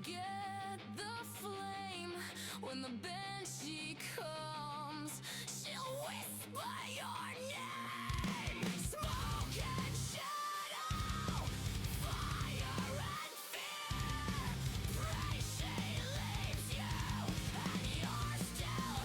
forget the flame. When the banshee comes, she'll whisper your name. Smoke and shadow, fire and fear. Pray she leaves you and you're still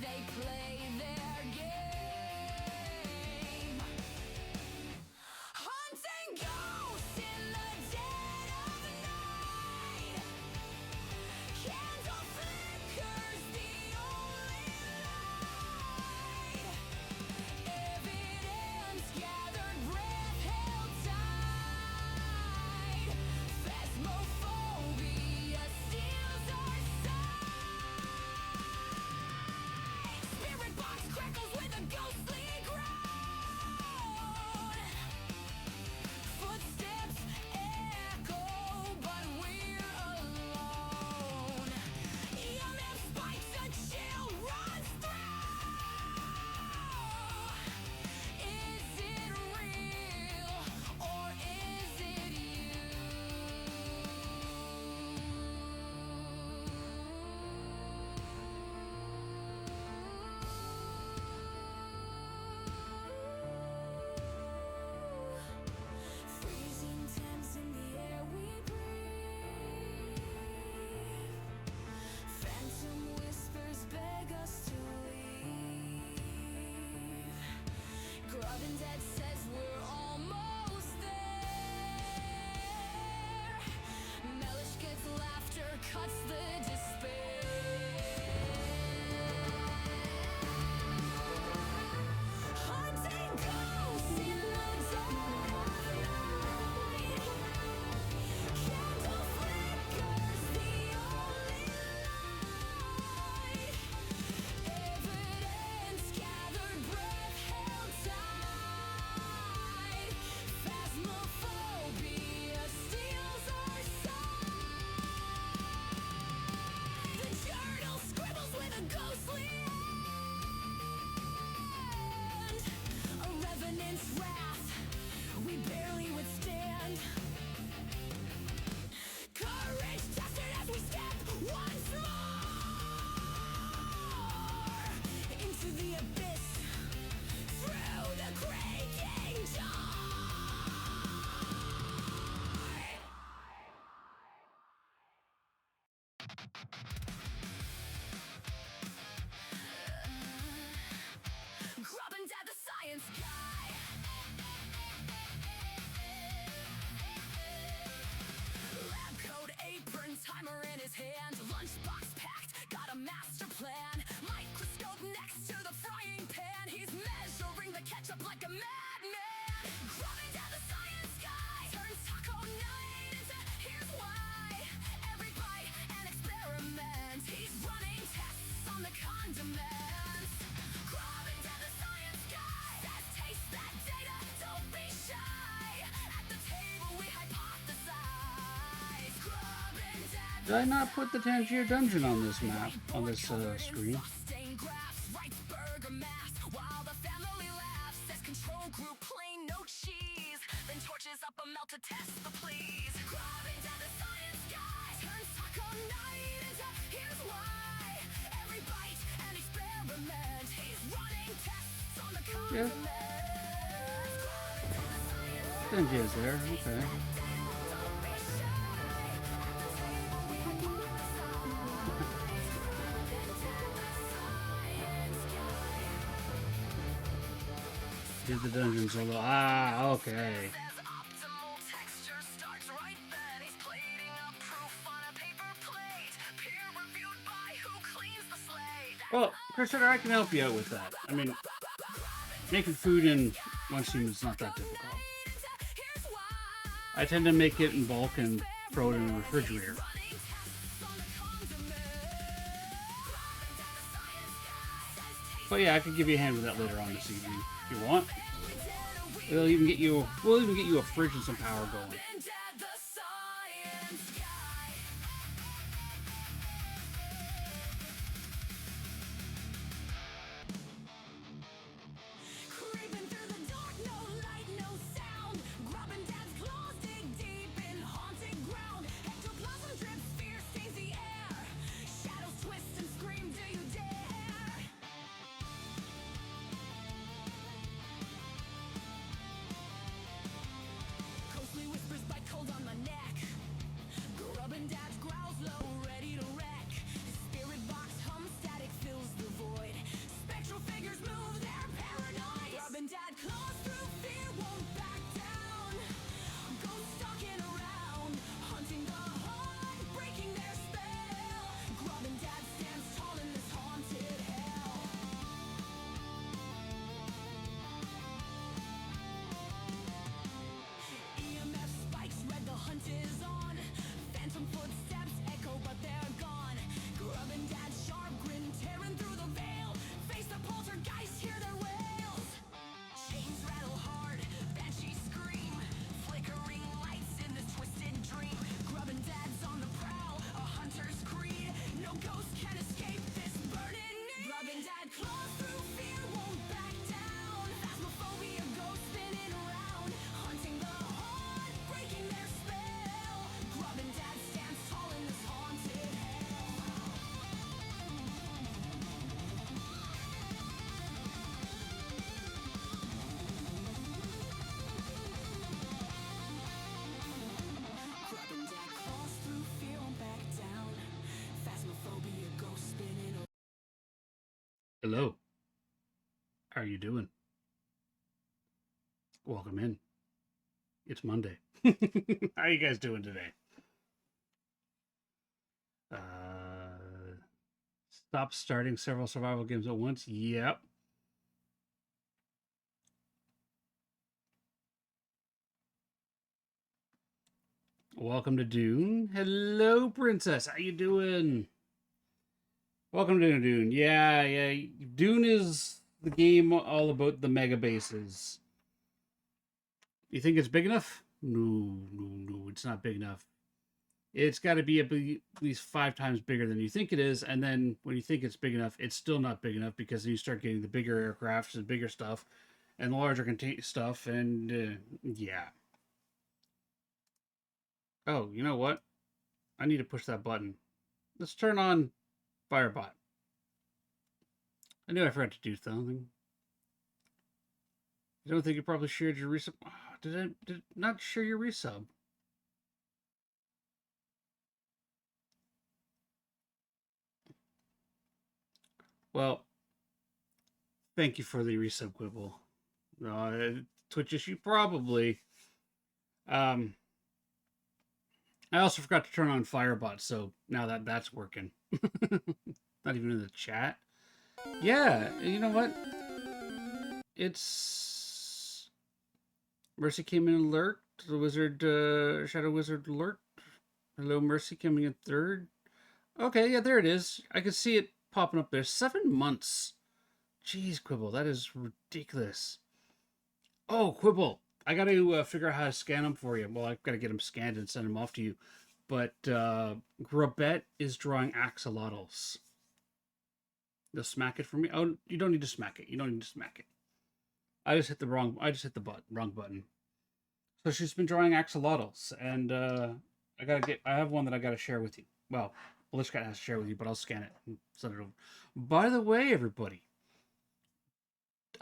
they play their game. Hunting ghosts in the dead of night. Candle flickers the only light. Evidence gathered, breath held tight. Phasmophobia steals our sight. Spirit box crackles with a ghostly groan. Footsteps echo, but we're alone. EMF spikes, a chill runs through. Is it real or is it freezing temps in the air we breathe. Phantom whispers beg us to leave. Grubbin Dead says we're almost there. Mellish gets laughter, cuts the despair. Hunting ghosts in the dark night. Candle flickers the only light. Evidence gathered, breath held tight. Phasmophobia steals our sight. The journal scribbles with a ghostly hand. A revenant's wrath we barely withstand. Courage tested as we step once more into the abyss, through the creaking door. Grubbin Dad, the science guy. Lab coat, apron, timer in his hand. Lunchbox packed, got a master plan. Microscope next to the frying pan. He's measuring the ketchup like a madman. Grubbin Dad, the science guy, turns taco night into here's why. Every bite an experiment. He's running tests on the condiments. Grubbin Dad, the science guy, says taste that data, don't be shy. At the table we hypothesize. Grubbin Dad, Did I not put the Tangier Dungeon on this map, on this screen? Stained graphs, writes burger mass, while the family laughs. Says control group plain, no cheese. Then torches up a melt to test the please. Grubbin Dad, the condiment. He's running tests on the Yeah. condiment. Then is there. Okay. Did the dungeon solo. Ah, okay. Optimal texture starts right then. He's plating up proof on a paper plate. Peer reviewed by who cleans the slate. Well, Christopher, I can help you out with that. I mean, making food in one steam is not that difficult. Here's why. I tend to make it in bulk and throw it in the refrigerator. Running tests on the condiment. But yeah, I could give you a hand with that later on this evening if you want. We'll even get you a fridge and some power going. Dead the science guy. Creeping through the dark, no light, no sound. Grubbing dad's claws dig deep in haunted ground. Ectoplasm drips, fear stains the air. Shadows twist and scream, do you dare? Ghostly whispers bite cold on my neck. Grubbing dad's growls low, ready to wreck. His spirit box hum, static fills the void. Spectral figures move, they're paranoid. Grubbing dad claws through fear, won't back down. Ghosts stalking around, hunting the heart, breaking their spell. Grubbing dad stands tall in this haunted hell. EMF spikes, red, the hunt is on. Phantom footsteps echo, but they're gone. Grubbing dad's sharp grin, tearing through the veil. Face the poltergeist, hear their wails. Chains rattle hard, banshees scream. Flickering lights in this twisted dream. Grubbing dad's on the prowl, a hunter's creed. No ghost can escape this burning need. Grubbing dad claws through fear, won't back down. Phasmophobia, ghosts spinning around. Hunting the heart, breaking their spell. Grubbing dad stands tall in this haunted hell. Grubbing dad claws through fear, won't back down. Phasmophobia, ghosts spinning around. Hello. How are you doing? Welcome in. It's Monday. How are you guys doing today? Stop starting several survival games at once. Yep. Welcome to Dune. Hello, Princess. How you doing? Welcome to Dune. Yeah. Dune is the game all about the mega bases. You think it's big enough? No. It's not big enough. It's got to be at least 5 times bigger than you think it is. And then when you think it's big enough, it's still not big enough because then you start getting the bigger aircrafts and bigger stuff and larger stuff. And yeah. Oh, you know what? I need to push that button. Let's turn on Firebot. I knew I forgot to do something. I don't think you probably shared your resub. Oh, did I not share your resub? Well, thank you for the resub, Quibble. Twitch issue, probably. I also forgot to turn on Firebot, so now that's working. Not even in the chat. Yeah, you know what? It's Mercy came in and lurked. The wizard, Shadow Wizard lurked. Hello, Mercy coming in third. Okay, yeah, there it is. I can see it popping up there. 7 months. Jeez, Quibble, that is ridiculous. Oh, Quibble, I got to figure out how to scan them for you. Well, I've got to get them scanned and send them off to you. But Grabette is drawing axolotls. They'll smack it for me. Oh, you don't need to smack it. You don't need to smack it. I just hit the wrong button. So she's been drawing axolotls, and I have one that I gotta share with you. Well, Blitchcat has to share with you, but I'll scan it and send it over. By the way, everybody,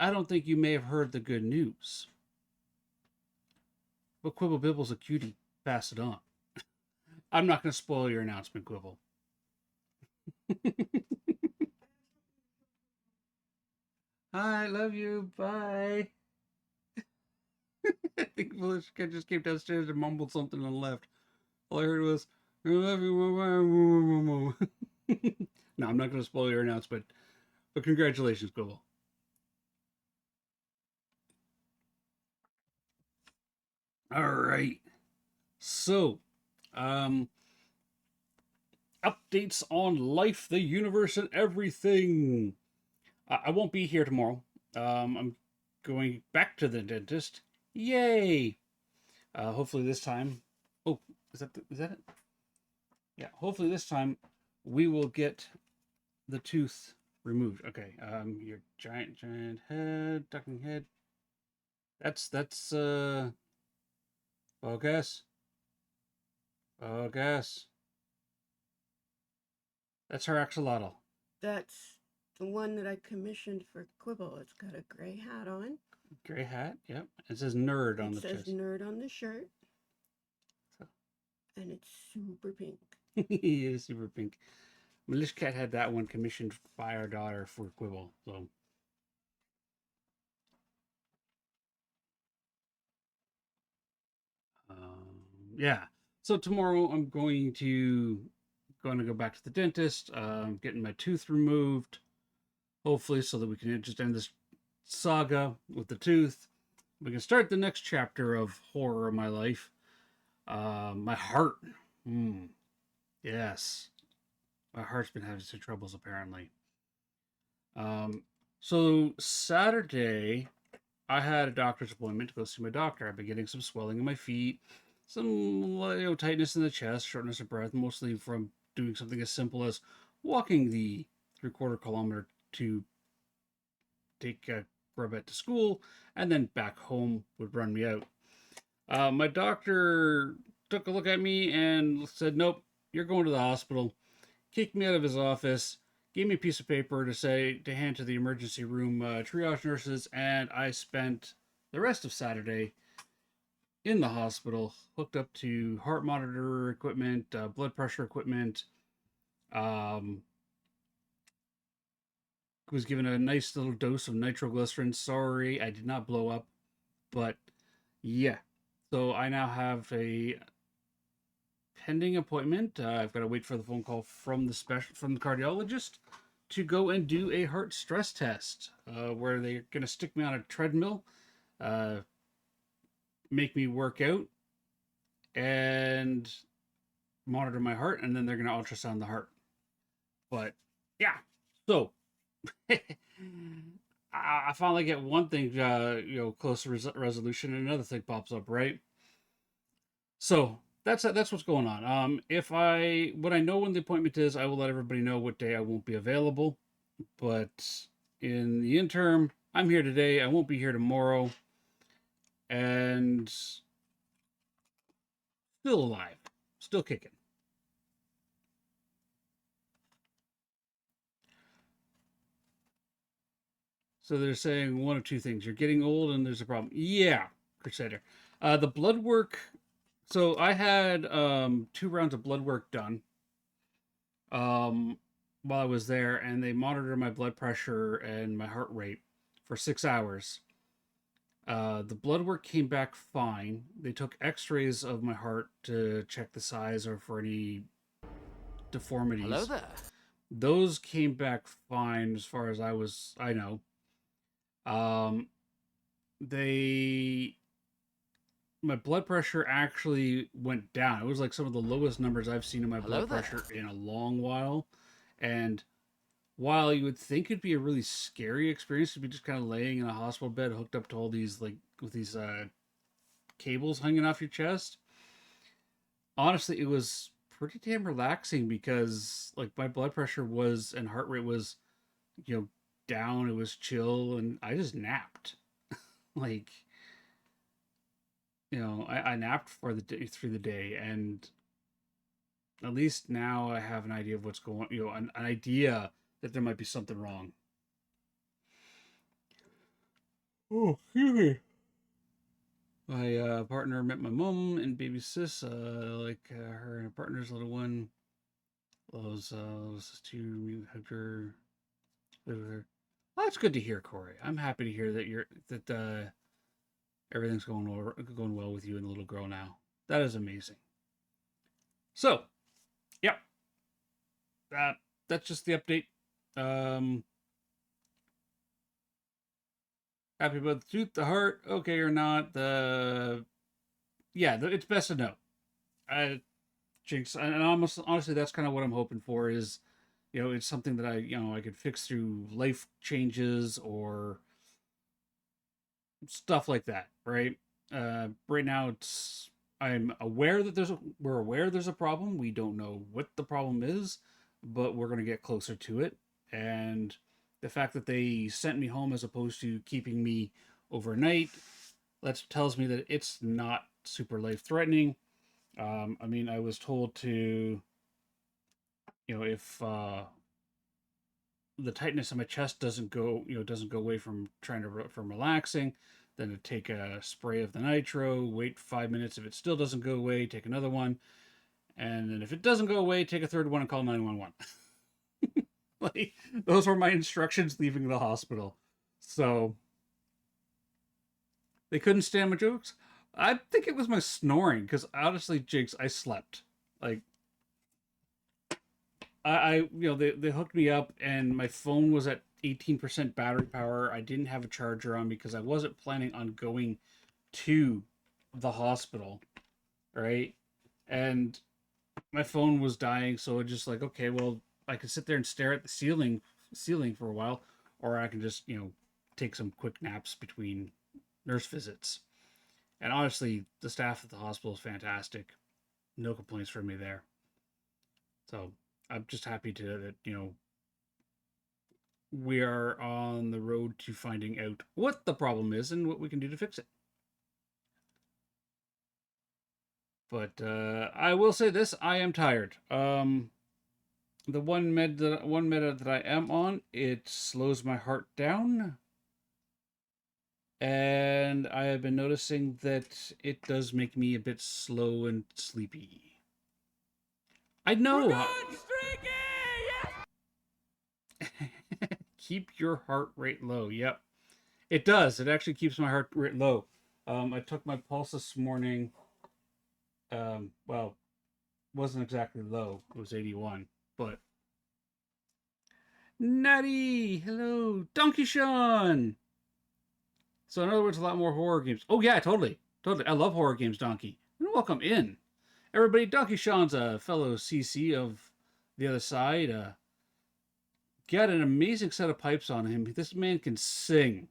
I don't think you may have heard the good news. But Quibble Bibble's a cutie. Pass it on. I'm not going to spoil your announcement, Quibble. I love you. Bye. I think Melissa just came downstairs and mumbled something and left. All I heard was, I love you. No, I'm not going to spoil your announcement. But congratulations, Quibble. All right. So, updates on life, the universe, and everything. I won't be here tomorrow. I'm going back to the dentist. Yay! Hopefully this time. Oh, is that it? Yeah. Hopefully this time we will get the tooth removed. Okay. Your giant head, ducking head. That's focus. Focus. That's her axolotl. That's the one that I commissioned for Quibble. It's got a gray hat on. Gray hat, yep. It says nerd on the chest. It says nerd on the shirt. So. And it's super pink. It is super pink. Melissa Cat had that one commissioned by our daughter for Quibble, so. Yeah. So tomorrow I'm going to go back to the dentist, getting my tooth removed, hopefully, so that we can just end this saga with the tooth. We can start the next chapter of horror of my life. My heart. Yes. My heart's been having some troubles, apparently. So Saturday, I had a doctor's appointment to go see my doctor. I've been getting some swelling in my feet, some tightness in the chest, shortness of breath, mostly from doing something as simple as walking the 3/4 kilometer to take Grubette to school, and then back home would run me out. My doctor took a look at me and said, nope, you're going to the hospital. Kicked me out of his office, gave me a piece of paper to hand to the emergency room triage nurses, and I spent the rest of Saturday in the hospital, hooked up to heart monitor equipment, blood pressure equipment. Was given a nice little dose of nitroglycerin. Sorry, I did not blow up, but yeah. So I now have a pending appointment. I've got to wait for the phone call from the cardiologist to go and do a heart stress test, where they're going to stick me on a treadmill, make me work out, and monitor my heart, and then they're going to ultrasound the heart. But yeah, so I finally get one thing, close to resolution, and another thing pops up, right? So that's what's going on. When I know when the appointment is, I will let everybody know what day I won't be available. But in the interim, I'm here today. I won't be here tomorrow, and still alive, still kicking. So they're saying one of two things. You're getting old and there's a problem. Yeah, Crusader. The blood work. So I had 2 rounds of blood work done while I was there, and they monitored my blood pressure and my heart rate for 6 hours. The blood work came back fine. They took x-rays of my heart to check the size or for any deformities. Hello there. Those came back fine as far as I know. My blood pressure actually went down. It was like some of the lowest numbers I've seen in my blood pressure in a long while. And while you would think it'd be a really scary experience to be just kind of laying in a hospital bed hooked up to all these, like, with these cables hanging off your chest, honestly, it was pretty damn relaxing because, like, my blood pressure and heart rate was, down. It was chill, and I just napped. Like, I napped through the day, and at least now I have an idea of what's going, an idea that there might be something wrong. Oh, excuse me. My partner met my mom and baby sis. Her and her partner's little one. Those two hugged her, lived with her. Well, that's good to hear, Corey. I'm happy to hear that everything's going well with you and the little girl now. That is amazing. So, yep, that's just the update. Um, Happy about the tooth, the heart, okay or not? It's best to know. Jinx, and honestly, that's kind of what I'm hoping for. Is it's something that I could fix through life changes or stuff like that, right? Right now, we're aware there's a problem. We don't know what the problem is, but we're gonna get closer to it. And the fact that they sent me home as opposed to keeping me overnight, that tells me that it's not super life threatening. I was told to, if the tightness in my chest doesn't go away from relaxing, then to take a spray of the nitro, wait 5 minutes. If it still doesn't go away, take another one, and then if it doesn't go away, take a third one and call 911. Like, those were my instructions leaving the hospital. So they couldn't stand my jokes. I think it was my snoring, because honestly, Jigs, I slept. Like, they hooked me up and my phone was at 18% battery power. I didn't have a charger on because I wasn't planning on going to the hospital, right? And my phone was dying, so it just like, okay, well, I could sit there and stare at the ceiling for a while, or I can just, take some quick naps between nurse visits. And honestly, the staff at the hospital is fantastic. No complaints from me there. So I'm just happy that we are on the road to finding out what the problem is and what we can do to fix it. But I will say this: I am tired. The one meta that I am on, it slows my heart down, and I have been noticing that it does make me a bit slow and sleepy. I know. We're going streaky! Keep your heart rate low. Yep. It does. It actually keeps my heart rate low. I took my pulse this morning. Well, wasn't exactly low. It was 81. But Natty, hello, Donkey Sean. So in other words, a lot more horror games. Oh yeah, totally, totally. I love horror games, Donkey. And welcome in, everybody. Donkey Sean's a fellow CC of the other side. Got an amazing set of pipes on him. This man can sing.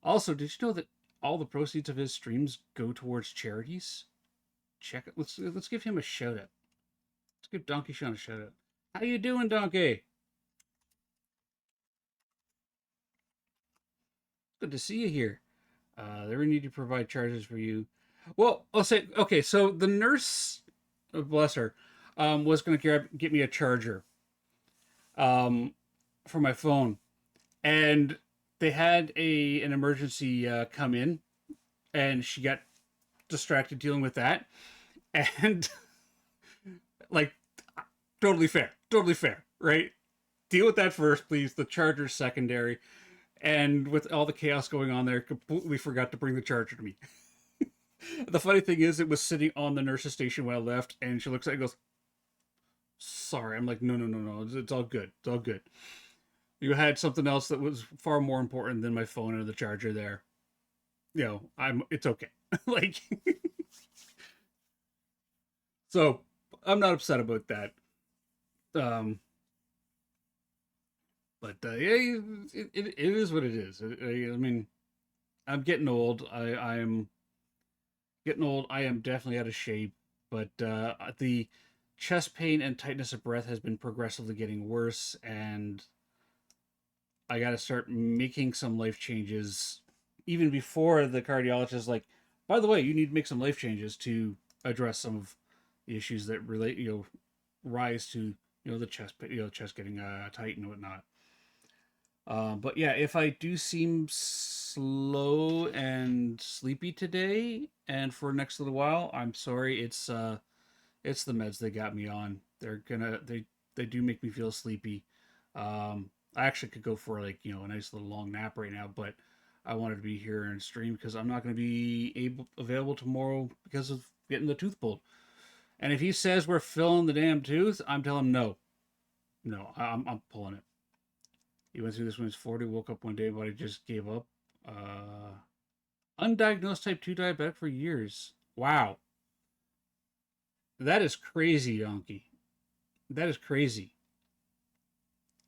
Also, did you know that all the proceeds of his streams go towards charities? Check it. Let's give him a shout out. Let's give Donkey Sean a shout out. How you doing, Donkey? Good to see you here. They need to provide charges for you. Well, I'll say, okay, so the nurse, bless her, was going to get me a charger for my phone. And they had an emergency come in, and she got distracted dealing with that. And, like, totally fair, right? Deal with that first, please. The charger's secondary. And with all the chaos going on there, completely forgot to bring the charger to me. The funny thing is, it was sitting on the nurse's station when I left, and she looks at it and goes, sorry. I'm like, no. It's all good. It's all good. You had something else that was far more important than my phone and the charger there. It's okay. Like, so I'm not upset about that. But yeah, it is what it is. I mean, I'm getting old. I'm getting old. I am definitely out of shape. But the chest pain and tightness of breath has been progressively getting worse, and I got to start making some life changes even before the cardiologist. Like, by the way, you need to make some life changes to address some of the issues that relate, rise to the chest getting tight and whatnot. But yeah, if I do seem slow and sleepy today, and for the next little while. I'm sorry, it's the meds they got me on. They do make me feel sleepy. I actually could go for like, a nice little long nap right now, but I wanted to be here and stream because I'm not going to be available tomorrow because of getting the tooth pulled. And if he says we're filling the damn tooth, I'm telling him no. No, I'm pulling it. He went through this when he was 40, woke up one day, but I just gave up. Undiagnosed type 2 diabetic for years. Wow. That is crazy, Donkey. That is crazy.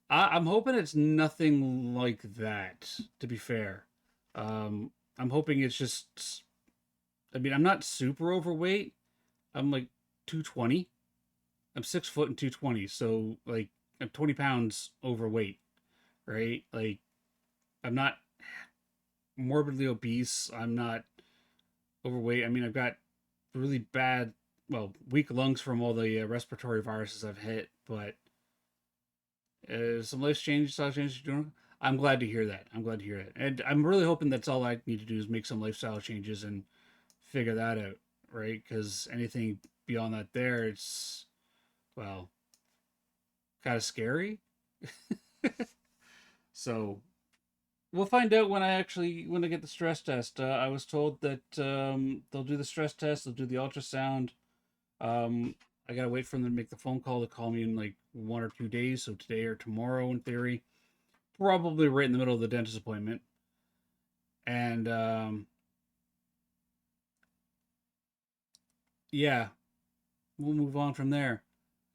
I'm hoping it's nothing like that, to be fair. I'm hoping it's just... I mean, I'm not super overweight. I'm like 220. I'm 6 foot and 220, so like I'm 20 pounds overweight, right? Like I'm not morbidly obese. I'm not overweight. I mean, I've got really bad, weak lungs from all the respiratory viruses I've hit, but some lifestyle changes doing. I'm glad to hear that. And I'm really hoping that's all I need to do is make some lifestyle changes and figure that out, right? Because anything beyond that there, it's, well, kind of scary. So we'll find out when I get the stress test. I was told that they'll do the stress test, they'll do the ultrasound. I gotta wait for them to make the phone call to call me in like 1 or 2 days, so today or tomorrow in theory. Probably right in the middle of the dentist appointment. And yeah, we'll move on from there.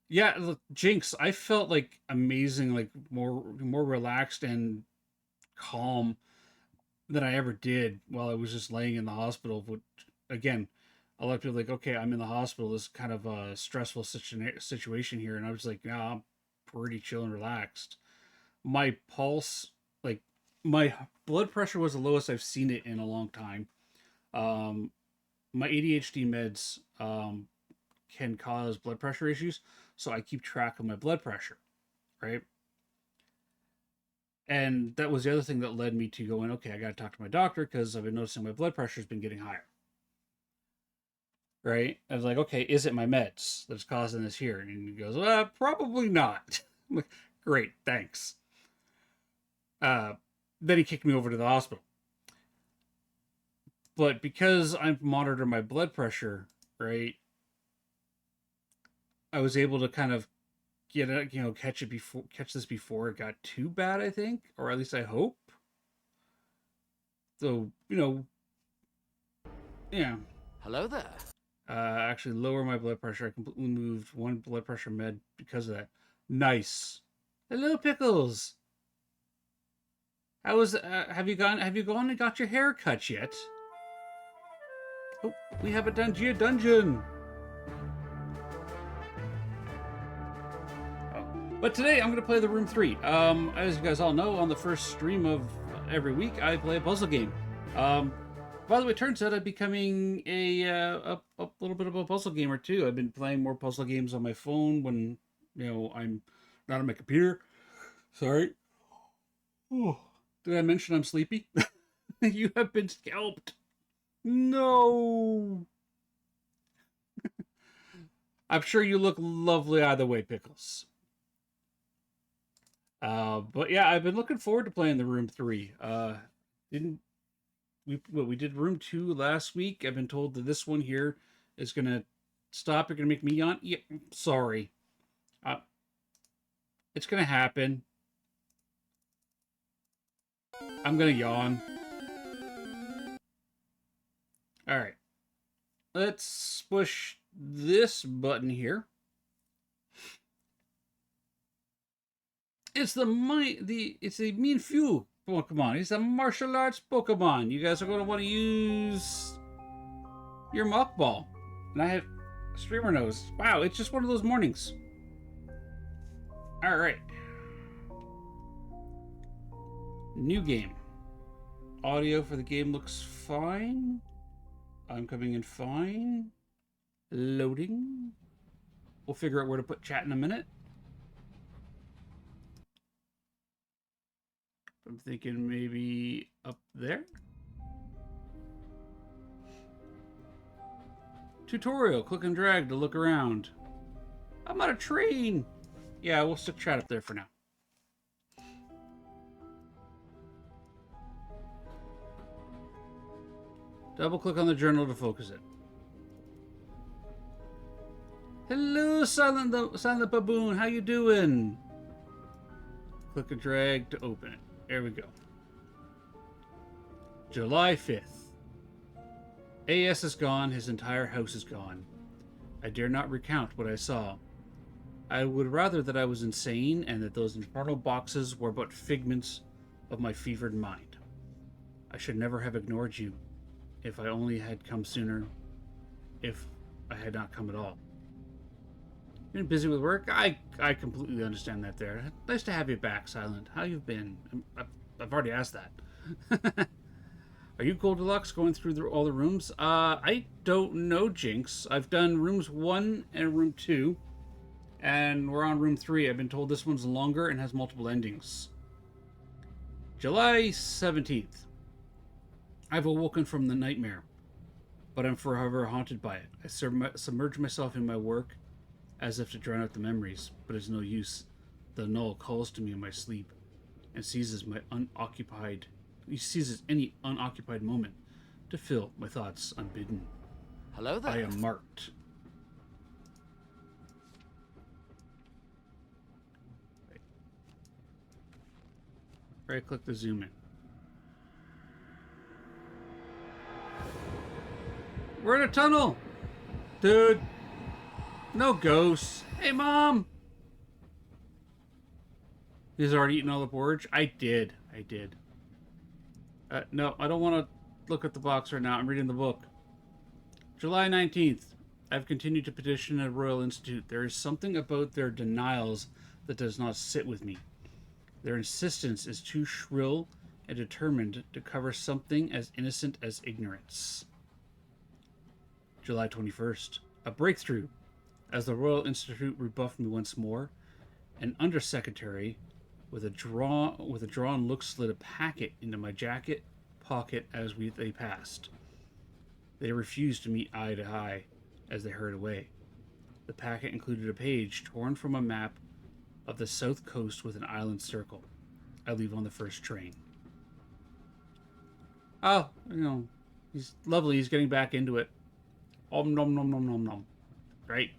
Yeah, look, Jinx, I felt like amazing, like more relaxed and calm than I ever did while I was just laying in the hospital. Which, again, a lot of people are like, okay, I'm in the hospital. This is kind of a stressful situation here, and I was like, nah, I'm pretty chill and relaxed. My pulse, like my blood pressure was the lowest I've seen it in a long time. My ADHD meds can cause blood pressure issues, so I keep track of my blood pressure, right? And that was the other thing that led me to going, okay, I got to talk to my doctor because I've been noticing my blood pressure has been getting higher. Right? I was like, okay, is it my meds that's causing this here? And he goes, probably not. I'm like, great, thanks. Then he kicked me over to the hospital. But because I monitor my blood pressure, right, I was able to kind of get it, catch this before it got too bad, I think, or at least I hope. So, yeah. Hello there. Actually lower my blood pressure. I completely moved one blood pressure med because of that. Nice. Hello, Pickles. How was? Have you gone and got your hair cut yet? Oh, we have a dungeon. But today I'm going to play the Room 3. As you guys all know, on the first stream of every week, I play a puzzle game. By the way, it turns out I'm becoming a little bit of a puzzle gamer too. I've been playing more puzzle games on my phone when, I'm not on my computer. Sorry. Oh, did I mention I'm sleepy? You have been scalped. No. I'm sure you look lovely either way, Pickles. But yeah, I've been looking forward to playing the Room 3. We did Room 2 last week. I've been told that this one here is gonna stop. You're gonna make me yawn. Yeah, sorry. It's gonna happen. I'm gonna yawn. All right. Let's push this button here. It's the Mean Few Pokemon. It's a martial arts Pokemon. You guys are going to want to use your Muck Ball. And I have streamer nose. Wow, it's just one of those mornings. Alright. New game. Audio for the game looks fine. I'm coming in fine. Loading. We'll figure out where to put chat in a minute. I'm thinking maybe up there? Tutorial. Click and drag to look around. I'm on a train. Yeah, we'll stick chat up there for now. Double click on the journal to focus it. Hello, Silent Baboon. How you doing? Click and drag to open it. There we go. July 5th. AS is gone. His entire house is gone. I dare not recount what I saw. I would rather that I was insane and that those infernal boxes were but figments of my fevered mind. I should never have ignored you. If I only had come sooner. If I had not come at all. You've been busy with work? I completely understand that there. Nice to have you back, Silent. How you've been? I've already asked that. Are you Goldilocks going through all the rooms? I don't know, Jinx. I've done rooms 1 and room 2. And we're on room 3. I've been told this one's longer and has multiple endings. July 17th. I've awoken from the nightmare, but I'm forever haunted by it. I submerge myself in my work as if to drown out the memories, but it's no use. The null calls to me in my sleep and seizes any unoccupied moment to fill my thoughts unbidden. Hello there. I am marked. Right click to zoom in. We're in a tunnel! Dude! No ghosts. Hey, Mom! He's already eaten all the porridge? I did. No, I don't want to look at the box right now. I'm reading the book. July 19th. I've continued to petition at Royal Institute. There is something about their denials that does not sit with me. Their insistence is too shrill and determined to cover something as innocent as ignorance. July 21st. A breakthrough. As the Royal Institute rebuffed me once more, an undersecretary with a drawn look slid a packet into my jacket pocket as they passed. They refused to meet eye to eye as they hurried away. The packet included a page torn from a map of the south coast with an island circle. I leave on the first train. Oh, he's lovely. He's getting back into it. Om nom nom nom nom nom. Right.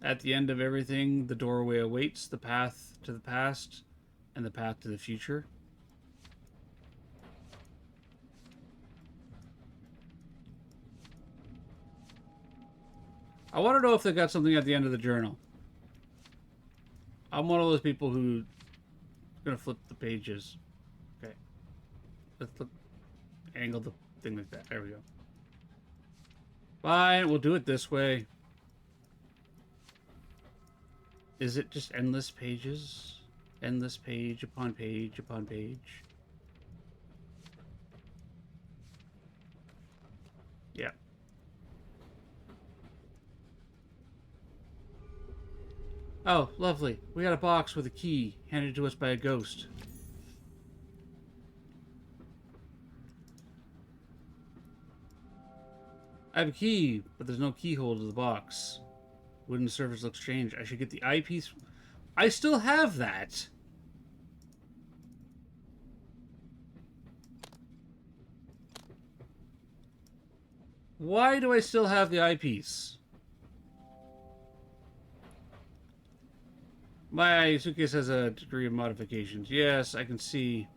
At the end of everything, the doorway awaits, the path to the past and the path to the future. I want to know if they got something at the end of the journal. I'm one of those people who's gonna flip the pages. Okay. Let's angle the thing like that. There we go. Fine, we'll do it this way. Is it just endless pages? Endless page upon page upon page? Yeah. Oh, lovely. We got a box with a key handed to us by a ghost. I have a key, but there's no keyhole to the box. Wooden surface looks strange. I should get the eyepiece. I still have that. Why do I still have the eyepiece? My suitcase has a degree of modifications. Yes, I can see.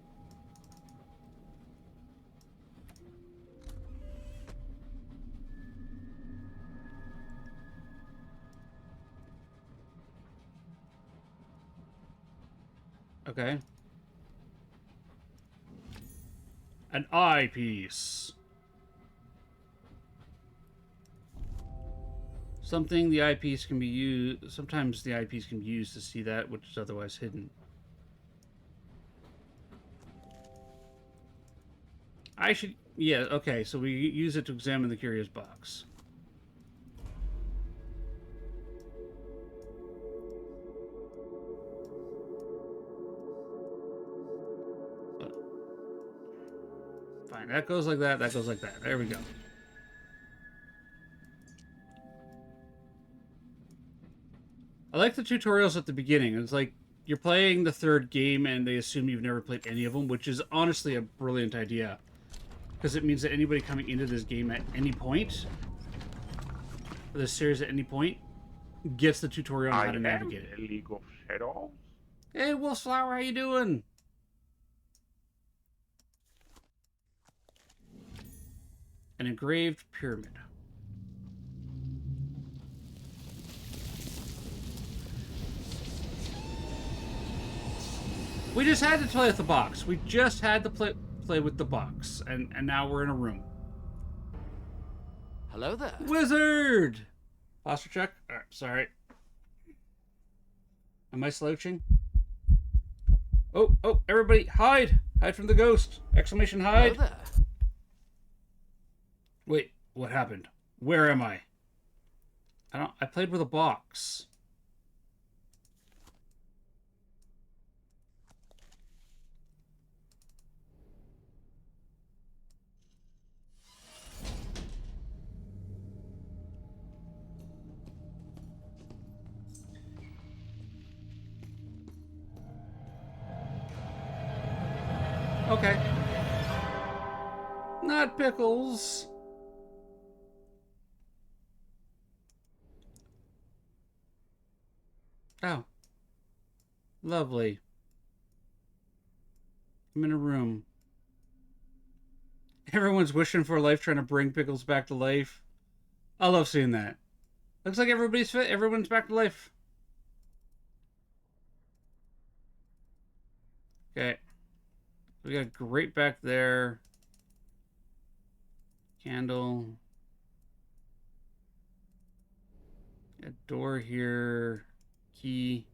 Okay. An eyepiece. Something the eyepiece can be used. Sometimes the eyepiece can be used to see that which is otherwise hidden. I should. Yeah, okay, so we use it to examine the curious box. Fine. That goes like that. That goes like that. There we go. I like the tutorials at the beginning. It's like you're playing the third game and they assume you've never played any of them, which is honestly a brilliant idea. Because it means that anybody coming into this game at any point, or this series at any point, gets the tutorial on how to navigate it. League of Shadows? Hey, Wolfsflower, how you doing? An engraved pyramid. We just had to play with the box. We just had to play with the box. And now we're in a room. Hello there. Wizard! Posture check? Alright, sorry. Am I slouching? Oh, everybody, hide! Hide from the ghost! Exclamation hide! Hello there. Wait, what happened? Where am I? I played with a box. Okay. Not pickles. Oh. Lovely. I'm in a room. Everyone's wishing for life, trying to bring pickles back to life. I love seeing that. Looks like everybody's fit. Everyone's back to life. Okay. We got a grate back there. Candle. A door here. Key.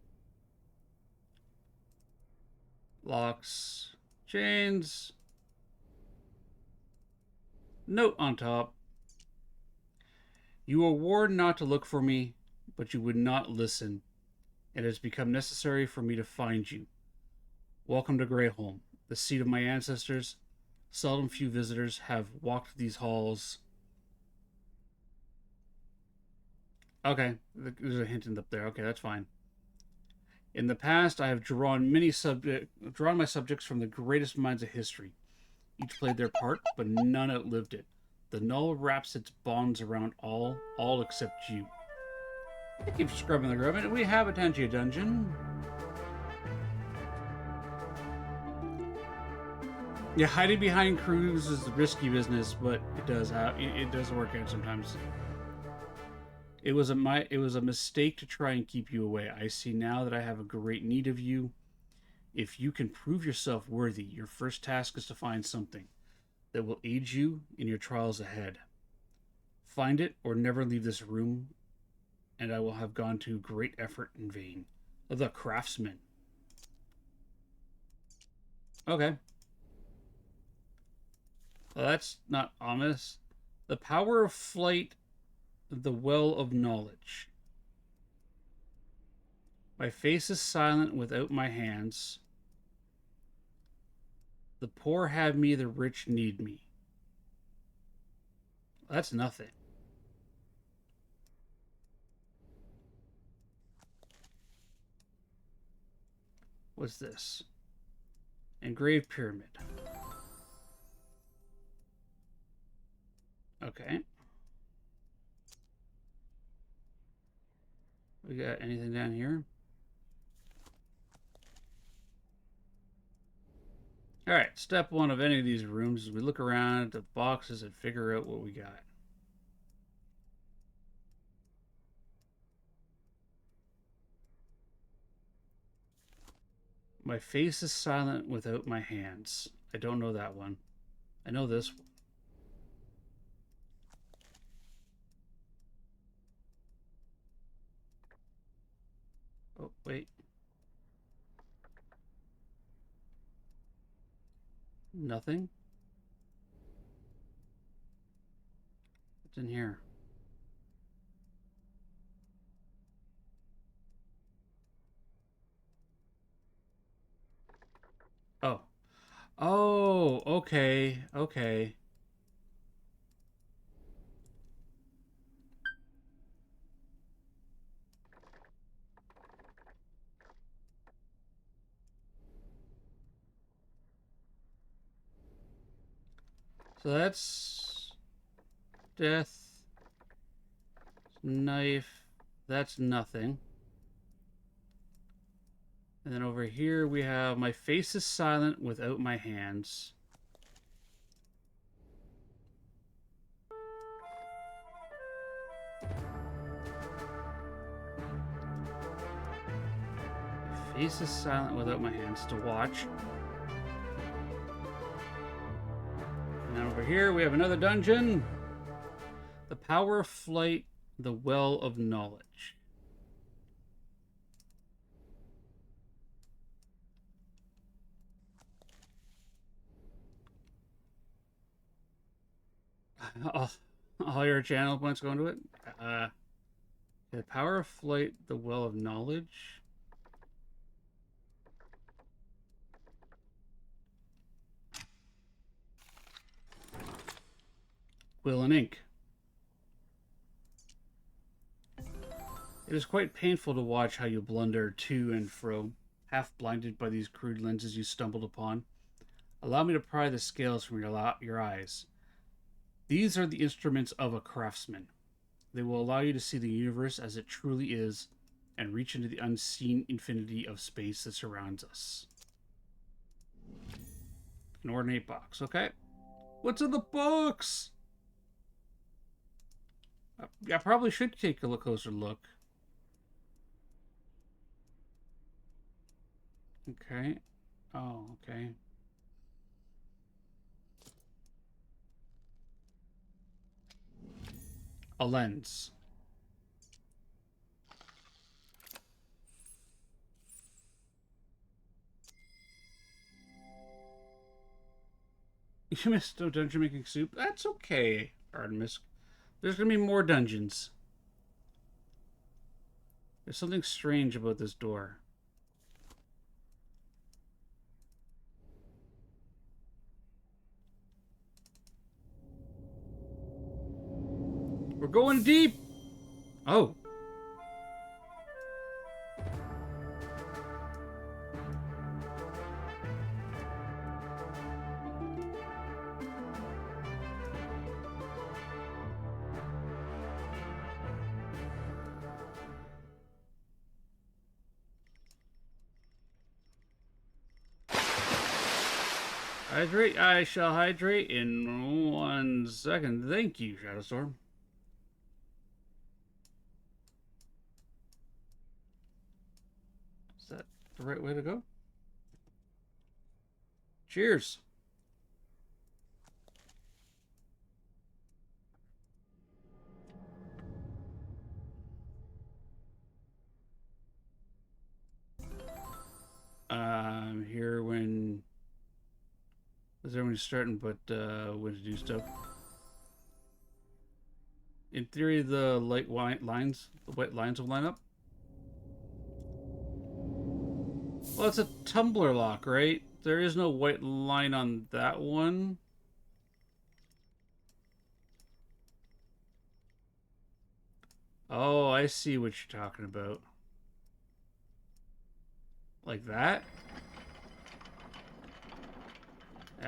Locks. Chains. Note on top. You were warned not to look for me, but you would not listen. It has become necessary for me to find you. Welcome to Greyholm, the seat of my ancestors. Seldom few visitors have walked these halls. Okay, there's a hint up there. Okay, that's fine. In the past, I have drawn my subjects from the greatest minds of history. Each played their part, but none outlived it. The null wraps its bonds around all except you. I keep scrubbing the grub, and we have a Tangia dungeon. Yeah, hiding behind crews is risky business, but it does work out sometimes. It was a mistake to try and keep you away. I see now that I have a great need of you. If you can prove yourself worthy, your first task is to find something that will aid you in your trials ahead. Find it or never leave this room, and I will have gone to great effort in vain. The craftsman. Okay. Well, that's not ominous. The power of flight, the well of knowledge. My face is silent without my hands. The poor have me, the rich need me. That's nothing. What's this? Engraved pyramid. Okay. We got anything down here? Alright, step one of any of these rooms is we look around at the boxes and figure out what we got. My face is silent without my hands. I don't know that one. I know this one. Oh, wait. Nothing? What's in here? Oh. Oh, okay, okay. So that's death, knife, that's nothing. And then over here we have my face is silent without my hands. Face is silent without my hands to watch. And then over here we have another dungeon. The power of flight, the well of knowledge. All your channel points go into it. The power of flight, the well of knowledge. Quill and ink. It is quite painful to watch how you blunder to and fro, half blinded by these crude lenses you stumbled upon. Allow me to pry the scales from your eyes. These are the instruments of a craftsman. They will allow you to see the universe as it truly is and reach into the unseen infinity of space that surrounds us. An ornate box, okay. What's in the box? I probably should take a closer look. Okay. Oh, okay. A lens. You missed a dungeon making soup? That's okay, Artemis. There's gonna be more dungeons. There's something strange about this door. We're going deep! Oh. Hydrate? I shall hydrate in 1 second. Thank you, Shadowstorm. Is that the right way to go? Cheers. Here when everyone's starting, but when to do stuff. In theory, the white lines will line up. Well, it's a tumbler lock, right? There is no white line on that one. Oh, I see what you're talking about. Like that?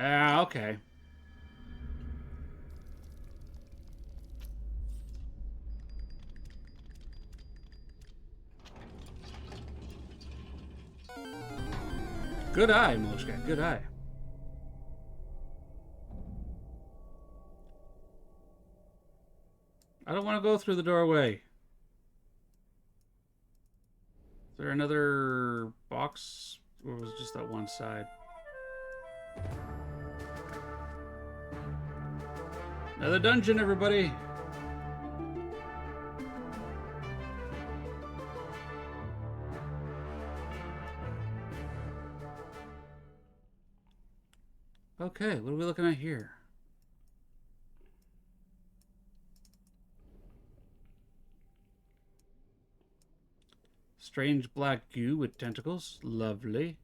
Ah, okay. Good eye, Moshka. Good eye. I don't want to go through the doorway. Is there another box? Or was it just that one side? Another dungeon, everybody! Okay, what are we looking at here? Strange black goo with tentacles. Lovely.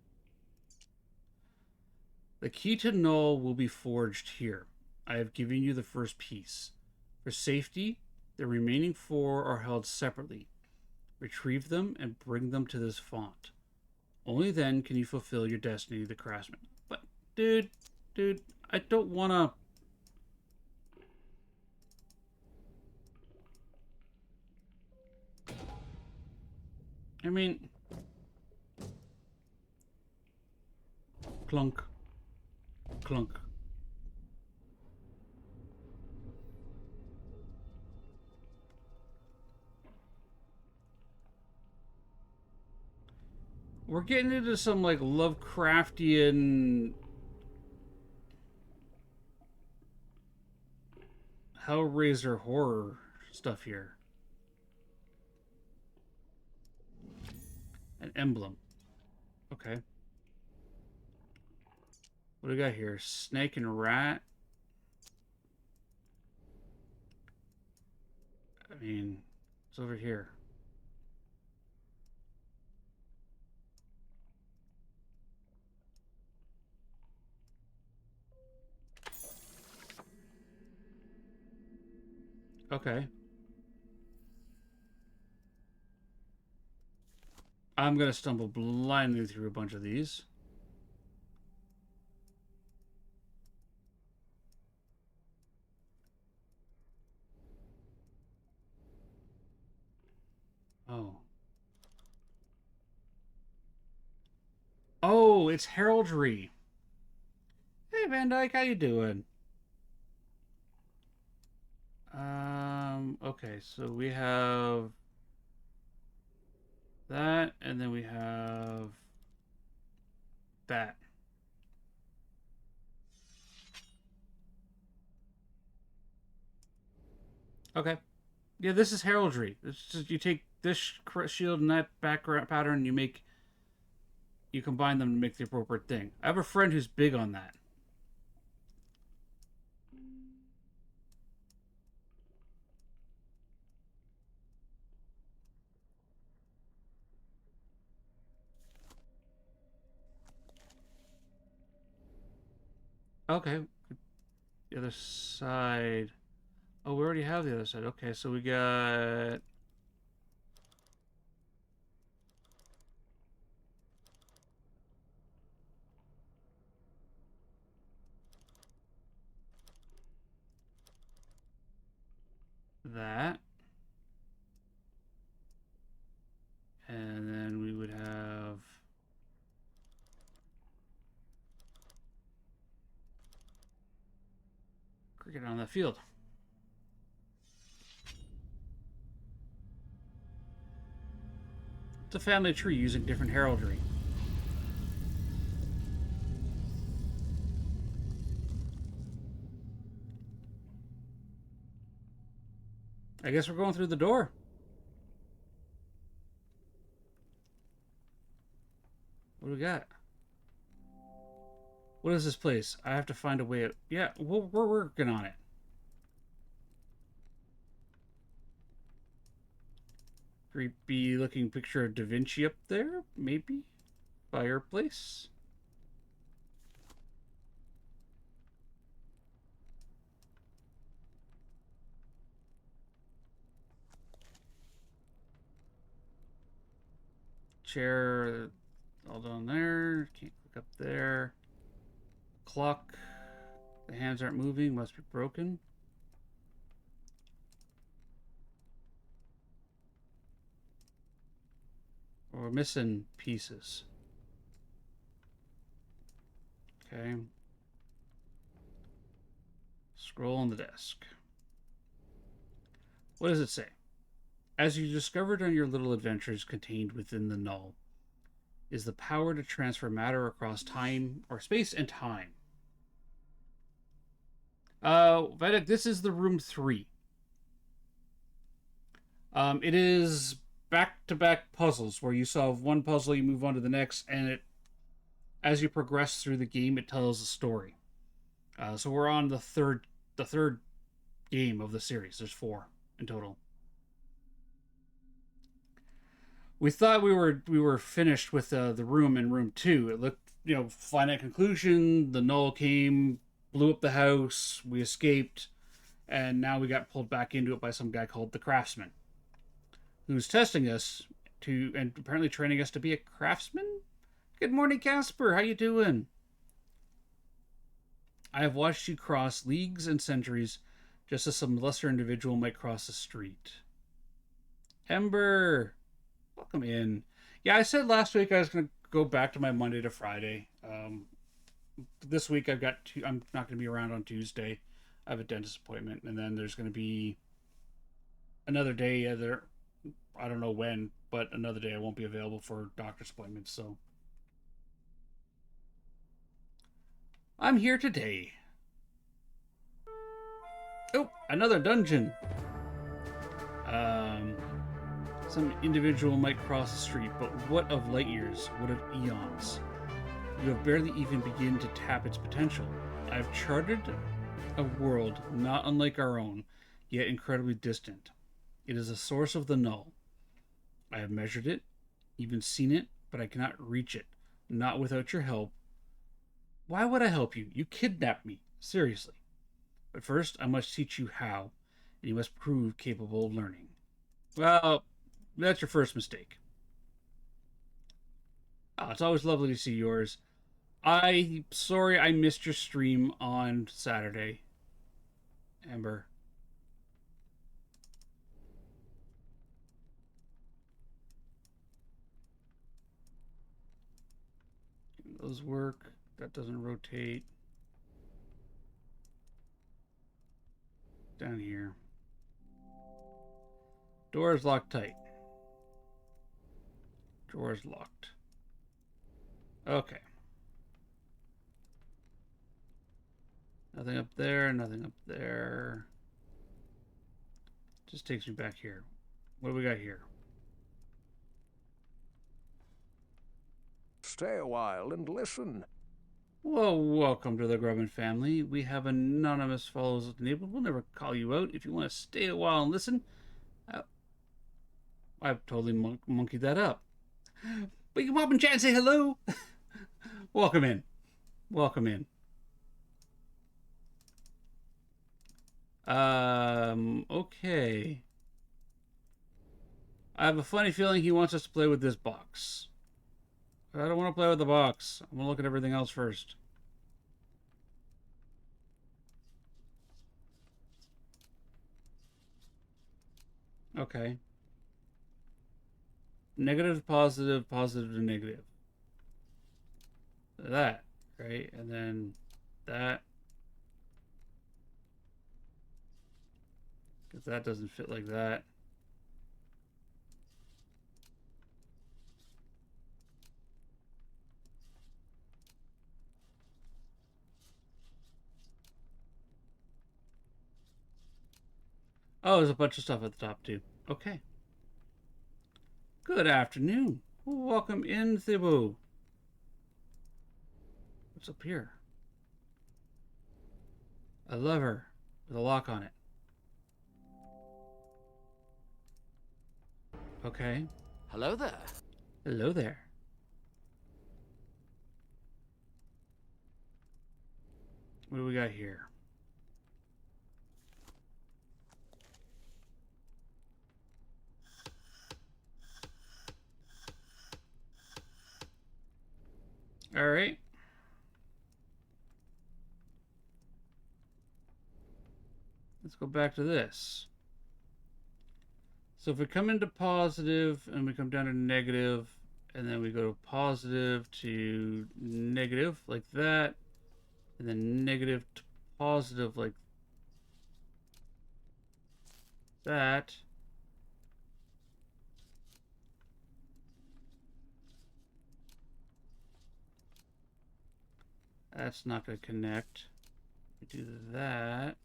The key to Null will be forged here. I have given you the first piece. For safety, the remaining 4 are held separately. Retrieve them and bring them to this font. Only then can you fulfill your destiny, the craftsman. But, dude, I don't wanna... I mean... Clunk. Clunk. We're getting into some, like, Lovecraftian... Hellraiser horror stuff here. An emblem. Okay. What do we got here? Snake and rat. I mean, it's over here. Okay. I'm gonna stumble blindly through a bunch of these. Oh. Oh, it's heraldry. Hey, Van Dyke, how you doing? Okay, so we have that, and then we have that. Okay. Yeah, this is heraldry. It's just, you take this shield and that background pattern, you combine them to make the appropriate thing. I have a friend who's big on that. Okay. The other side. Oh, we already have the other side. Okay, so we got... that. And then we would have... cricket on the field. It's a family tree using different heraldry. I guess we're going through the door. What do we got? What is this place? I have to find a way out. Yeah, we're working on it. Creepy looking picture of Da Vinci up there, maybe? Fireplace? Chair, all down there. Can't click up there. Clock. The hands aren't moving, must be broken. We're missing pieces. Okay. Scroll on the desk. What does it say? As you discovered on your little adventures contained within the null is the power to transfer matter across time or space and time. Vedic, this is the room 3. It is back-to-back puzzles where you solve one puzzle, you move on to the next, and as you progress through the game, it tells a story. So we're on the third game of the series. There's 4 in total. We thought we were finished with the room in room 2. It looked finite conclusion. The null came, blew up the house. We escaped, and now we got pulled back into it by some guy called the Craftsman, who's testing us and apparently training us to be a craftsman. Good morning, Casper. How you doing? I have watched you cross leagues and centuries, just as some lesser individual might cross a street. Ember, welcome in. Yeah, I said last week I was going to go back to my Monday to Friday. This week I'm not going to be around on Tuesday. I have a dentist appointment, and then there's going to be another day. I don't know when, but another day I won't be available for doctor's appointments. So I'm here today. Oh, another dungeon. Some individual might cross the street, but what of light years? What of eons? You have barely even begun to tap its potential. I have charted a world not unlike our own, yet incredibly distant. It is a source of the null. I have measured it, even seen it, but I cannot reach it. Not without your help. Why would I help you? You kidnapped me. Seriously. But first, I must teach you how, and you must prove capable of learning. Well, that's your first mistake. Oh, it's always lovely to see yours. Sorry I missed your stream on Saturday, Amber. Those work. That doesn't rotate. Down here. Door is locked tight. Door is locked. Okay. Nothing up there, nothing up there. Just takes me back here. What do we got here? Stay a while and listen. Well, welcome to the Grubbin family. We have anonymous follows enabled. We'll never call you out. If you want to stay a while and listen, I've totally monkeyed that up. But you can pop in chat and say hello. Welcome in. Welcome in. Okay. I have a funny feeling he wants us to play with this box. I don't want to play with the box. I'm going to look at everything else first. Okay. Negative, positive, positive to negative. That, right? And then that. Because that doesn't fit like that. Oh, there's a bunch of stuff at the top, too. Okay. Good afternoon. Welcome in, Thibaut. What's up here? A lever with a lock on it. Okay. Hello there. Hello there. What do we got here? All right. Let's go back to this. So if we come into positive and we come down to negative, and then we go to positive to negative like that, and then negative to positive like that. That's not going to connect. We do that.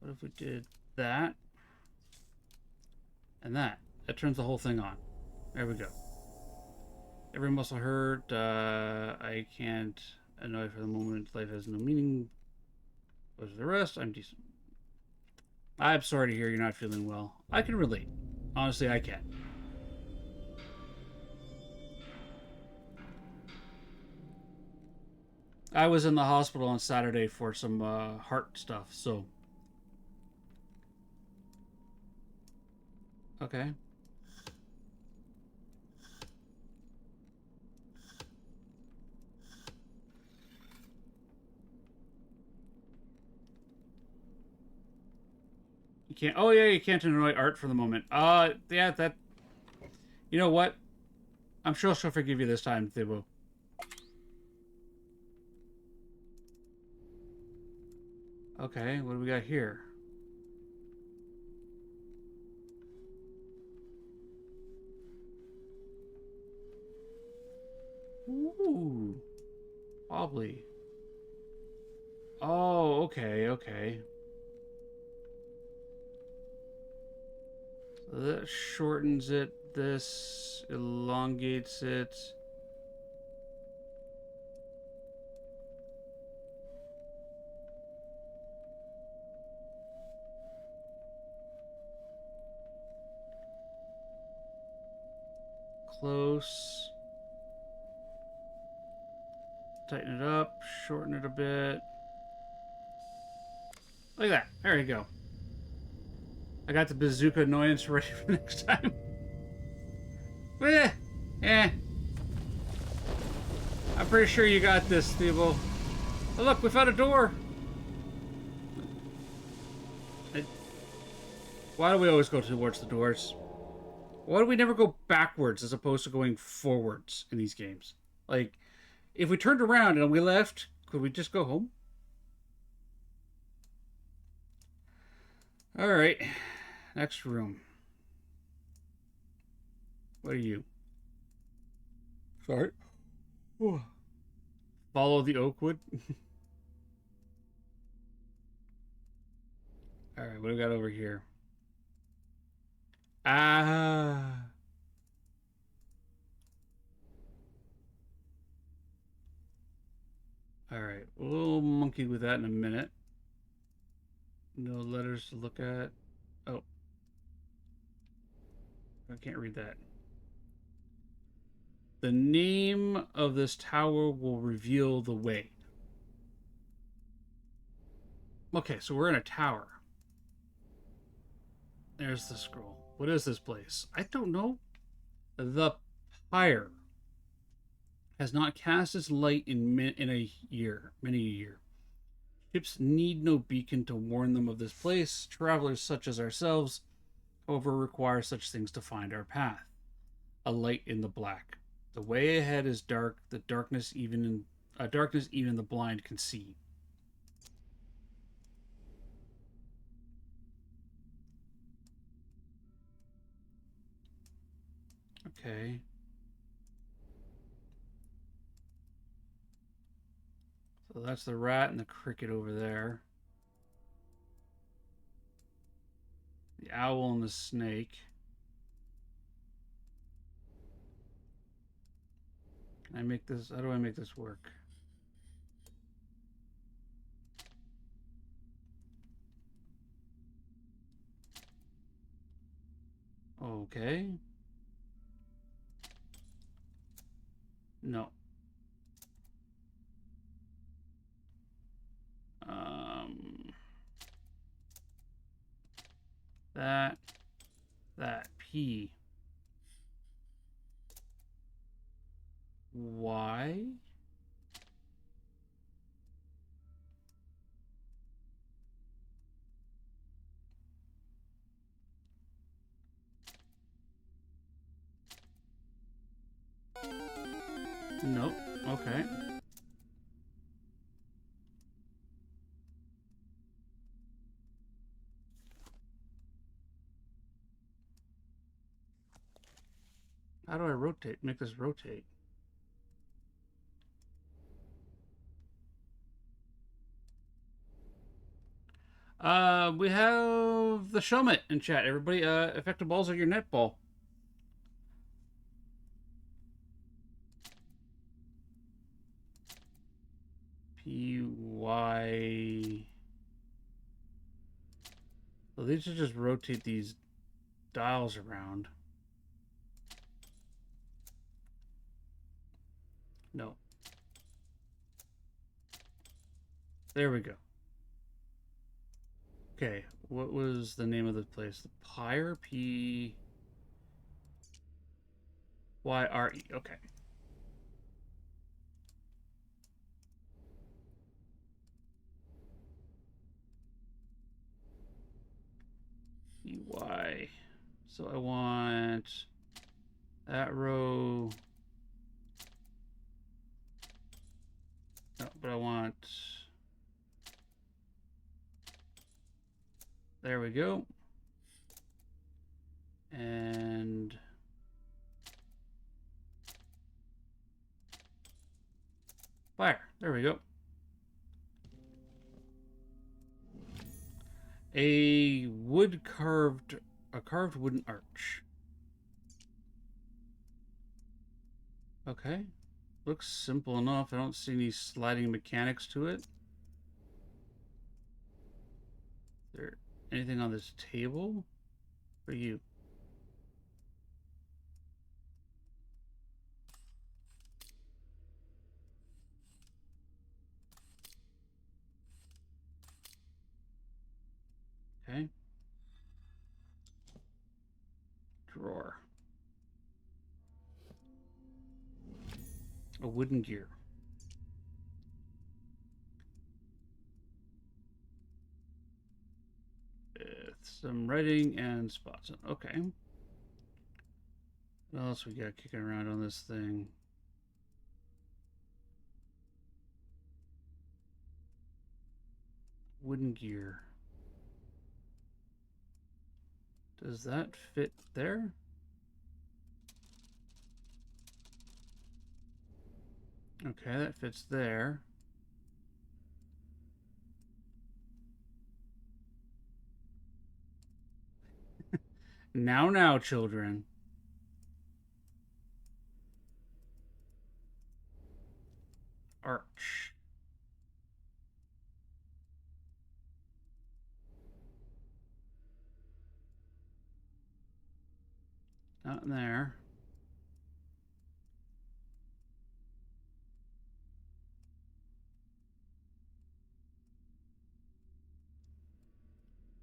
What if we did that and that? That turns the whole thing on. There we go. Every muscle hurt. I can't annoy for the moment. Life has no meaning. Those are the rest. I'm decent. I'm sorry to hear you're not feeling well. I can relate. Honestly, I can. I was in the hospital on Saturday for some heart stuff, so. Okay. You can't. Oh yeah, you can't annoy Art for the moment. Yeah, that. You know what? I'm sure she'll forgive you this time, Thibaut. Okay, what do we got here? Ooh, wobbly. Oh, okay, okay. So that shortens it. This elongates it. Close. Tighten it up. Shorten it a bit. Like that. There you go. I got the bazooka annoyance ready for next time. Eh. I'm pretty sure you got this, Thibaut. Oh, look, we found a door. Why do we always go towards the doors? Why do we never go backwards as opposed to going forwards in these games? Like, if we turned around and we left, could we just go home? All right. Next room. What are you? Sorry. Follow the oak wood. All right, what do we got over here? Ah. All right, we'll monkey with that in a minute. No letters to look at. Oh. I can't read that. The name of this tower will reveal the way. Okay, so we're in a tower. There's the scroll. What is this place? I don't know. The pyre has not cast its light in a year, many a year. Ships need no beacon to warn them of this place. Travelers such as ourselves, however, require such things to find our path. A light in the black. The way ahead is dark. The darkness even the blind can see. Okay. So that's the rat and the cricket over there. The owl and the snake. Can I make this? How do I make this work? Okay. No. That P. Y. Nope. Okay. How do I rotate? Make this rotate. We have the Showmet in chat, everybody. Effective balls are your net ball. PY. So these should just rotate these dials around. No. There we go. Okay, what was the name of the place? The Pyre? Pyre. Okay. EY. So I want that row. No, but I want... There we go. And... Fire. There we go. A carved wooden arch. Okay. Looks simple enough. I don't see any sliding mechanics to it. Is there anything on this table for you? Okay. Drawer. A wooden gear. With some writing and spots. Okay. What else we got kicking around on this thing? Wooden gear. Does that fit there? Okay, that fits there. Now, children. Arch. Not in there.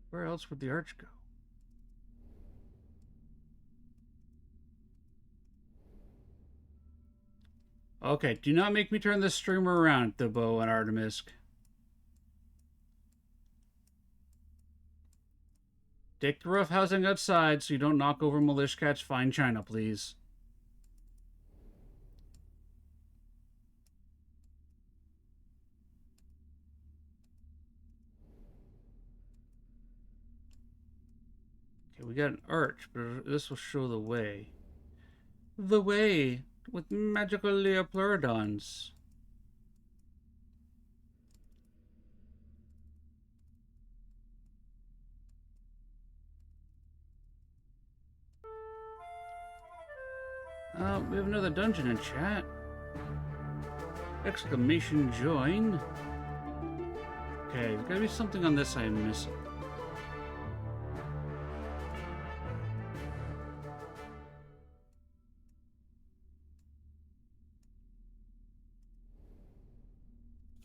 Where else would the arch go? Okay, do not make me turn this streamer around, Thibaut and Artemis. Take the roof housing outside so you don't knock over Milish Cat's fine china, please. Okay, we got an arch, but this will show the way. The way with magical Leopleurodons. We have another dungeon in chat. Exclamation join. Okay, there's gotta be something on this I'm missing.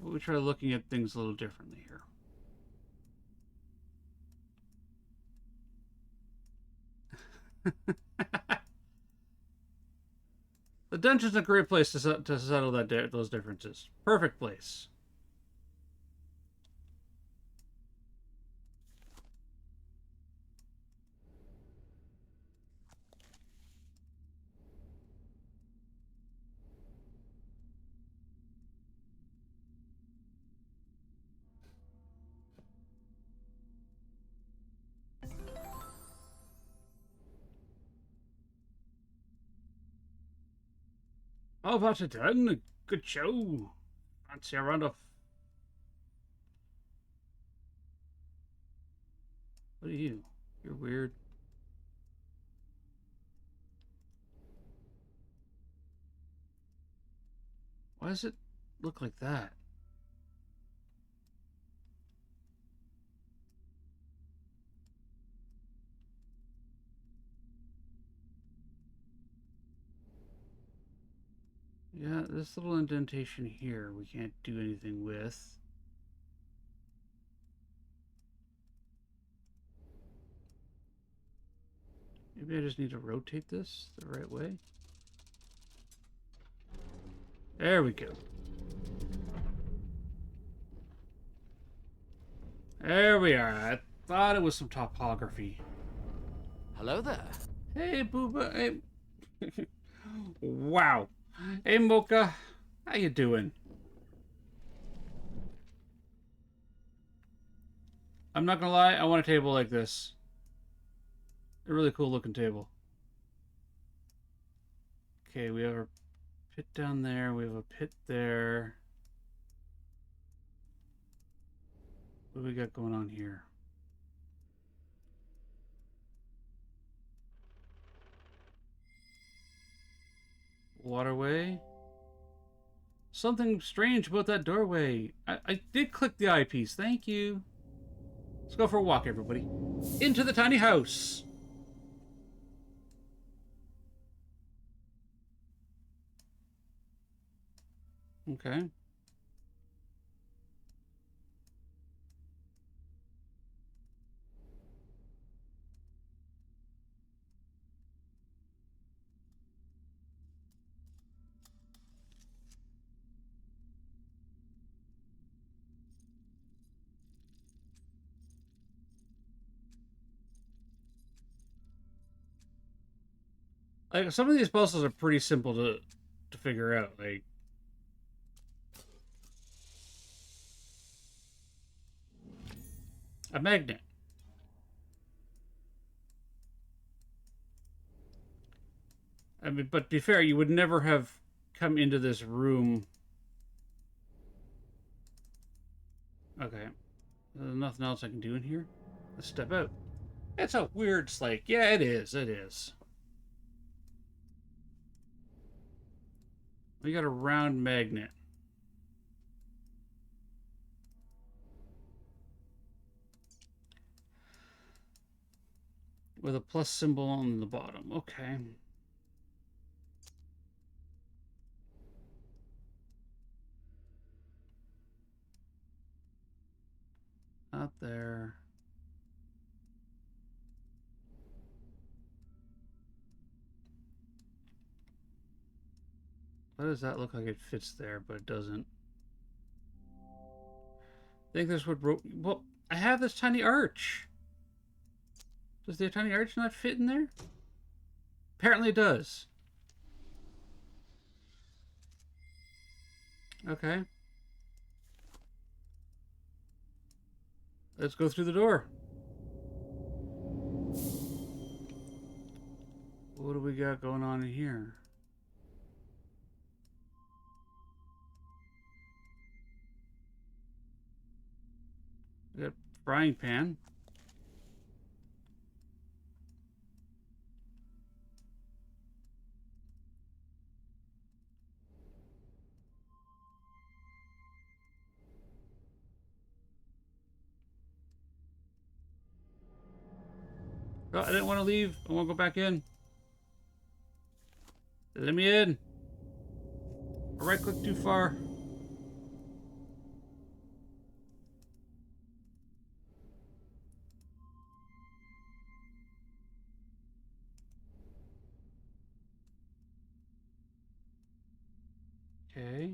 We try looking at things a little differently here. The dungeon's a great place to settle those differences. Perfect place. How about it done? Good show. Fancy a round of... What are you? You're weird. Why does it look like that? Yeah, this little indentation here we can't do anything with. Maybe I just need to rotate this the right way. There we go. There we are. I thought it was some topography. Hello there. Hey, Booba. Hey. Wow. Hey, Mocha. How you doing? I'm not gonna lie, I want a table like this. A really cool looking table. Okay, we have a pit down there. We have a pit there. What do we got going on here? Waterway. Something strange about that doorway. I did click the eyepiece. Thank you. Let's go for a walk, everybody. Into the tiny house. Okay. Like, some of these puzzles are pretty simple to figure out. Like, a magnet. I mean, but to be fair, you would never have come into this room. Okay. There's nothing else I can do in here. Let's step out. It's a weird slate. Yeah, it is. It is. We got a round magnet. With a plus symbol on the bottom. Okay. Not there. Why does that look like it fits there, but it doesn't? I think this would... Well, I have this tiny arch. Does the tiny arch not fit in there? Apparently it does. Okay. Let's go through the door. What do we got going on in here? We got frying pan. Oh, I didn't want to leave. I want to go back in. Let me in. I right click too far. Okay.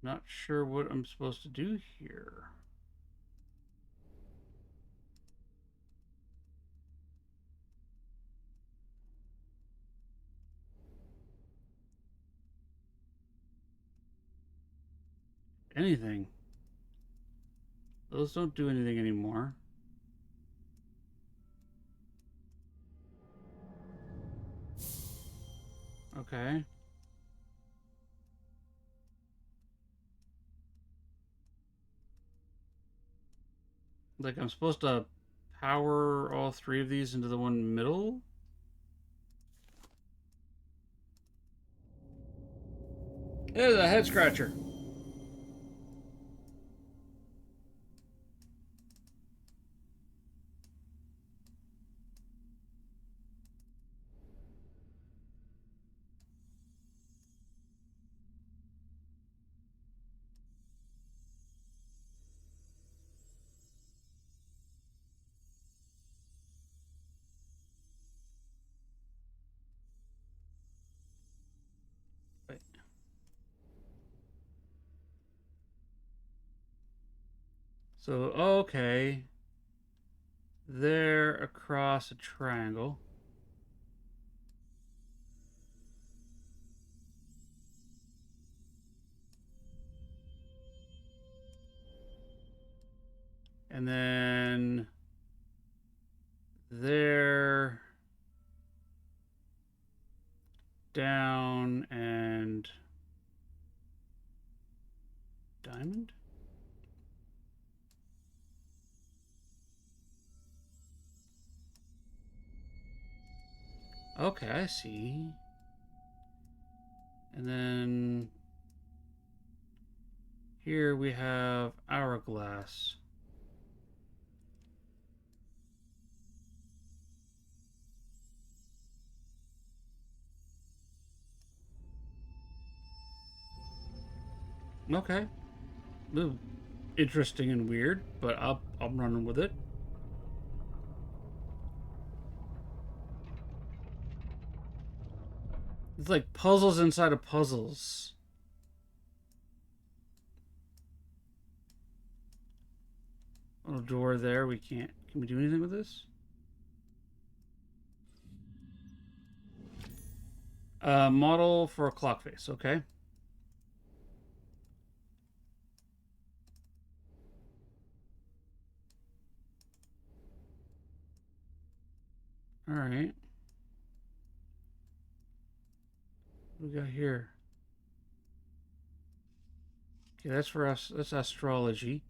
Not sure what I'm supposed to do here. Anything. Those don't do anything anymore. Okay. Like, I'm supposed to power all three of these into the one middle? There's a head scratcher. So, okay. There across a triangle. And then there, down, and diamond? Okay, I see. And then here we have hourglass. Okay. Interesting and weird, but I'm running with it. It's like puzzles inside of puzzles. Little door there. We can't. Can we do anything with this? Model for a clock face. Okay. All right. What we got here? Okay, that's for us. That's astrology.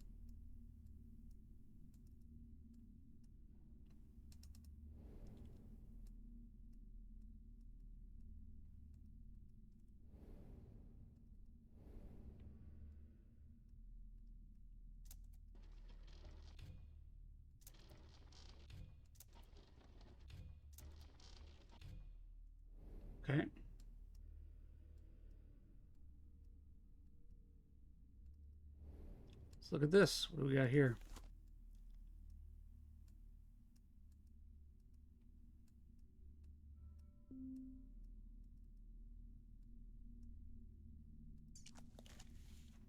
Okay. Let's look at this. What do we got here?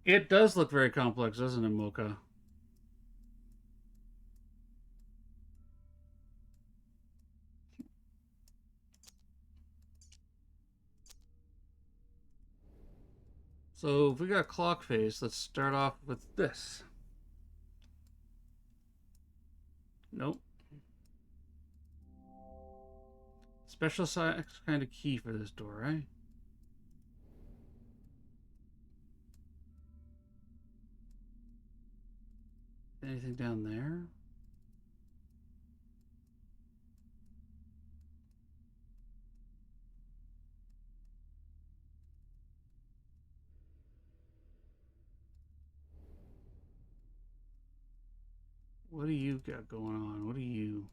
It does look very complex, doesn't it, Mocha? So if we got a clock face, let's start off with this. Nope. Special size kind of key for this door, right? Anything down there? What do you got going on? What do you...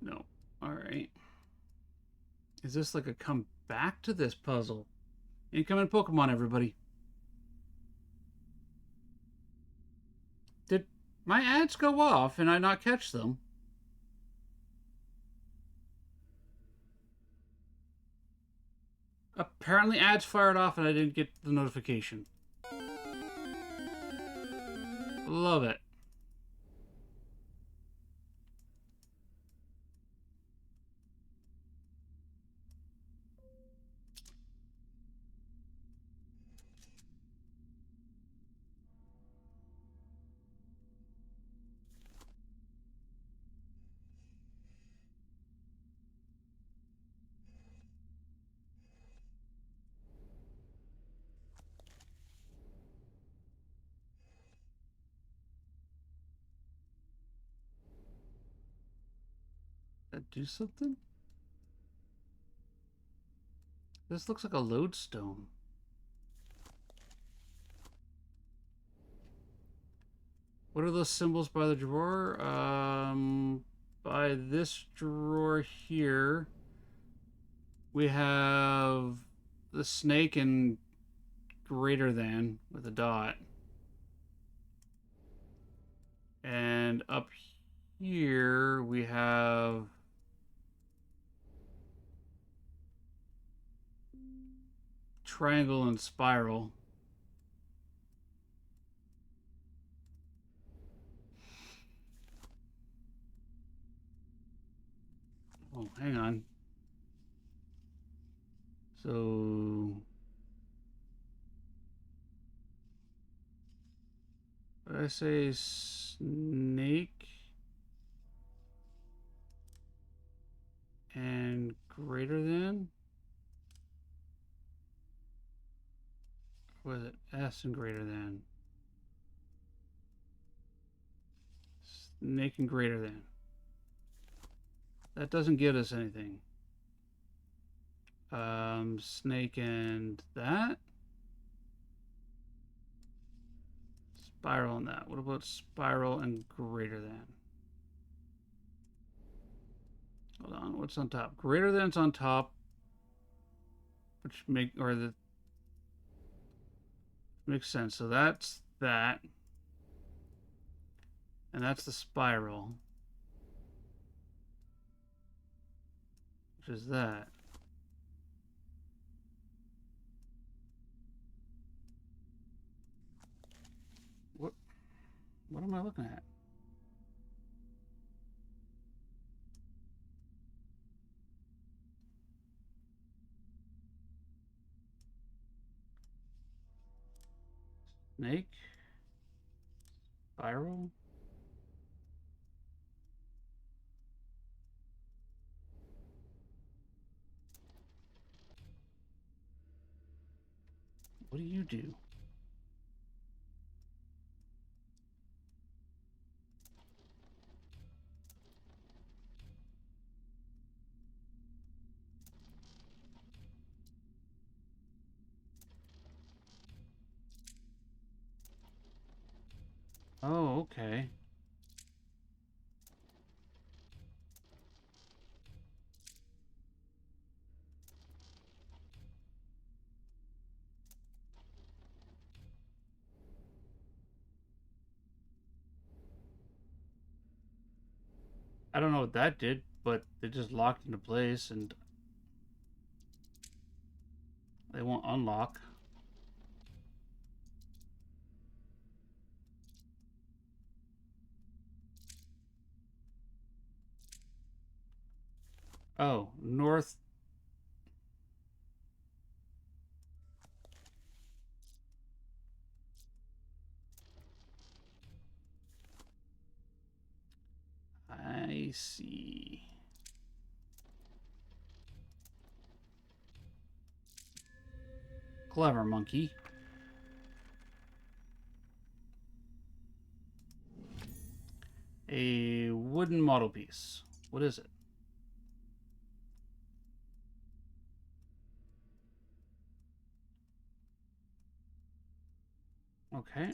No. Alright. Is this like a come back to this puzzle? Incoming Pokemon, everybody. Did my ads go off and I not catch them? Apparently ads fired off and I didn't get the notification. Love it. That do something? This looks like a lodestone. What are those symbols by the drawer? By this drawer here, we have the snake and greater than with a dot. And up here, we have triangle and spiral. Oh, hang on. So what did I say? Snake and greater than? Or was it S and greater than? Snake and greater than. That doesn't get us anything. Snake and that? Spiral and that. What about spiral and greater than? Hold on, what's on top? Greater than's on top, which makes sense. So that's that, and that's the spiral, which is that. What am I looking at? Snake? Spiral? What do you do? Oh, okay. I don't know what that did, but it just locked into place and they won't unlock. Oh, north. I see. Clever monkey. A wooden model piece. What is it? Okay.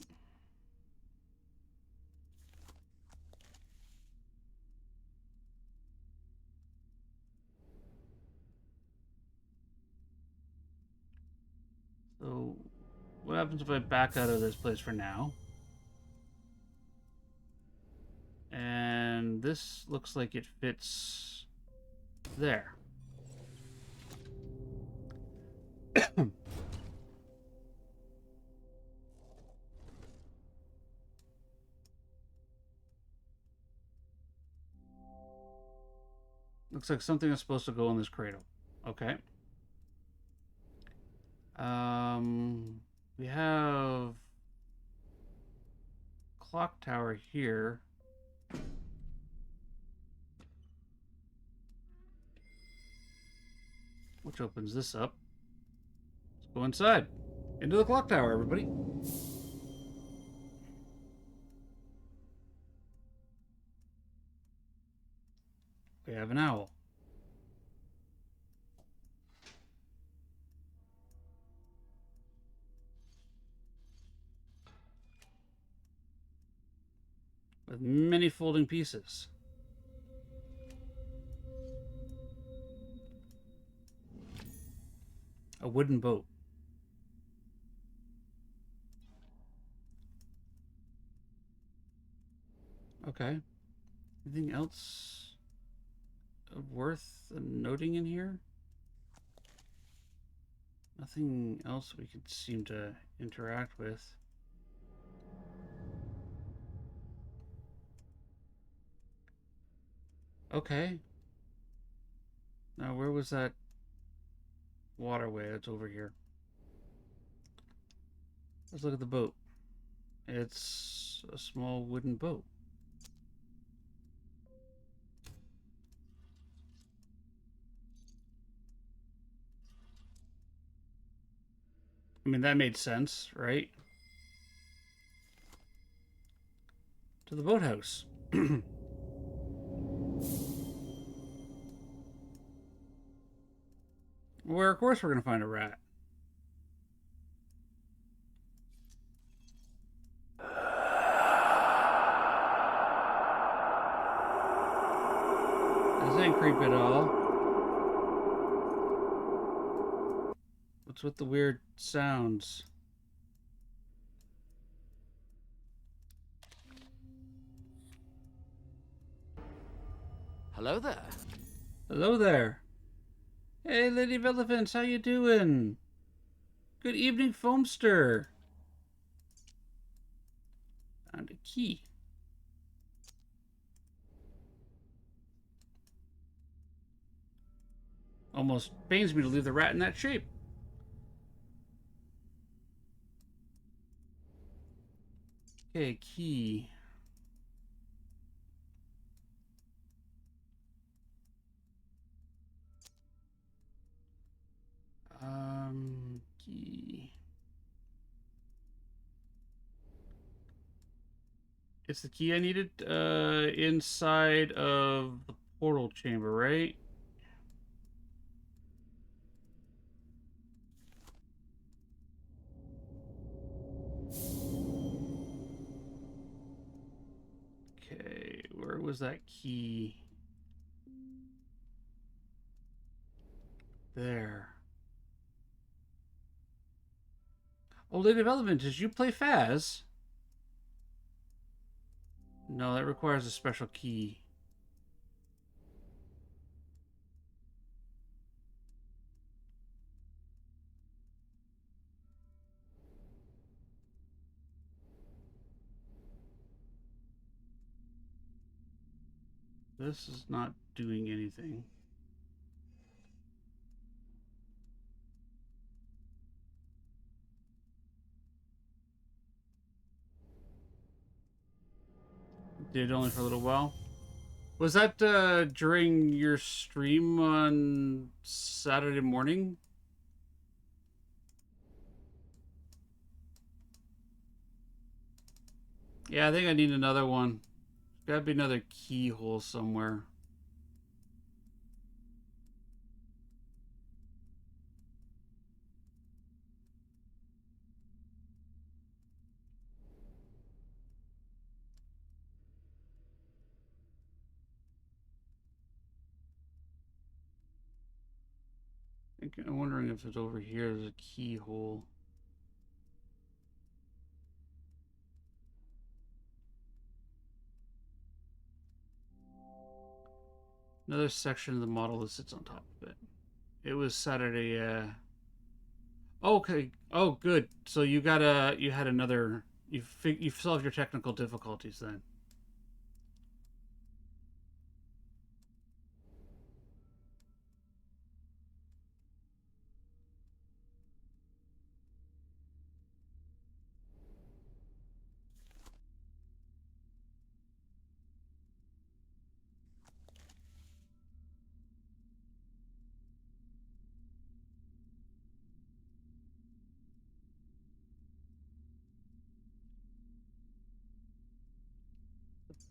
So, what happens if I back out of this place for now? And this looks like it fits there. Looks like something is supposed to go in this cradle. Okay. We have clock tower here. Which opens this up. Let's go inside. Into the clock tower, everybody. We have an owl. With many folding pieces. A wooden boat. Okay. Anything else worth noting in here? Nothing else we could seem to interact with. Okay. Now, where was that waterway? That's over here. Let's look at the boat. It's a small wooden boat. I mean, that made sense, right? To the boathouse. Where, of course, we're going to find a rat. This ain't creepy at all. What's with the weird sounds? Hello there. Hello there. Hey, Lady of Elephants, how you doing? Good evening, Foamster. Found a key. Almost pains me to leave the rat in that shape. Okay, key. Key. It's the key I needed inside of the portal chamber, right? Okay, where was that key? There. Oh, Lady of Elephant, did you play Faz? No, that requires a special key. This is not doing anything. Did only for a little while. Was that during your stream on Saturday morning? Yeah, I think I need another one. There's gotta be another keyhole somewhere. I'm wondering if it's over here. There's a keyhole. Another section of the model that sits on top of it. It was Saturday. Okay. Oh, good. So you had another. You solved your technical difficulties then.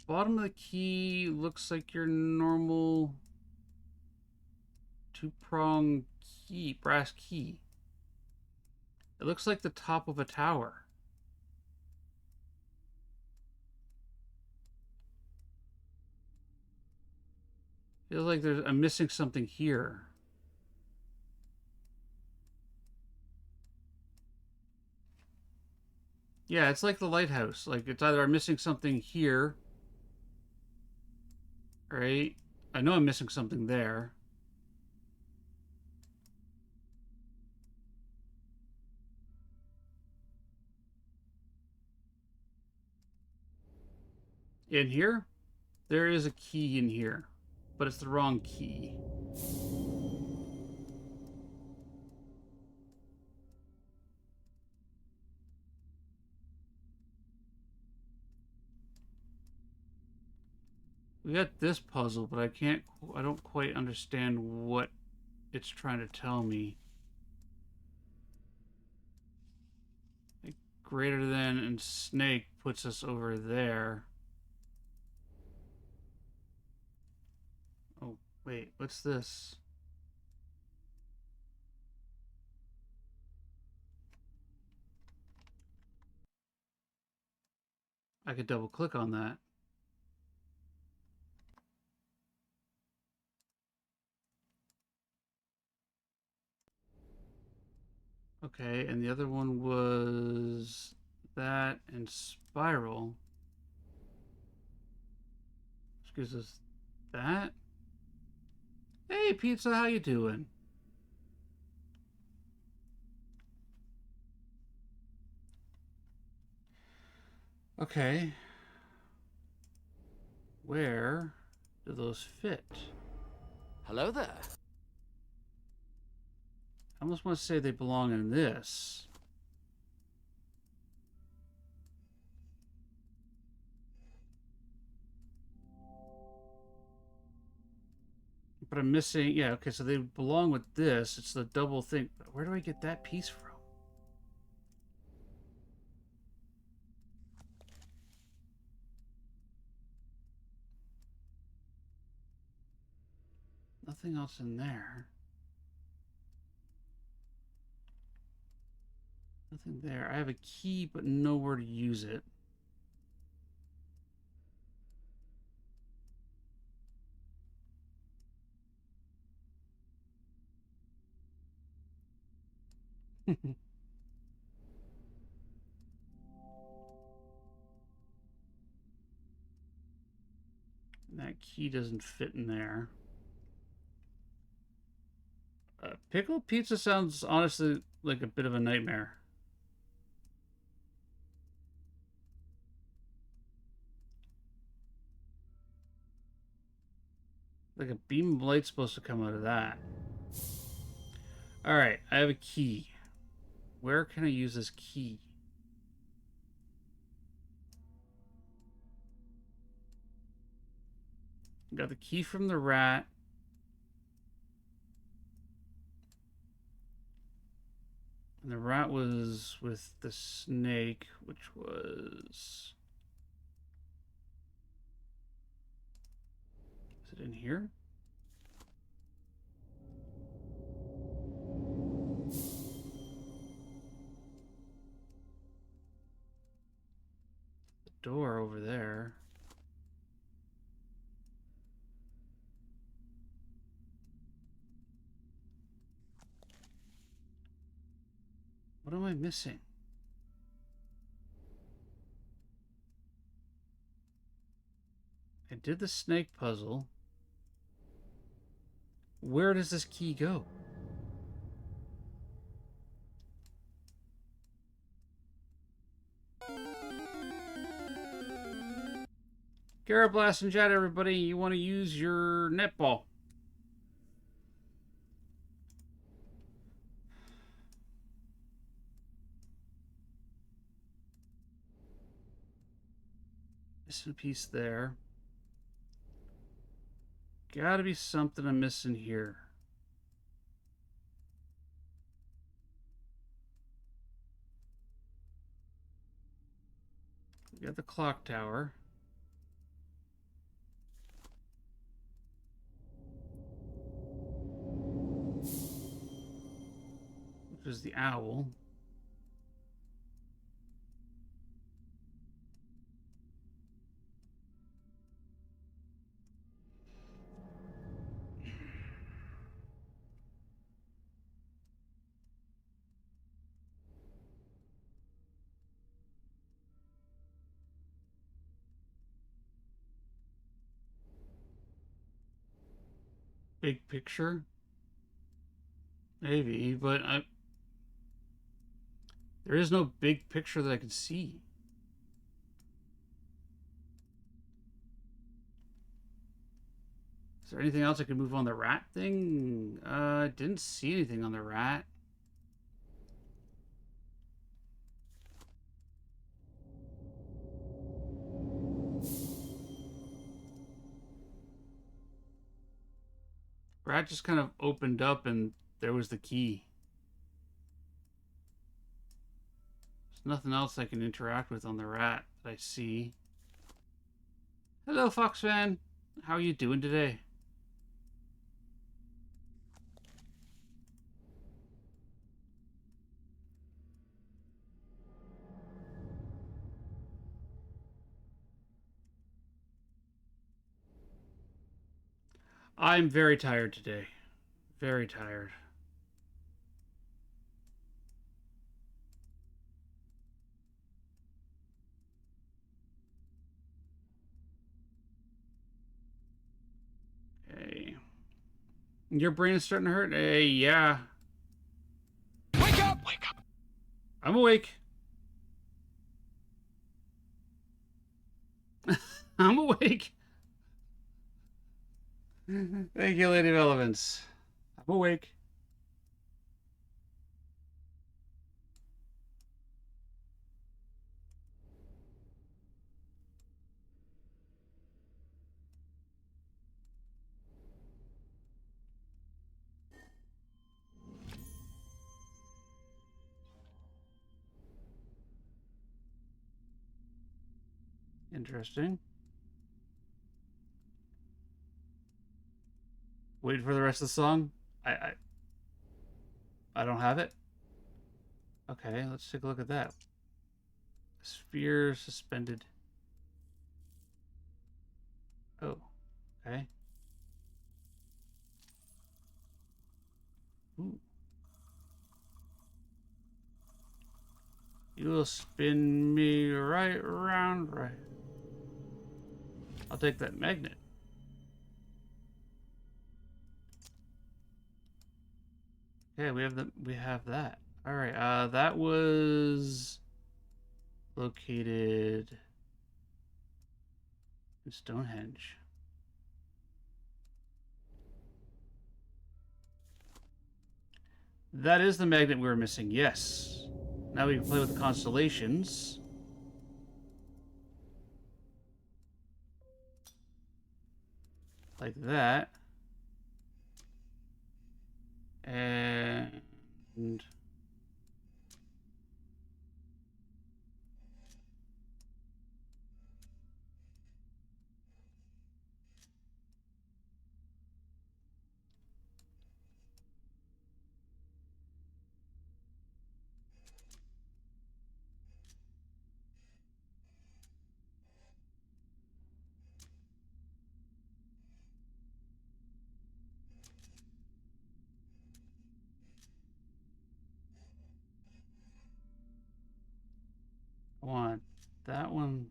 Bottom of the key looks like your normal two-prong key, brass key. It looks like the top of a tower. Feels like I'm missing something here. Yeah, it's like the lighthouse. Like it's either I'm missing something here, right? I know I'm missing something there. In here? There is a key in here, but it's the wrong key. We got this puzzle, but I don't quite understand what it's trying to tell me. Like, greater than and snake puts us over there. Oh, wait, what's this? I could double click on that. Okay, and the other one was that and spiral. Which gives us that. Hey, Pizza, how you doing? Okay. Where do those fit? Hello there. I almost want to say they belong in this. But I'm missing, yeah, okay, so they belong with this. It's the double thing. But where do I get that piece from? Nothing else in there. Nothing there. I have a key, but nowhere to use it. That key doesn't fit in there. Pickled pizza sounds honestly like a bit of a nightmare. Like a beam of light's supposed to come out of that. Alright, I have a key. Where can I use this key? Got the key from the rat. And the rat was with the snake, which was... Is it in here? The door over there. What am I missing? I did the snake puzzle. Where does this key go? Garablast and chat, everybody. You want to use your netball. Missing a piece there. Gotta be something I'm missing here. We got the clock tower. Which is the owl. Big picture? Maybe, but there is no big picture that I can see. there anything else I can move on the rat thing? Didn't see anything on the rat. Rat just kind of opened up and there was the key. There's nothing else I can interact with on the rat that I see. Hello, Fox fan. How are you doing today? I'm very tired today. Very tired. Okay. Your brain is starting to hurt? Hey, yeah. Wake up! Wake up! I'm awake. I'm awake. Thank you, Lady of Elements. I'm awake. Interesting. Wait for the rest of the song. I don't have it. Okay, let's take a look at that. Sphere suspended. Oh, okay. Ooh. You'll spin me right around, right. I'll take that magnet. Okay, we have that. All right. That was located in Stonehenge. That is the magnet we were missing. Yes. Now we can play with the constellations. Like that. And I want that one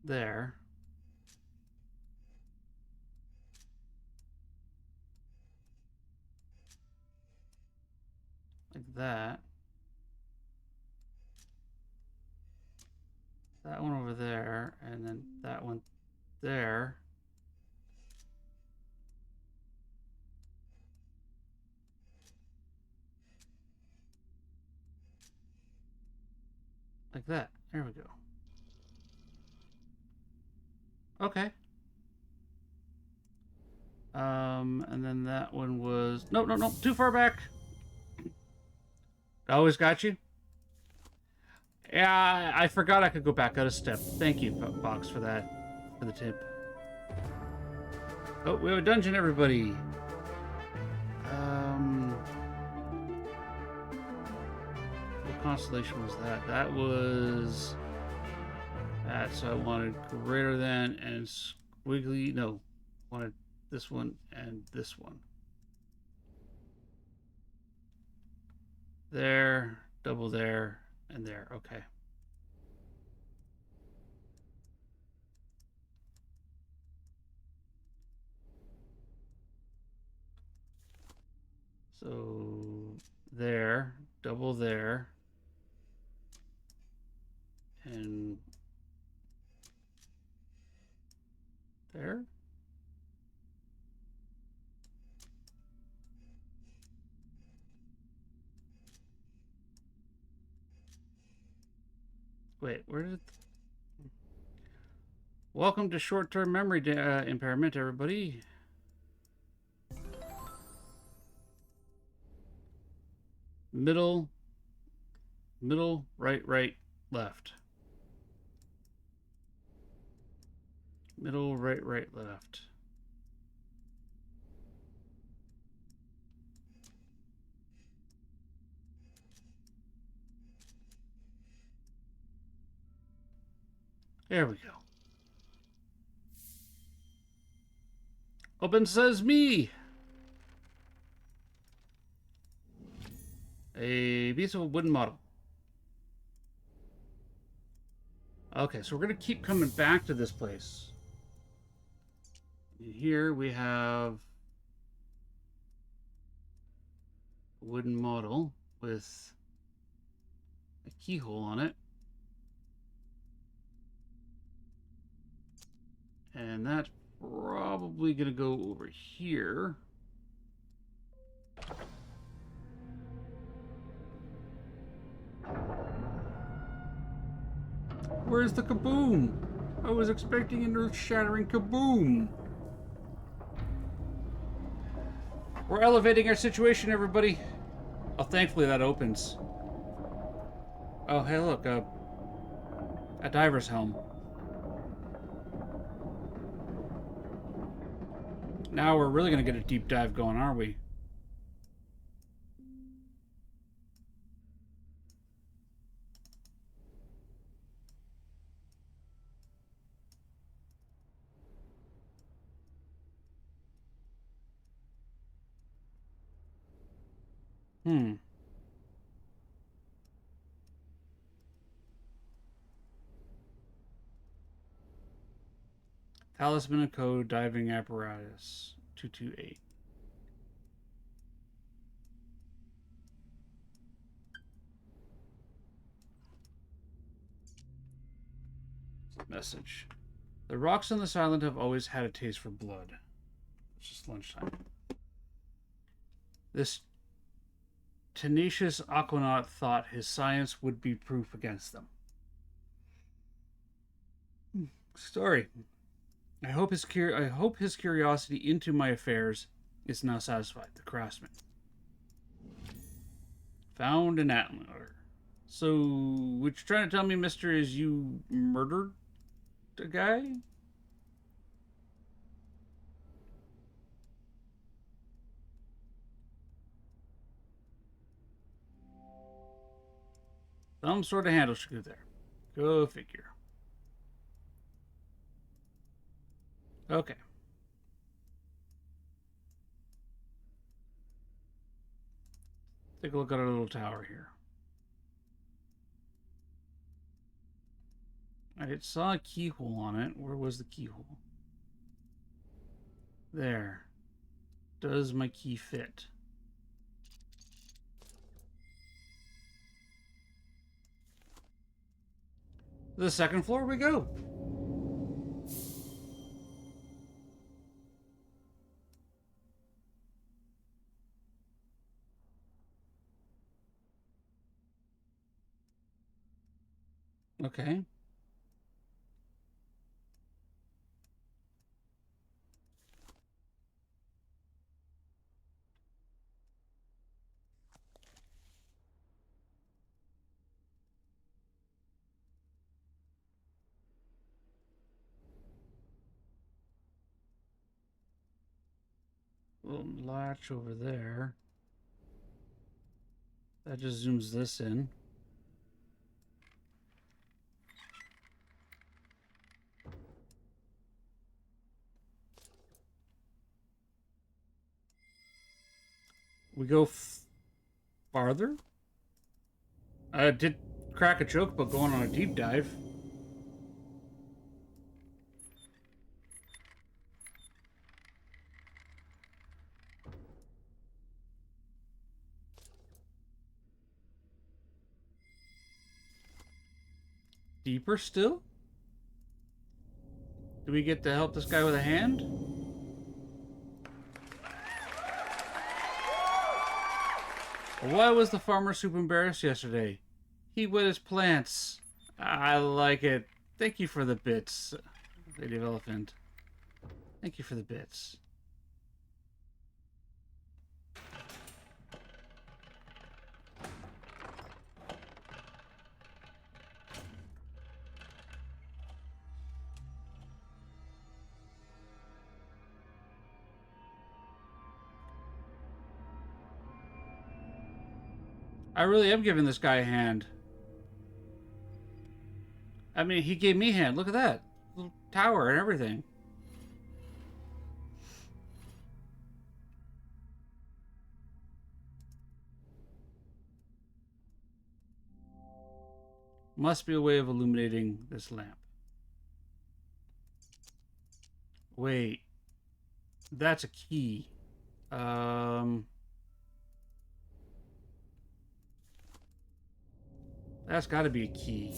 there. Like that. That one over there, and then that one there. Like that. There we go. Okay. And then that one was... No, no, no. Too far back. Always got you. Yeah, I forgot I could go back out a step. Thank you, Box, for that. For the tip. Oh, we have a dungeon, everybody. What constellation was that? That was... that, so I wanted greater than and squiggly... No. Wanted this one and this one. There, double there, and there. Okay. So there, double there, and there. Wait, where did... Welcome to short-term memory impairment, everybody. Middle, right, left. Middle, right, left. There we go. Open says me. A piece of a wooden model. Okay, so we're going to keep coming back to this place. Here we have a wooden model with a keyhole on it. And that's probably going to go over here. Where's the kaboom? I was expecting an earth-shattering kaboom. We're elevating our situation, everybody. Oh, thankfully that opens. Oh, hey, look, a diver's helm. Now we're really going to get a deep dive going, aren't we? Talisman Code Diving Apparatus 228. Message. The rocks on this island have always had a taste for blood. It's just lunchtime. This tenacious aquanaut thought his science would be proof against them. Story. I hope his curiosity into my affairs is now satisfied. The craftsman. Found an antler. So, what you're trying to tell me, mister, is you murdered a guy? Some sort of handle screw there. Go figure. Okay. Take a look at our little tower here. I saw a keyhole on it. Where was the keyhole? There. Does my key fit? The second floor we go. Okay. Little latch over there. That just zooms this in. We go farther? I did crack a joke about going on a deep dive. Deeper still? Do we get to help this guy with a hand? Why was the farmer soup embarrassed yesterday? He wet his plants. I like it. Thank you for the bits, Lady of Elephant. Thank you for the bits. I really am giving this guy a hand. I mean, he gave me a hand. Look at that. Little tower and everything. Must be a way of illuminating this lamp. Wait. That's a key. That's got to be a key.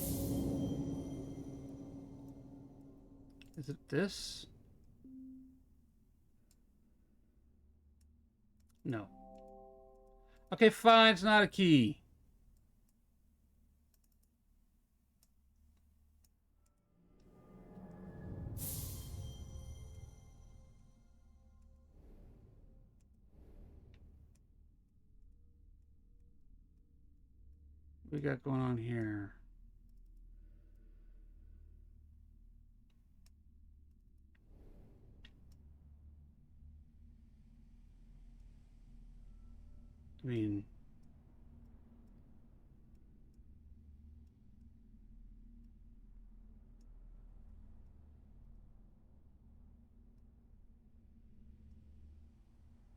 Is it this? No. Okay, fine. It's not a key. What we got going on here? I mean,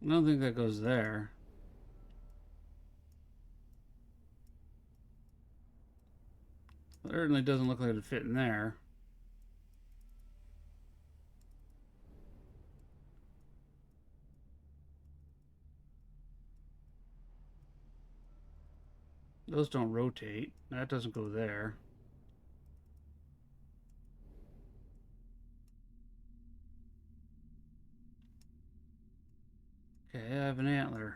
I don't think that goes there. Certainly doesn't look like it'd fit in there. Those don't rotate. That doesn't go there. Okay, I have an antler.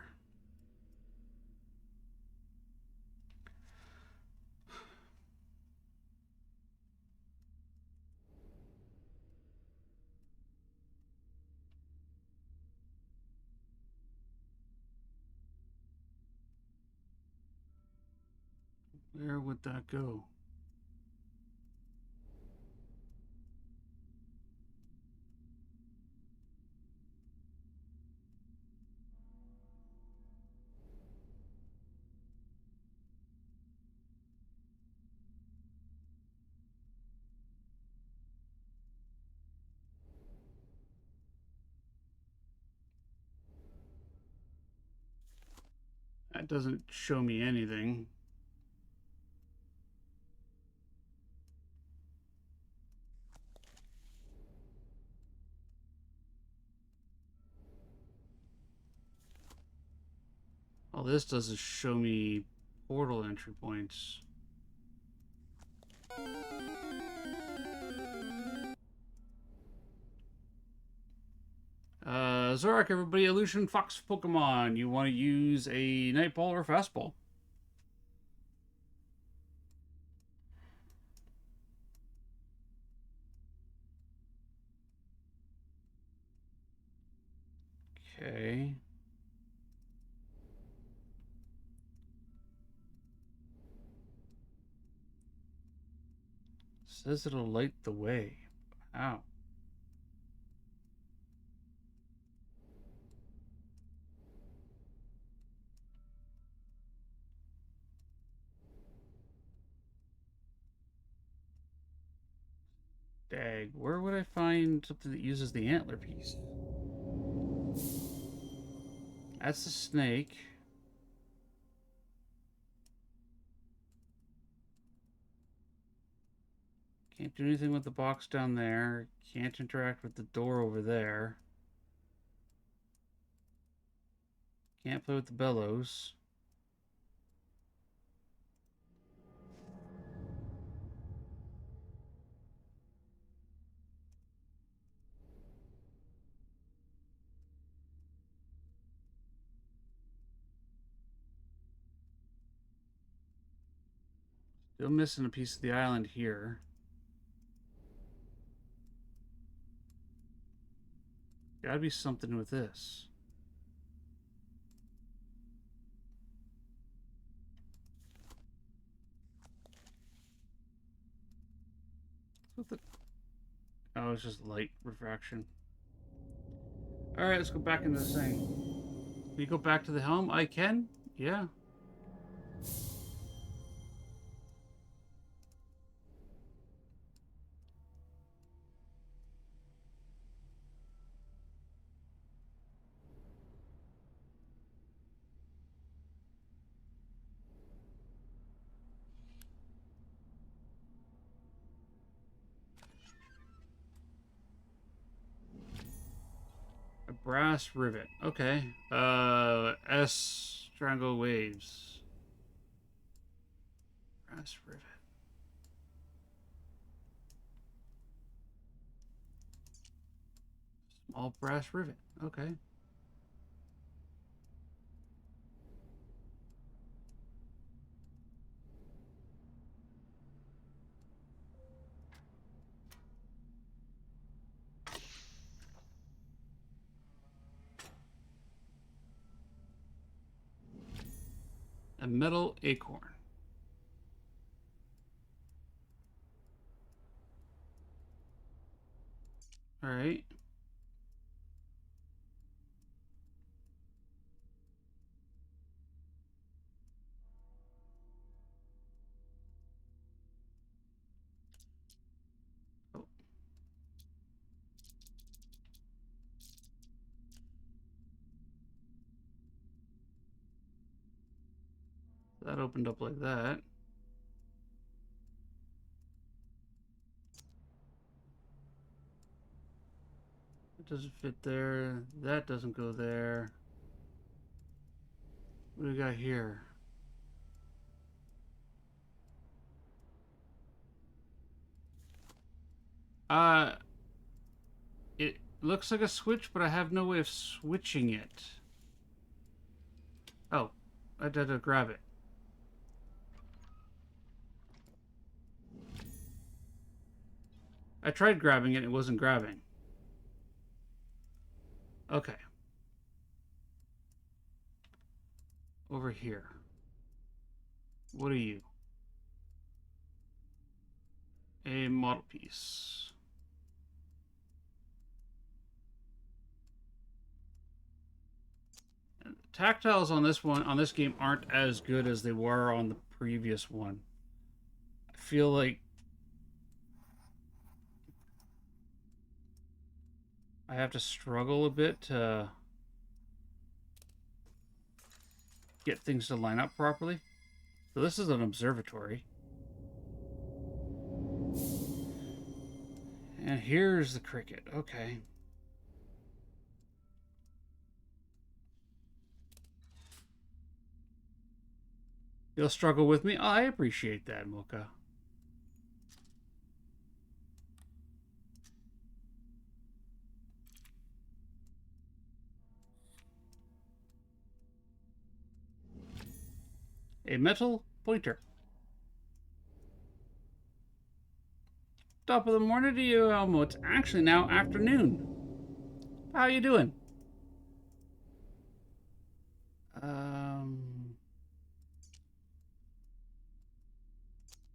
Where would that go? That doesn't show me anything. All this does is show me portal entry points. Zorak, everybody, Illusion Fox Pokemon. You want to use a Night Ball or Fastball? Okay. Says it'll light the way. Wow. Dag, where would I find something that uses the antler piece? That's the snake. Can't do anything with the box down there. Can't interact with the door over there. Can't play with the bellows. Still missing a piece of the island here. Gotta be something with this. What the... Oh, it's just light refraction. Alright, let's go back into this thing. Can we go back to the helm? I can? Yeah. A brass rivet. Okay. S triangle waves. Brass rivet. Small brass rivet. Okay. A metal acorn. All right. Oh. That opened up like that. It doesn't fit there. That doesn't go there. What do we got here? It looks like a switch, but I have no way of switching it. Oh, I had to grab it. I tried grabbing it, it wasn't grabbing. Okay. Over here. What are you? A model piece. And the tactiles on this game aren't as good as they were on the previous one. I feel like I have to struggle a bit to get things to line up properly. So this is an observatory. And here's the cricket. Okay. You'll struggle with me? Oh, I appreciate that, Mocha. A metal pointer. Top of the morning to you, Elmo. It's actually now afternoon. How you doing?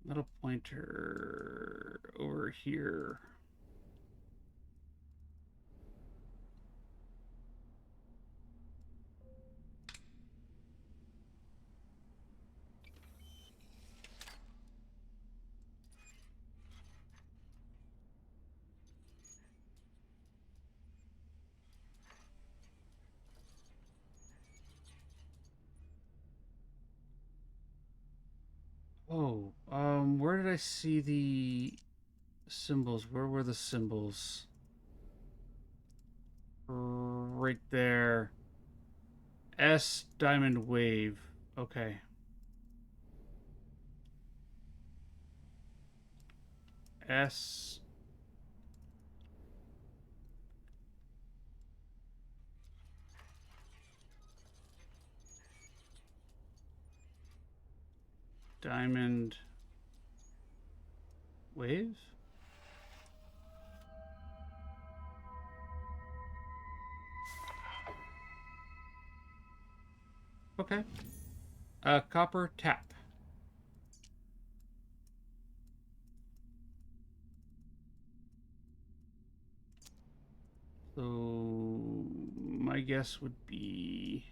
Metal pointer over here. Oh, where did I see the symbols? Where were the symbols? Right there. S diamond wave. Okay. S. Diamond Wave? Okay. Copper tap. So my guess would be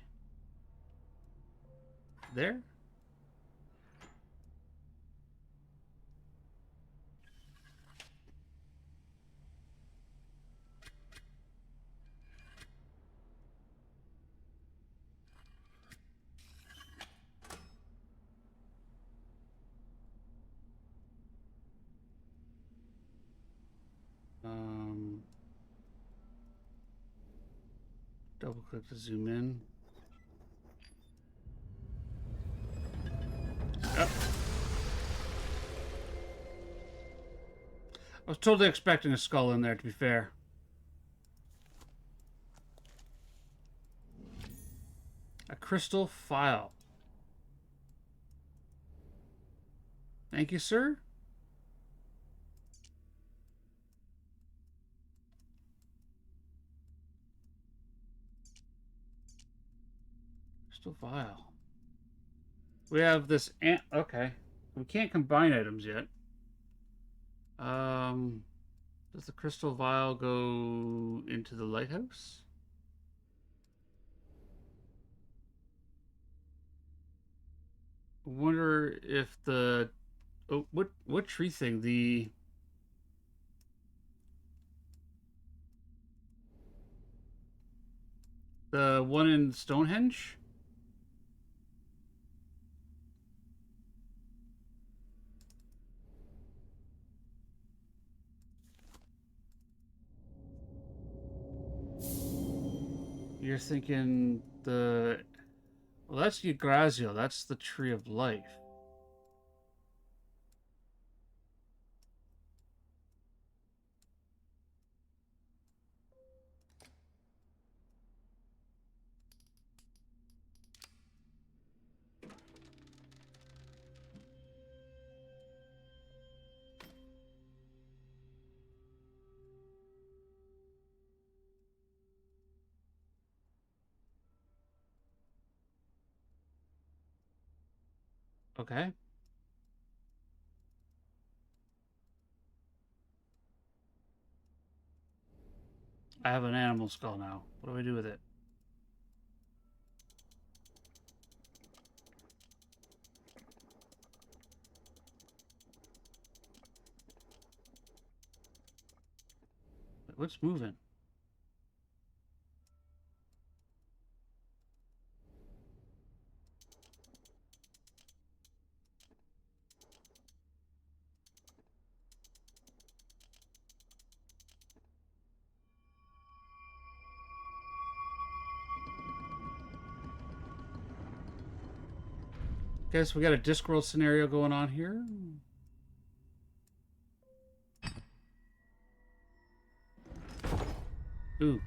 there. Double click to zoom in. Yep. I was totally expecting a skull in there, to be fair. A crystal file. Thank you, sir. Crystal file. We have this ant. Okay. We can't combine items yet. Does the crystal vial go into the lighthouse? I wonder if the what tree thing, the one in Stonehenge? You're thinking the... Well, that's Yggdrasil. That's the Tree of Life. Okay. I have an animal skull now. What do I do with it? What's moving? Guess we got a Discworld scenario going on here. Ooh.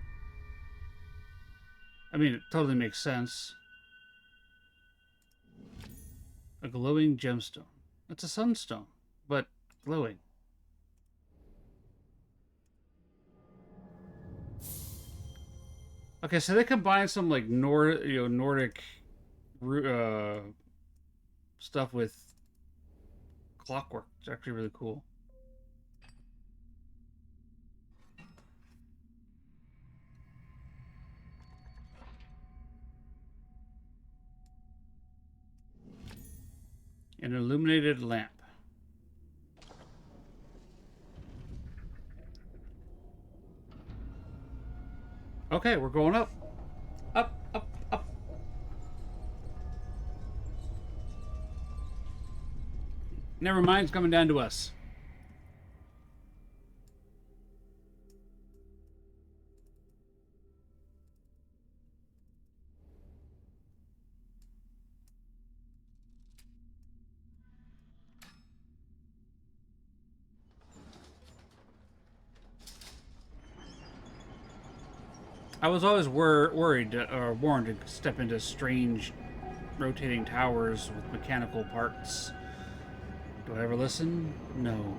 I mean, it totally makes sense. A glowing gemstone. It's a sunstone, but glowing. Okay, so they combine some like Nordic stuff with clockwork. It's actually really cool. An illuminated lamp. Okay, we're going up. Up, up, up. Never mind, it's coming down to us. I was always worried or warned to step into strange rotating towers with mechanical parts. Do I ever listen? No.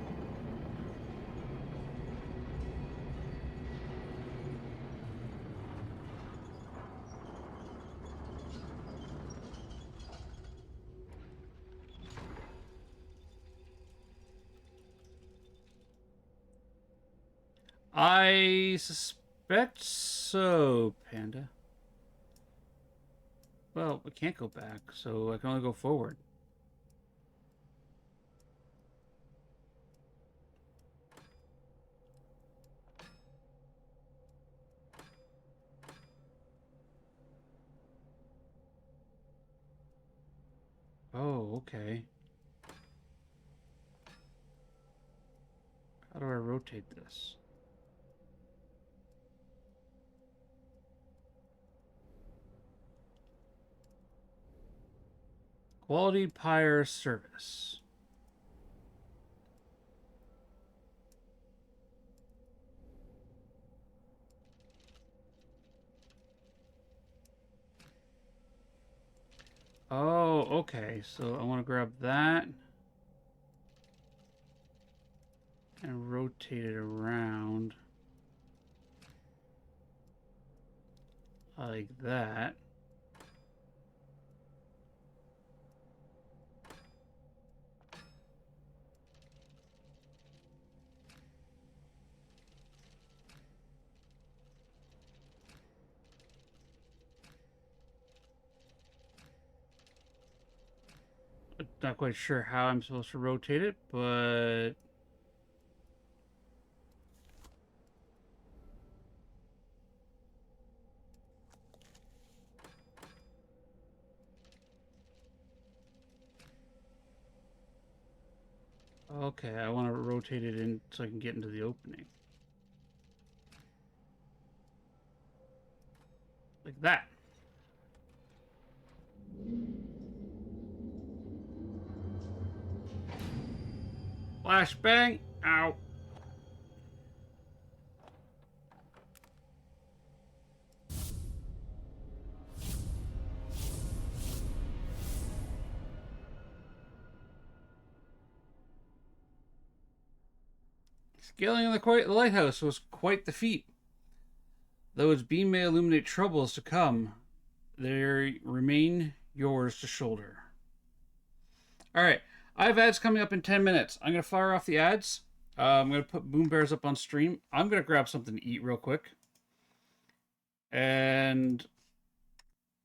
I suspect so, Panda. Well, we can't go back, so I can only go forward. Oh, okay. How do I rotate this? Quality Pyre Service. Oh, okay. So I want to grab that and rotate it around like that. Not quite sure how I'm supposed to rotate it, but okay, I want to rotate it in so I can get into the opening. Like that. Flashbang. Ow. Scaling of the lighthouse was quite the feat. Though its beam may illuminate troubles to come, they remain yours to shoulder. All right, I have ads coming up in 10 minutes. I'm going to fire off the ads. I'm going to put Boom Bears up on stream. I'm going to grab something to eat real quick. And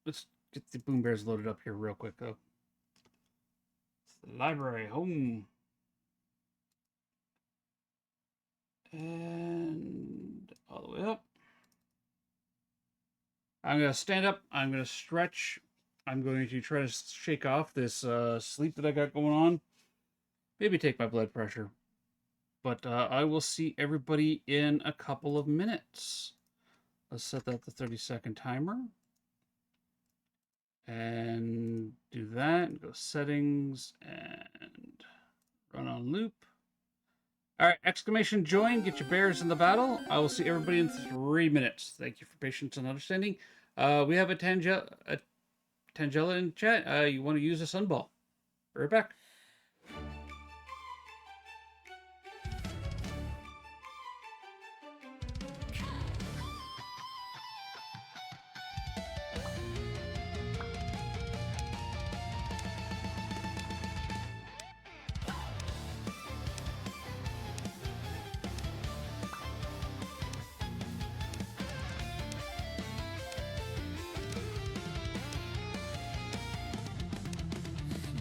let's get the Boom Bears loaded up here real quick, though. It's the library, home. And all the way up. I'm going to stand up. I'm going to stretch. I'm going to try to shake off this sleep that I got going on. Maybe take my blood pressure. But I will see everybody in a couple of minutes. Let's set that to 30-second timer. And do that. Go settings and run on loop. All right, exclamation join. Get your bears in the battle. I will see everybody in 3 minutes. Thank you for patience and understanding. We have a Tangela in chat. You want to use a sunball. Be right back.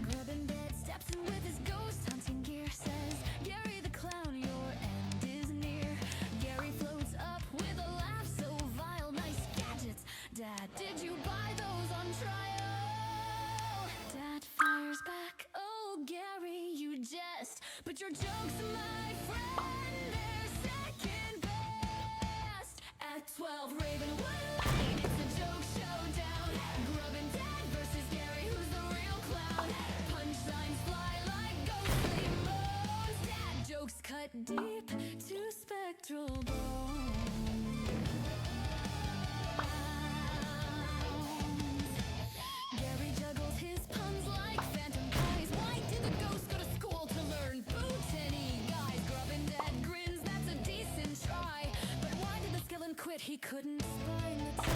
Grabbing bed, steps in with his ghost hunting gear. Says, Gary the clown, your end is near. Gary floats up with a laugh so vile. Nice gadgets. Dad, did you buy those on trial? Dad fires back. Oh, Gary, you jest. But your jokes, my friend, they're second best. At 12, Ravenwood Lane, it's a joke showdown. Grubbin' Dad versus Gary, who's the real clown? Punchlines fly like ghostly moans. Dad jokes cut deep to spectral bones. Gary juggles his puns like phantom pies. Why did the ghost go to school to learn botany? Guys, Grubbin' Dad grins, that's a decent try. But why did the skeleton quit? He couldn't spine the tie.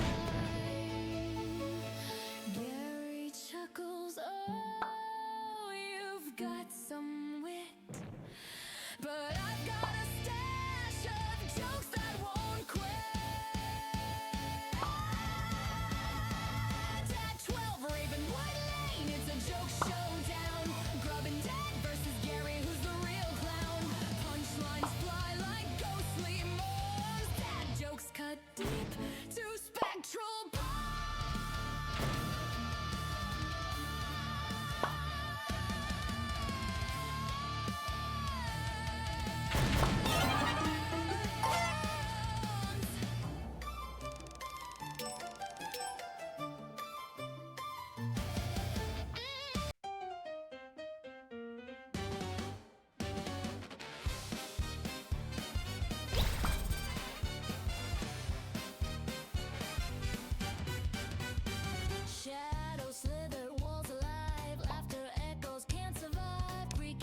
Gary chuckles, oh, you've got some wit. But I've got a stash of jokes that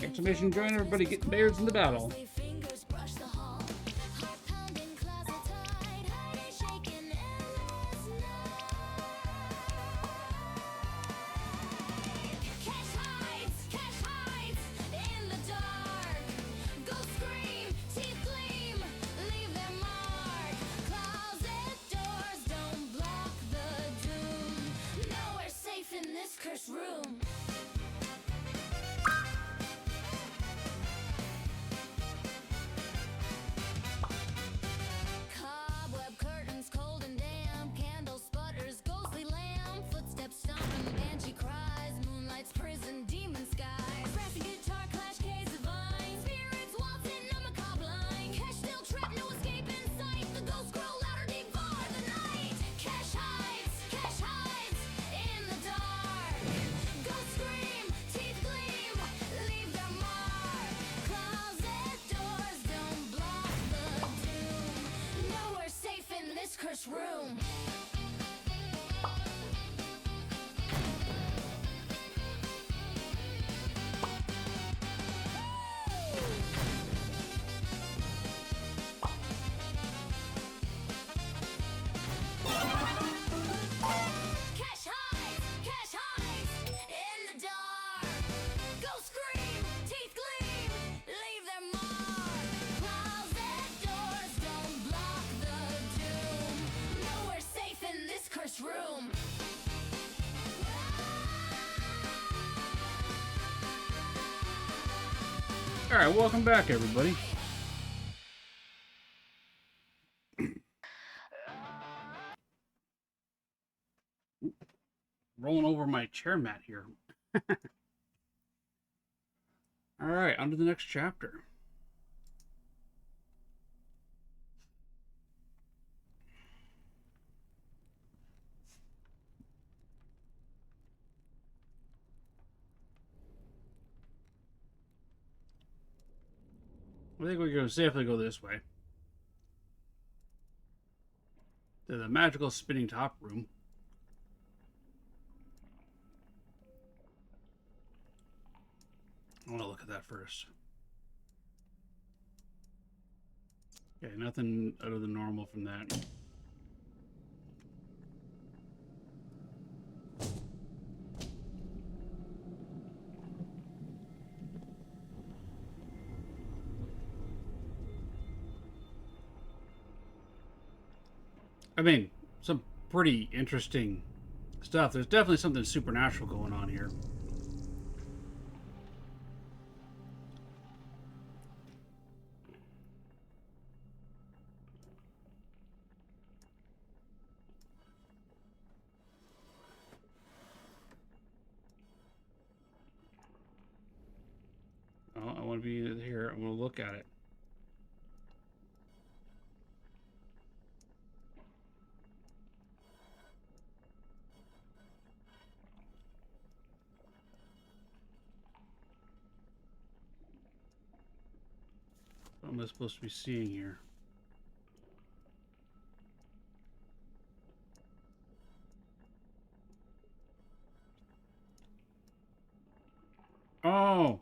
Exclamation join everybody, get bears in the battle. Fingers brush the hall. Heart pounding, closet tight. Heart is shaking, endless night. Cash hides in the dark. Go scream, teeth gleam, leave their mark. Closet doors don't block the doom. Nowhere safe in this cursed room. Cobweb curtains, cold and damp. Candle sputters, ghostly lamp. Footsteps stomping, banshee cries. Moonlight's prison, demon skies. Brassy guitar clash, caves of vine. Spirits waltzing on macabre line. Cash still trapped, no escape in sight. The ghosts grow louder, devour the night. Cash hides in the dark. Ghosts scream, teeth gleam, leave their mark. Closet doors don't block the doom. Nowhere safe in this cursed room. Cash hides in the dark. Go scream, teeth gleam, leave their mark. Closet doors don't block the doom. Nowhere safe in this cursed room. Alright, welcome back, everybody. Rolling over my chair mat here. Alright, on to the next chapter. I think we can safely go this way. To the magical spinning top room. I want to look at that first. Okay, nothing out of the normal from that. I mean, some pretty interesting stuff. There's definitely something supernatural going on here. Oh, I want to be here. I want to look at it. What am I supposed to be seeing here? Oh!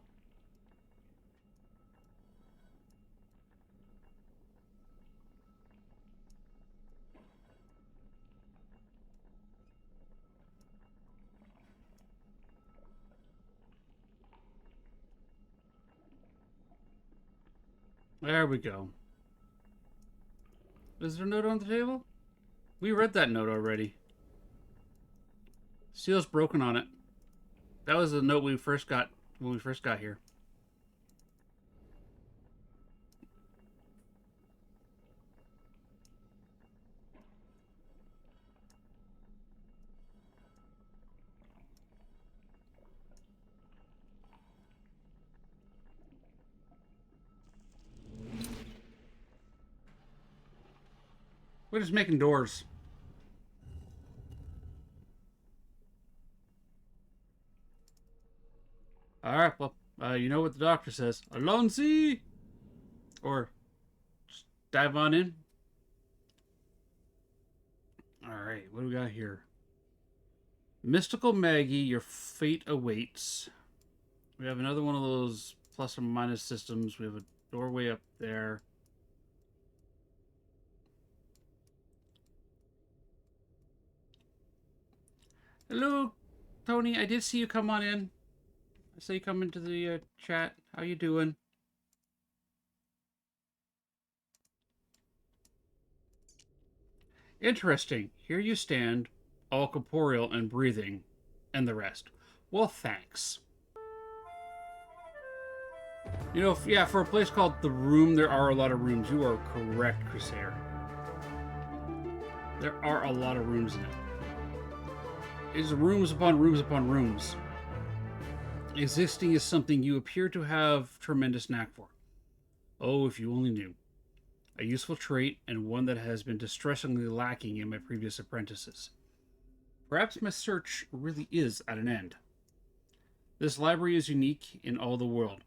There we go. Is there a note on the table? We read that note already. Seal's broken on it. That was the note we first got when we first got here. We're just making doors. Alright, well, you know what the doctor says. Alonzi! Or, just dive on in. Alright, what do we got here? Mystical Maggie, your fate awaits. We have another one of those plus and minus systems. We have a doorway up there. Hello, Tony. I did see you come on in. I saw you come into the chat. How you doing? Interesting. Here you stand, all corporeal and breathing, and the rest. Well, thanks. You know, yeah, for a place called The Room, there are a lot of rooms. You are correct, Crusader. There are a lot of rooms in it. It's rooms upon rooms upon rooms. Existing is something you appear to have tremendous knack for. Oh, if you only knew. A useful trait, and one that has been distressingly lacking in my previous apprentices. Perhaps my search really is at an end. This library is unique in all the world,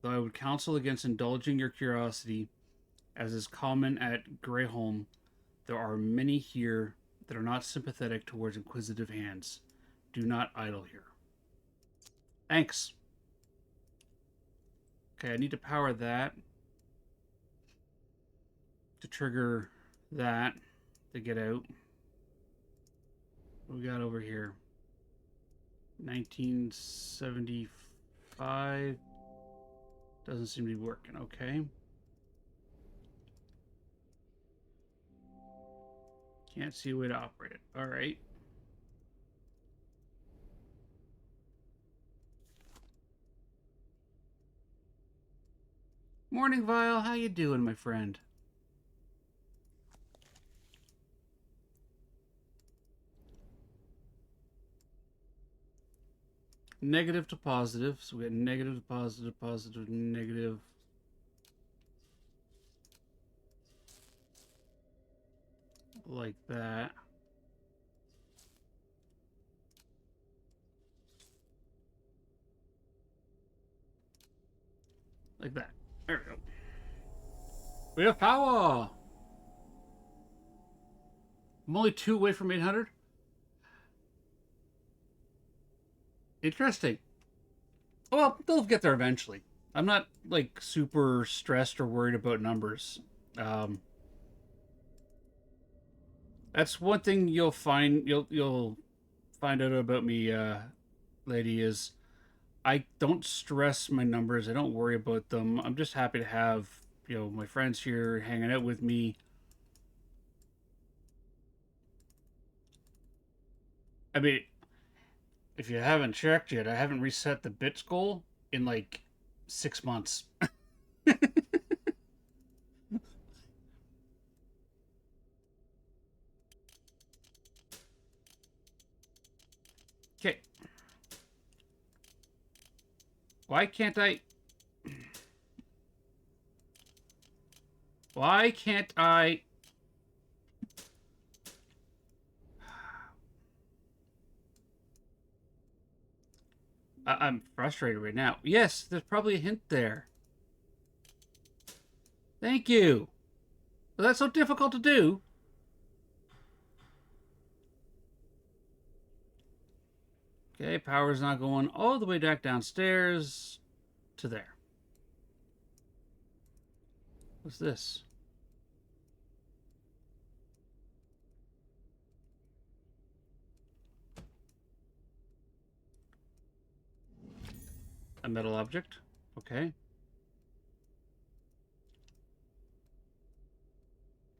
though I would counsel against indulging your curiosity, as is common at Greyholm. There are many here that are not sympathetic towards inquisitive hands. Do not idle here. Thanks. Okay, I need to power that to trigger that to get out. What we got over here? 1975. Doesn't seem to be working. Okay. Can't see a way to operate it. All right. Morning, Vile. How you doing, my friend? Negative to positive. So we had negative to positive, positive, negative. Like that. Like that. There we go. We have power! I'm only 2 away from 800. Interesting. Well, they'll get there eventually. I'm not, like, super stressed or worried about numbers. That's one thing you'll find find out about me, lady, is I don't stress my numbers. I don't worry about them. I'm just happy to have, my friends here hanging out with me. I mean, if you haven't checked yet, I haven't reset the bits goal in like 6 months. Okay. Why can't I... Why can't I... I'm frustrated right now. Yes, there's probably a hint there. Thank you. Well, that's so difficult to do. Okay, power's not going all the way back downstairs to there. What's this? A metal object. Okay.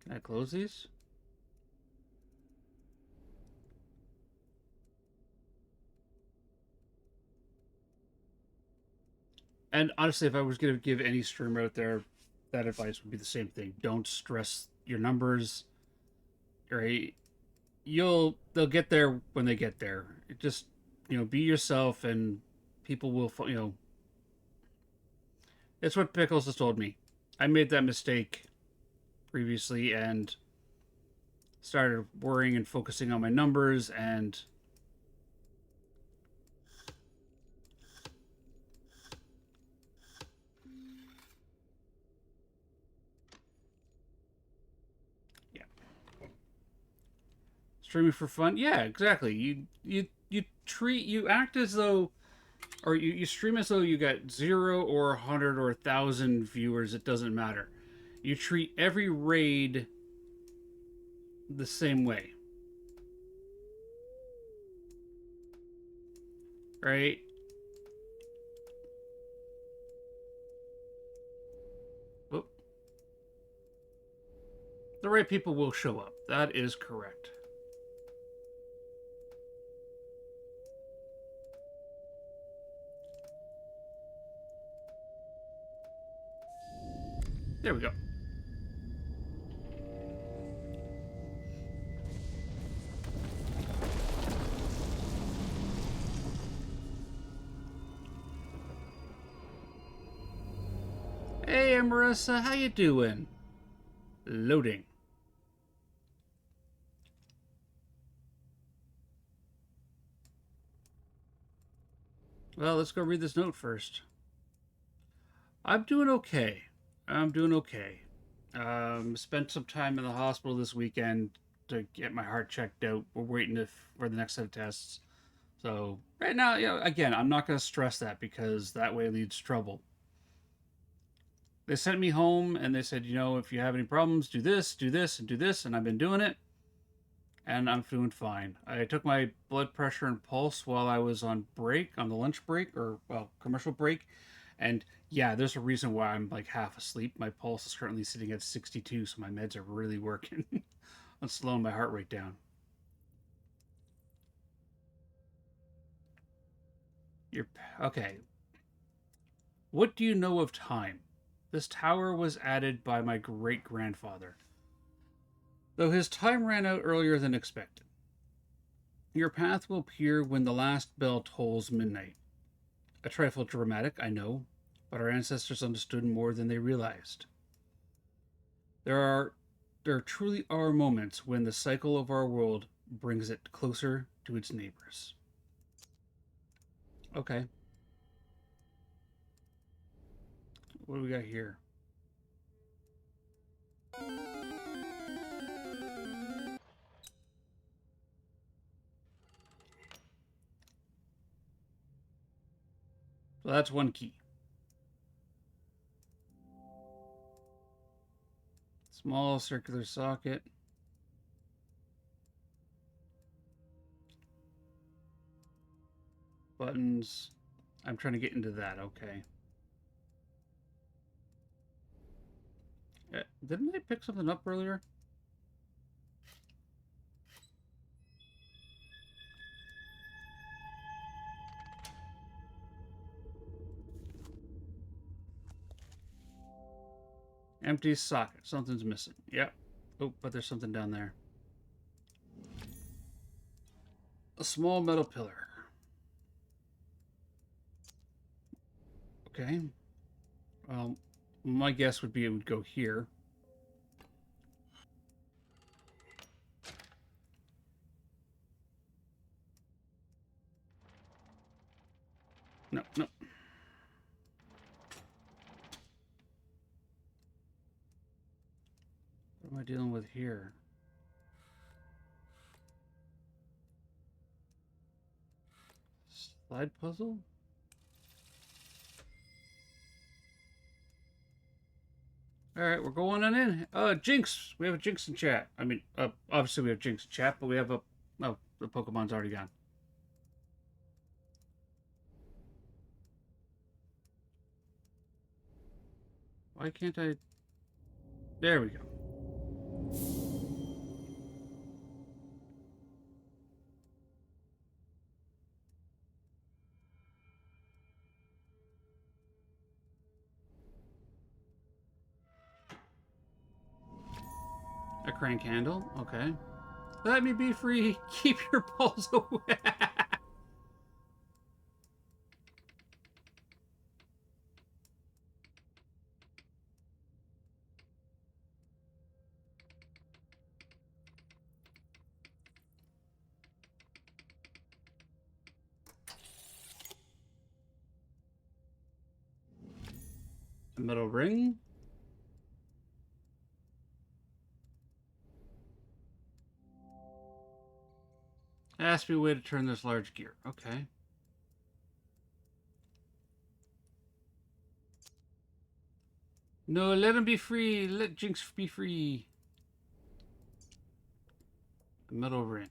Can I close these? And honestly, if I was going to give any streamer out there, that advice would be the same thing. Don't stress your numbers. Right? They'll get there when they get there. Just, be yourself and people will, it's what Pickles has told me. I made that mistake previously and started worrying and focusing on my numbers, and yeah. Streaming for fun? Yeah, exactly. You act as though Or you stream as though you got 0 or 100 or 1,000 viewers. It doesn't matter. You treat every raid the same way. Right? Whoop. The right people will show up. That is correct. There we go. Hey, Marissa, how you doing? Loading. Well, let's go read this note first. I'm doing okay. I'm doing okay. Spent some time in the hospital this weekend to get my heart checked out. We're waiting for the next set of tests. So right now, again, I'm not going to stress that because that way leads to trouble. They sent me home and they said, if you have any problems, do this, and do this, and I've been doing it, and I'm doing fine. I took my blood pressure and pulse while I was on break, on the lunch break, or, well, commercial break, and yeah, there's a reason why I'm like half asleep. My pulse is currently sitting at 62, so my meds are really working on slowing my heart rate down. You're okay. What do you know of time? This tower was added by my great grandfather, though his time ran out earlier than expected. Your path will appear when the last bell tolls midnight. A trifle dramatic, I know, but our ancestors understood more than they realized. There truly are moments when the cycle of our world brings it closer to its neighbors. Okay. What do we got here? So that's one key. Small circular socket. Buttons. I'm trying to get into that. Okay. Didn't I pick something up earlier? Empty socket. Something's missing. Yep. Oh, but there's something down there. A small metal pillar. Okay. Well, my guess would be it would go here. No, no. What am I dealing with here? Slide puzzle? Alright, we're going on in. Jinx! We have a Jinx in chat. I mean, obviously we have Jinx in chat, but we have a... Oh, the Pokemon's already gone. Why can't I... There we go. A crank handle, okay. Let me be free. Keep your balls away. A metal ring. Ask me a way to turn this large gear. Okay. No, let him be free. Let Jinx be free. A metal ring.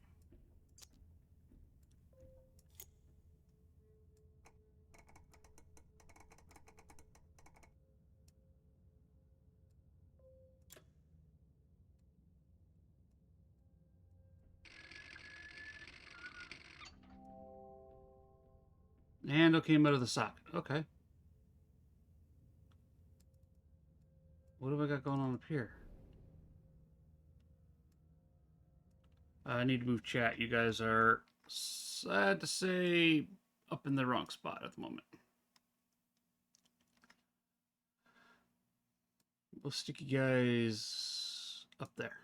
The handle came out of the socket. Okay. What have I got going on up here? I need to move chat. You guys are, sad to say, up in the wrong spot at the moment. We'll stick you guys up there.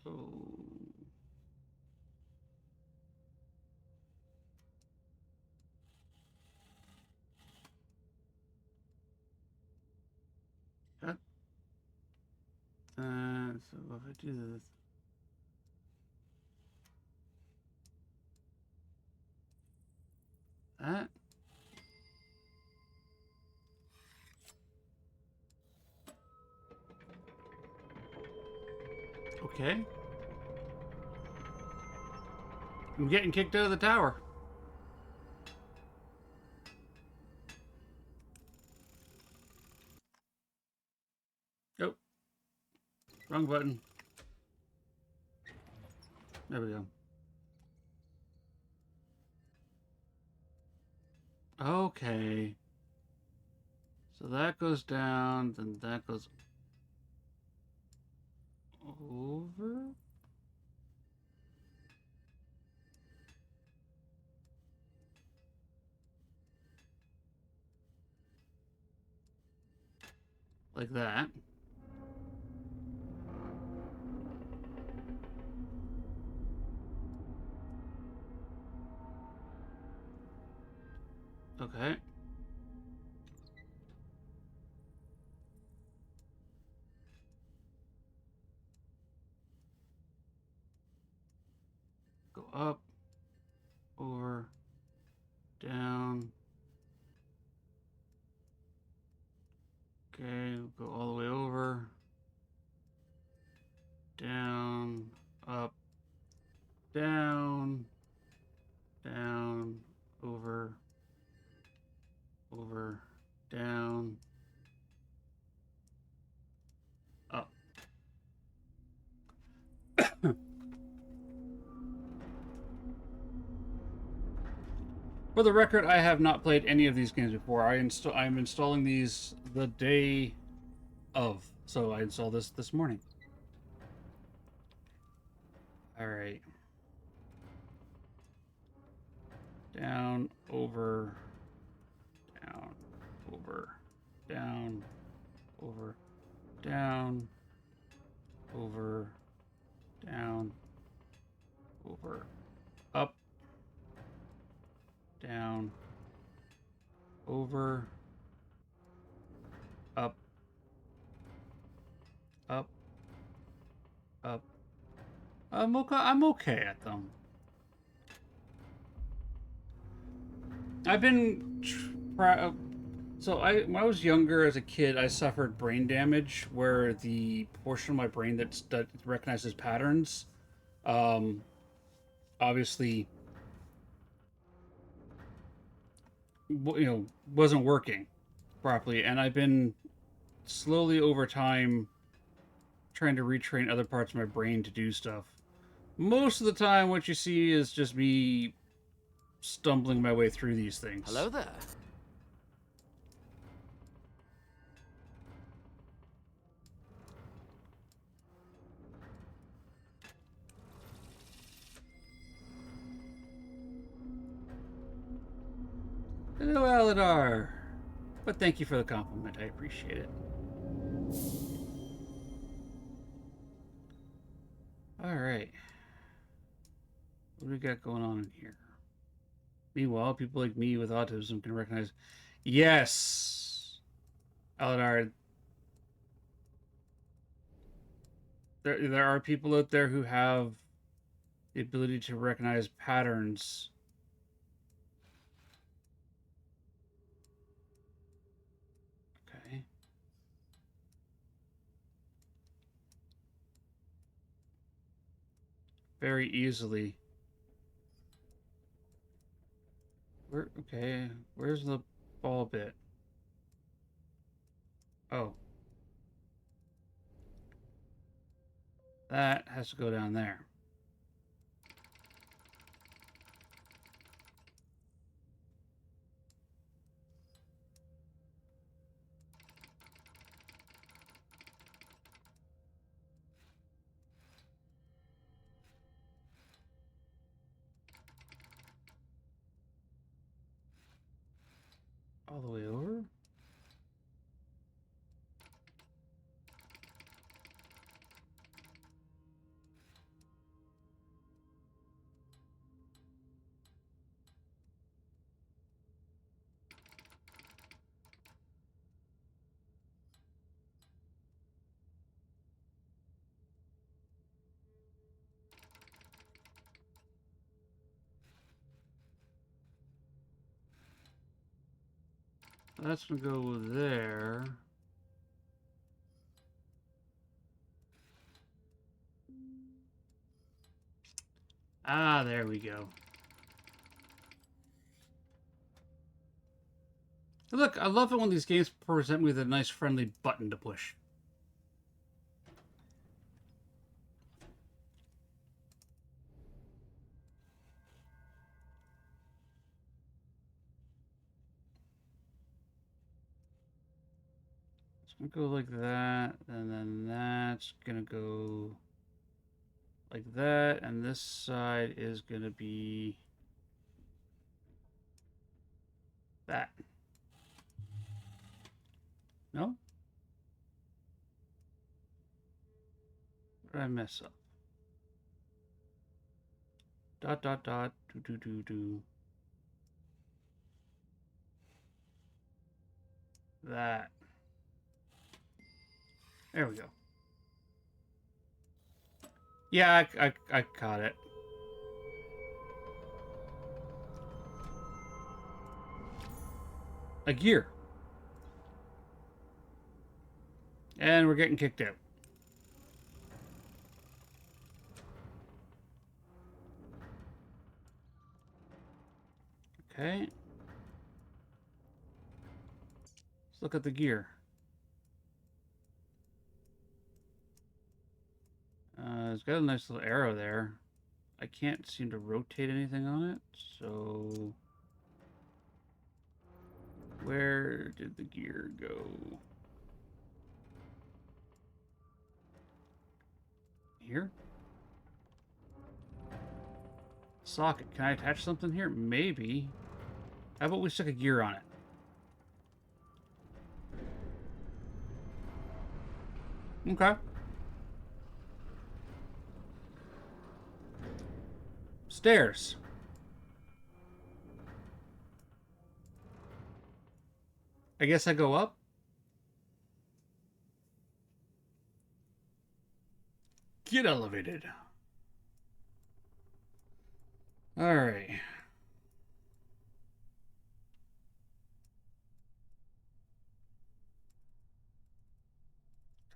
So... so if I do this... That... Okay. I'm getting kicked out of the tower. Oh. Wrong button. There we go. Okay. So that goes down, then that goes over. Like that. Okay. Go up, over, down. Okay, go all the way over, down, up, down, down, over, down, up. For the record, I have not played any of these games before. I'm installing these the day of, so I installed this morning. All right. Down, over, down, over, down, over, down, over, down, over, up, down, over, up, up, up. I'm okay at them. I've been so when I was younger as a kid, I suffered brain damage where the portion of my brain that recognizes patterns, obviously, wasn't working properly, and I've been slowly over time trying to retrain other parts of my brain to do stuff. Most of the time, what you see is just me stumbling my way through these things. Hello there. Hello, Aladar. But thank you for the compliment. I appreciate it. All right. What do we got going on in here? Meanwhile, people like me with autism can recognize... Yes! Aladar. There are people out there who have the ability to recognize patterns. Okay. Very easily. Okay, where's the ball bit? Oh. That has to go down there. All the way over? That's gonna go there. Ah, there we go. Look, I love it when these games present me with a nice friendly button to push. It's gonna go like that, and then that's gonna go like that, and this side is gonna be that. No? What did I mess up? Dot dot dot do do do do. That. There we go. Yeah, I caught it. A gear. And we're getting kicked out. Okay. Let's look at the gear. It's got a nice little arrow there. I can't seem to rotate anything on it, so... Where did the gear go? Here? Socket. Can I attach something here? Maybe. How about we stick a gear on it? Okay. Stairs. I guess I go up. Get elevated. All right.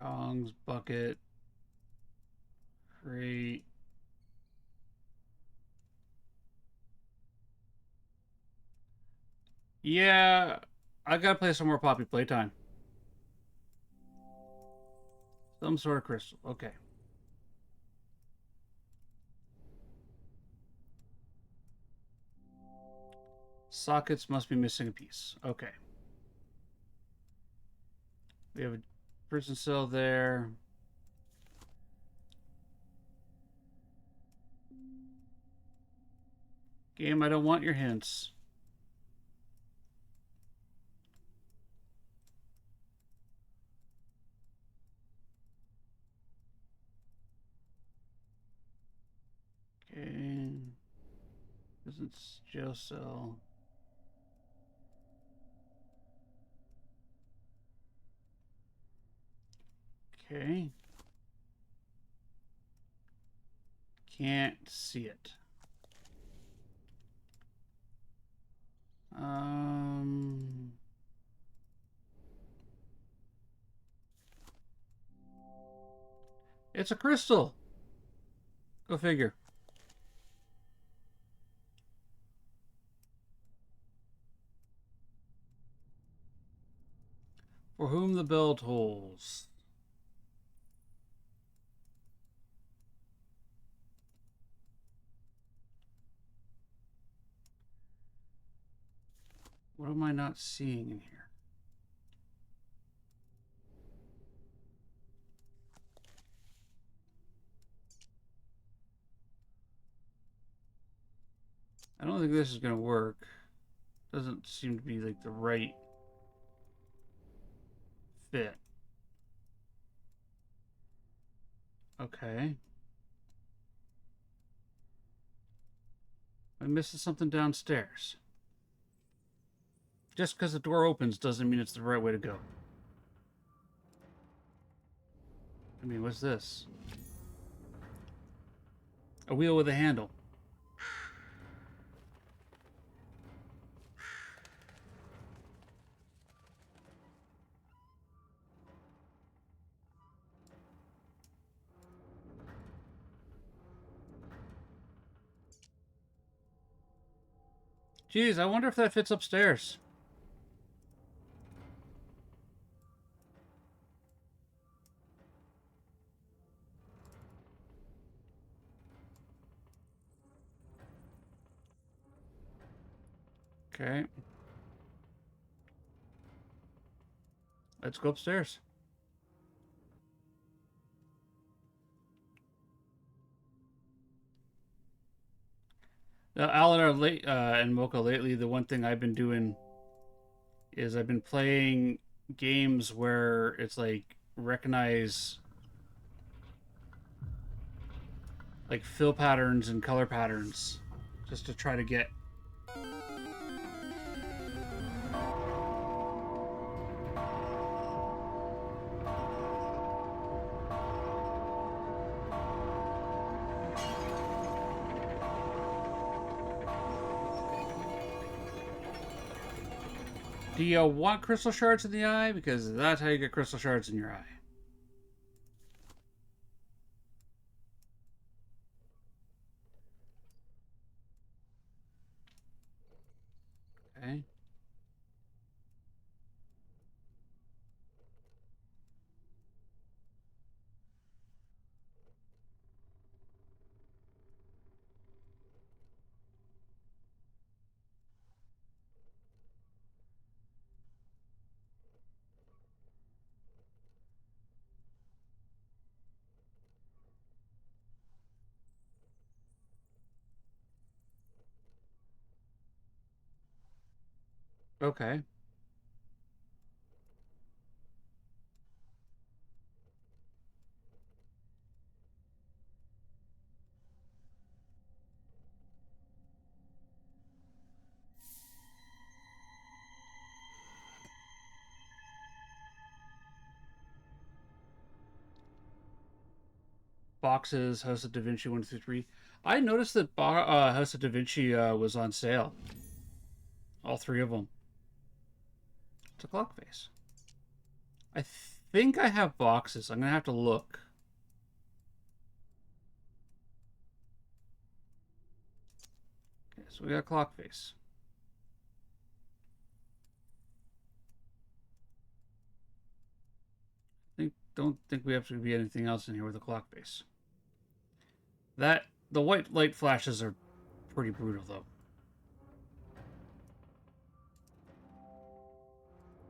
Tongs, bucket, crate. Yeah, I gotta play some more Poppy Playtime. Some sort of crystal. Okay. Sockets must be missing a piece. Okay. We have a prison cell there. Game, I don't want your hints. Okay. Prison's jail cell. Okay. Can't see it. It's a crystal. Go figure. For whom the bell tolls. What am I not seeing in here? I don't think this is going to work. Doesn't seem to be like the right fit. Okay. I'm missing something downstairs. Just because the door opens doesn't mean it's the right way to go. I mean, what's this? A wheel with a handle. Geez, I wonder if that fits upstairs. Okay. Let's go upstairs. Now, Alan and Mocha, lately, the one thing I've been doing is I've been playing games where it's like recognize like fill patterns and color patterns just to try to get Do you want crystal shards in the eye? Because that's how you get crystal shards in your eye. Okay. Okay. Boxes, House of Da Vinci 1 through 3. I noticed that House of Da Vinci was on sale. All three of them. It's a clock face. I think I have boxes. I'm going to have to look. Okay, so we got a clock face. Don't think we have to be anything else in here with a clock face. The white light flashes are pretty brutal though.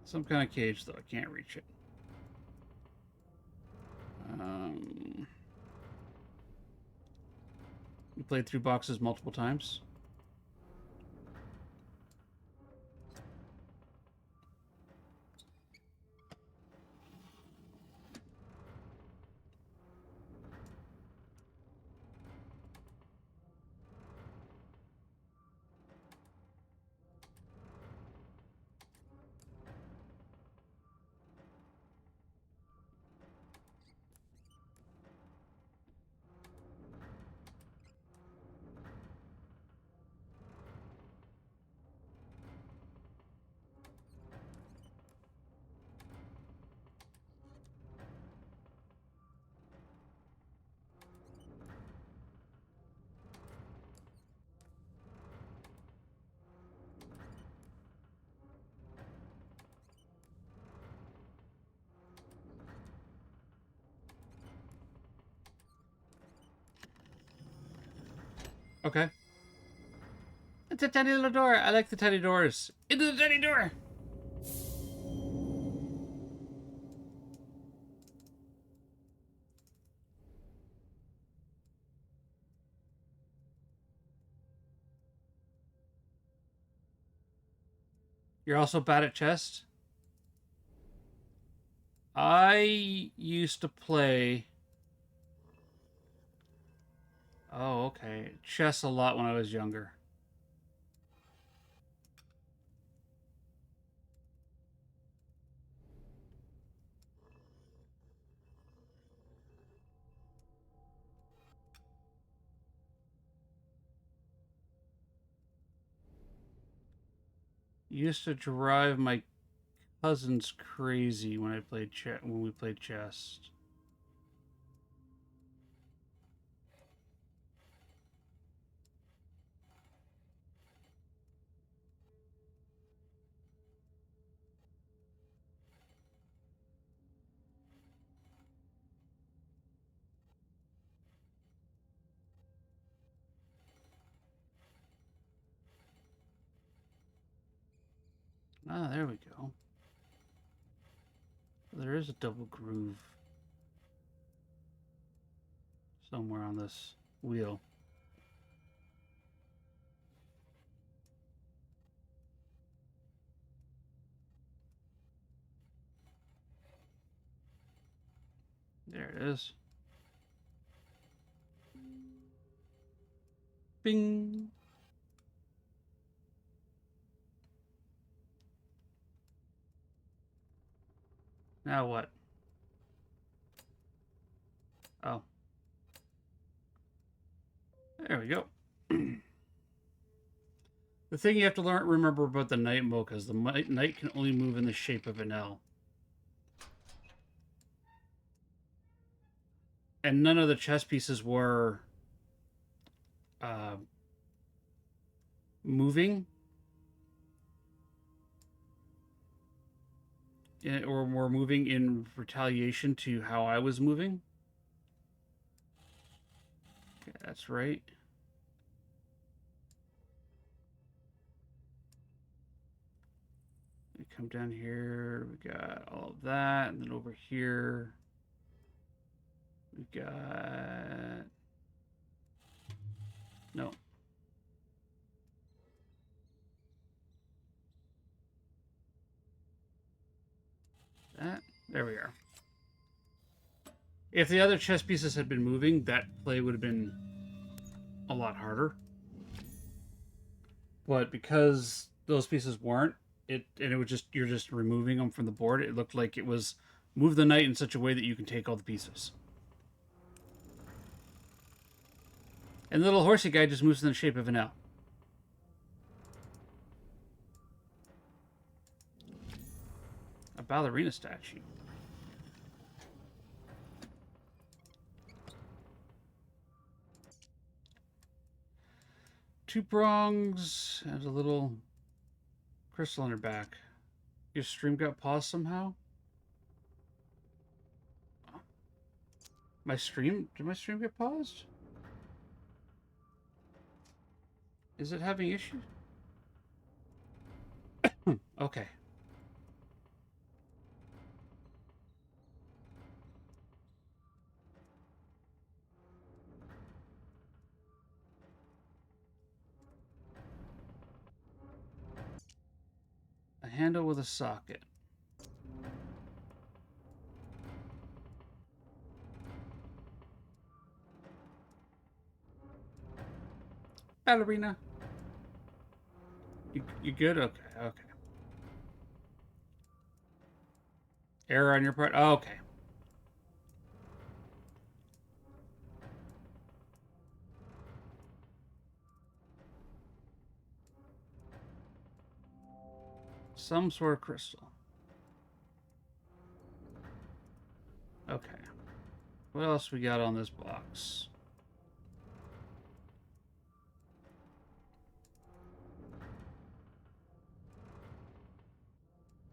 Some kind of cage though, I can't reach it. We played through boxes multiple times. Okay. It's a tiny little door. I like the tiny doors. Into the tiny door. You're also bad at chess? I used to play... Oh, okay. Chess a lot when I was younger. Used to drive my cousins crazy when I played when we played chess. Ah, there we go. There is a double groove somewhere on this wheel. There it is. Bing. Now what? Oh. There we go. The thing you have to remember about the knight mocha is the knight can only move in the shape of an L. And none of the chess pieces were moving. Or were moving in retaliation to how I was moving. Okay, that's right. We come down here, we got all of that, and then over here, we got... No. That, there we are. If the other chess pieces had been moving, that play would have been a lot harder. But because those pieces weren't, and it was just, you're just removing them from the board, it looked like it was move the knight in such a way that you can take all the pieces. And the little horsey guy just moves in the shape of an L. A ballerina statue. Two prongs and a little crystal on her back. Your stream got paused somehow? Did my stream get paused? Is it having issues? Okay. A handle with a socket. Ballerina. You good? Okay, okay. Error on your part? Oh, okay. Some sort of crystal. Okay. What else we got on this box?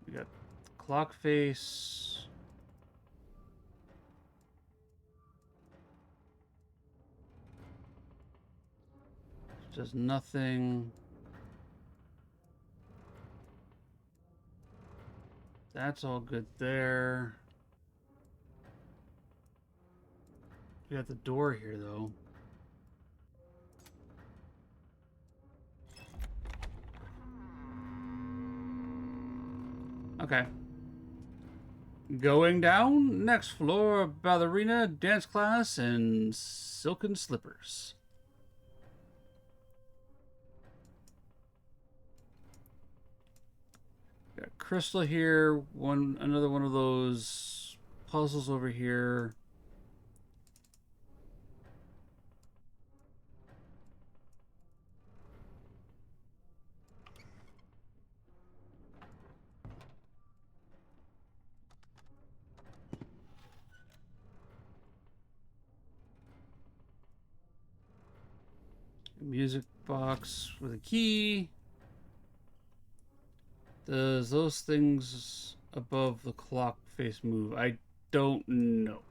We got clock face. Does nothing. That's all good there. We got the door here, though. Okay. Going down, next floor, ballerina, dance class, and silken slippers. Got crystal here, another one of those puzzles over here. Music box with a key. Does those things above the clock face move? I don't know.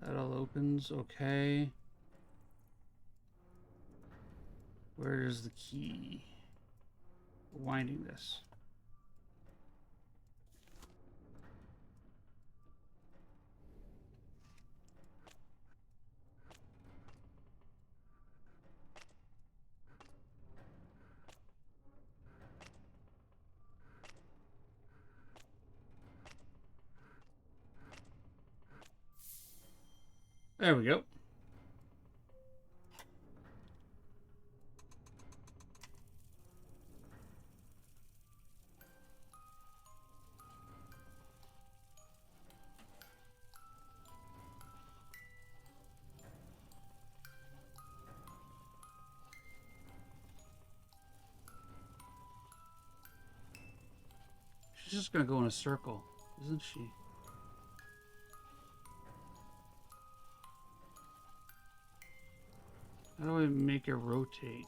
That all opens, okay. Where is the key? Winding this. There we go. She's just gonna go in a circle, isn't she? How do I make it rotate?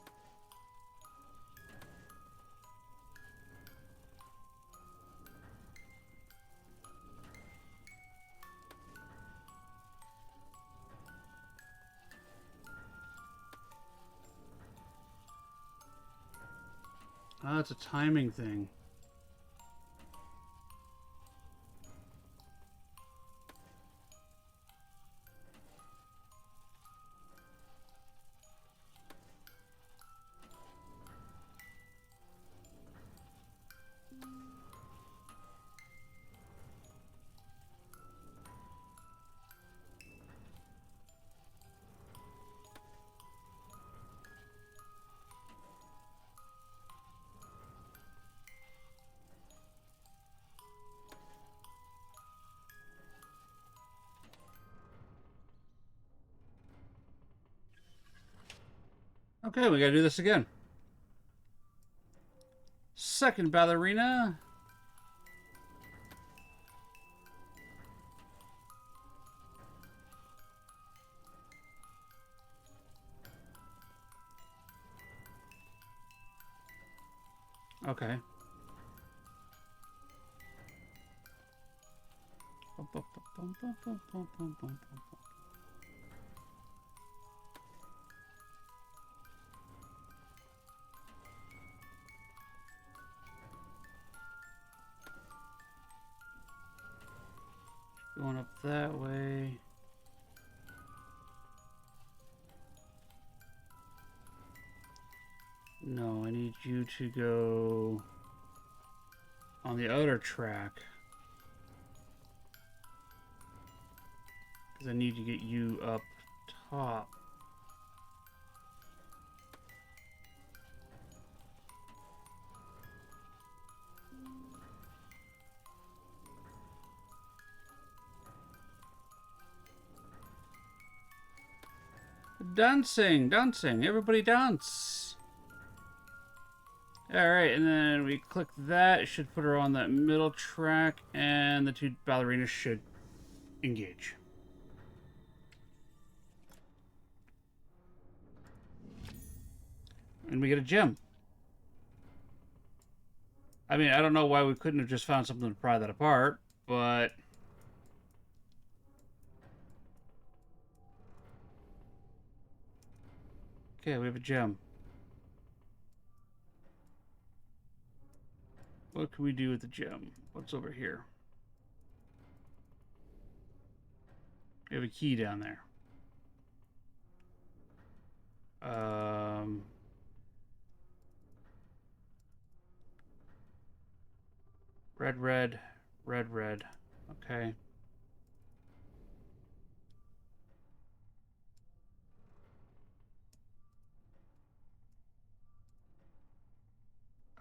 Ah, it's a timing thing. Okay, we gotta do this again. Second ballerina. Okay. Going up that way. No, I need you to go on the outer track. Because I need to get you up top. Dancing, dancing, everybody dance. Alright, and then we click that. It should put her on that middle track, and the two ballerinas should engage. And we get a gem. I mean, I don't know why we couldn't have just found something to pry that apart, but... Okay, we have a gem. What can we do with the gem? What's over here? We have a key down there. Red, red, red, red. Okay.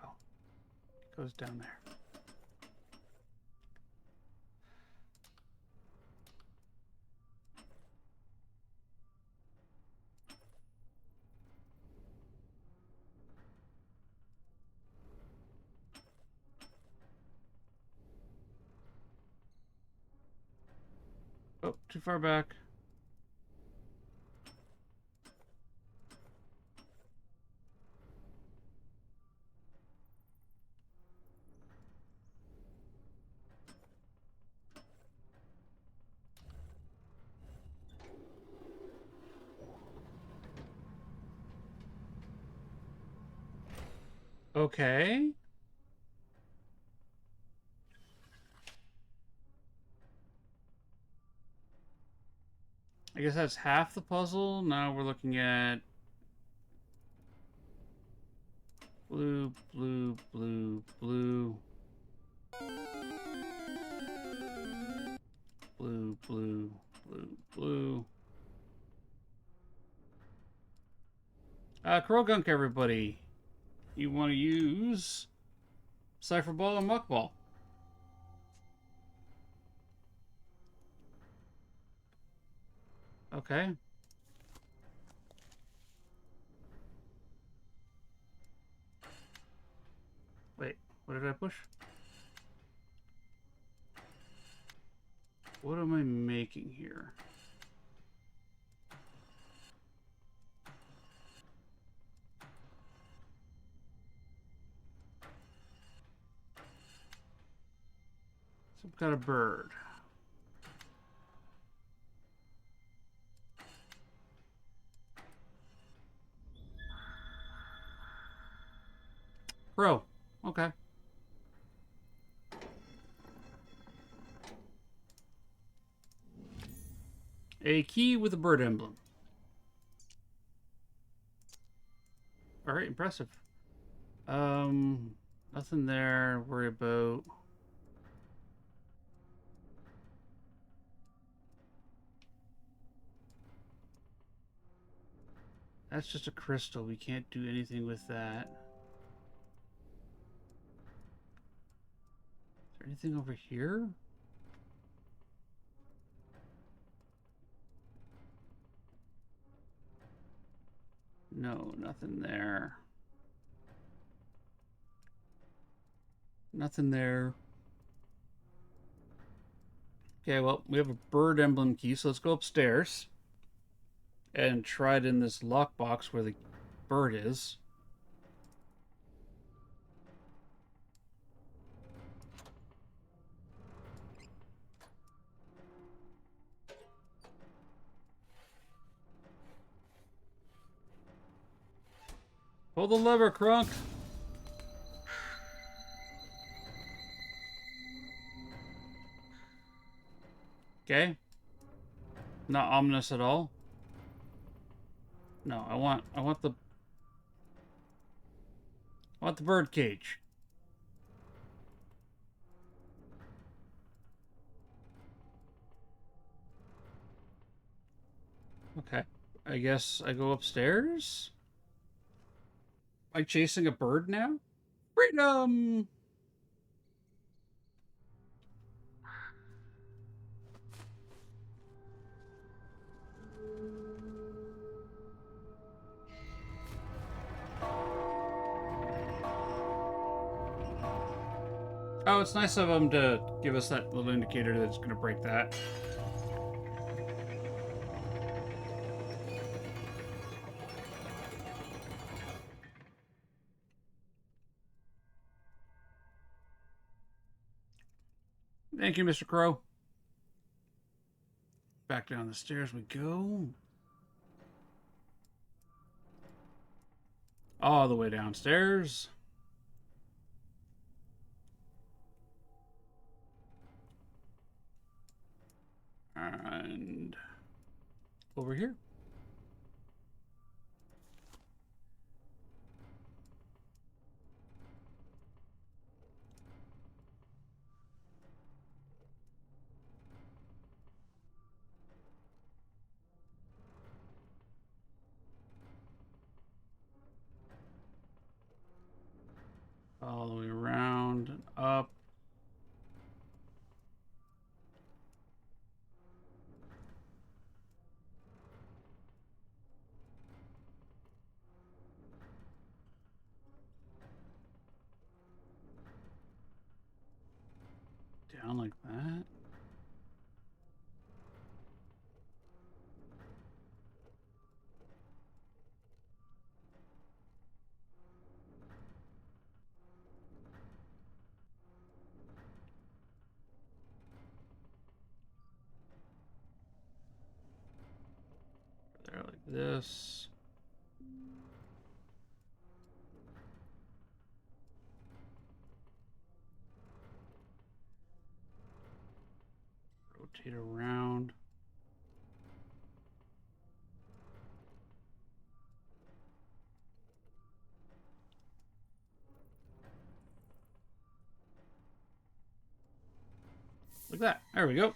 Oh, it goes down there. Oh, too far back. Okay. I guess that's half the puzzle. Now we're looking at blue, blue, blue, blue. Blue, blue, blue, blue. Crow Gunk, everybody. You want to use Cypher Ball and Muck Ball. Okay. Wait, what did I push? What am I making here? Some kind of bird. Crow. Okay. A key with a bird emblem. Alright, impressive. Nothing there. Worry about. That's just a crystal. We can't do anything with that. Is there anything over here? No, nothing there. Nothing there. Okay, well, we have a bird emblem key, so let's go upstairs and try it in this lockbox where the bird is. Pull the lever, Crunk. Okay. Not ominous at all. No, I want the bird cage. Okay. I guess I go upstairs? Am I chasing a bird now? Freedom! Oh, it's nice of him to give us that little indicator that it's going to break that. Thank you, Mr. Crow. Back down the stairs we go. All the way downstairs. And over here. All the way around and up. Down like that. There like this. Rotate around. Like that. There we go.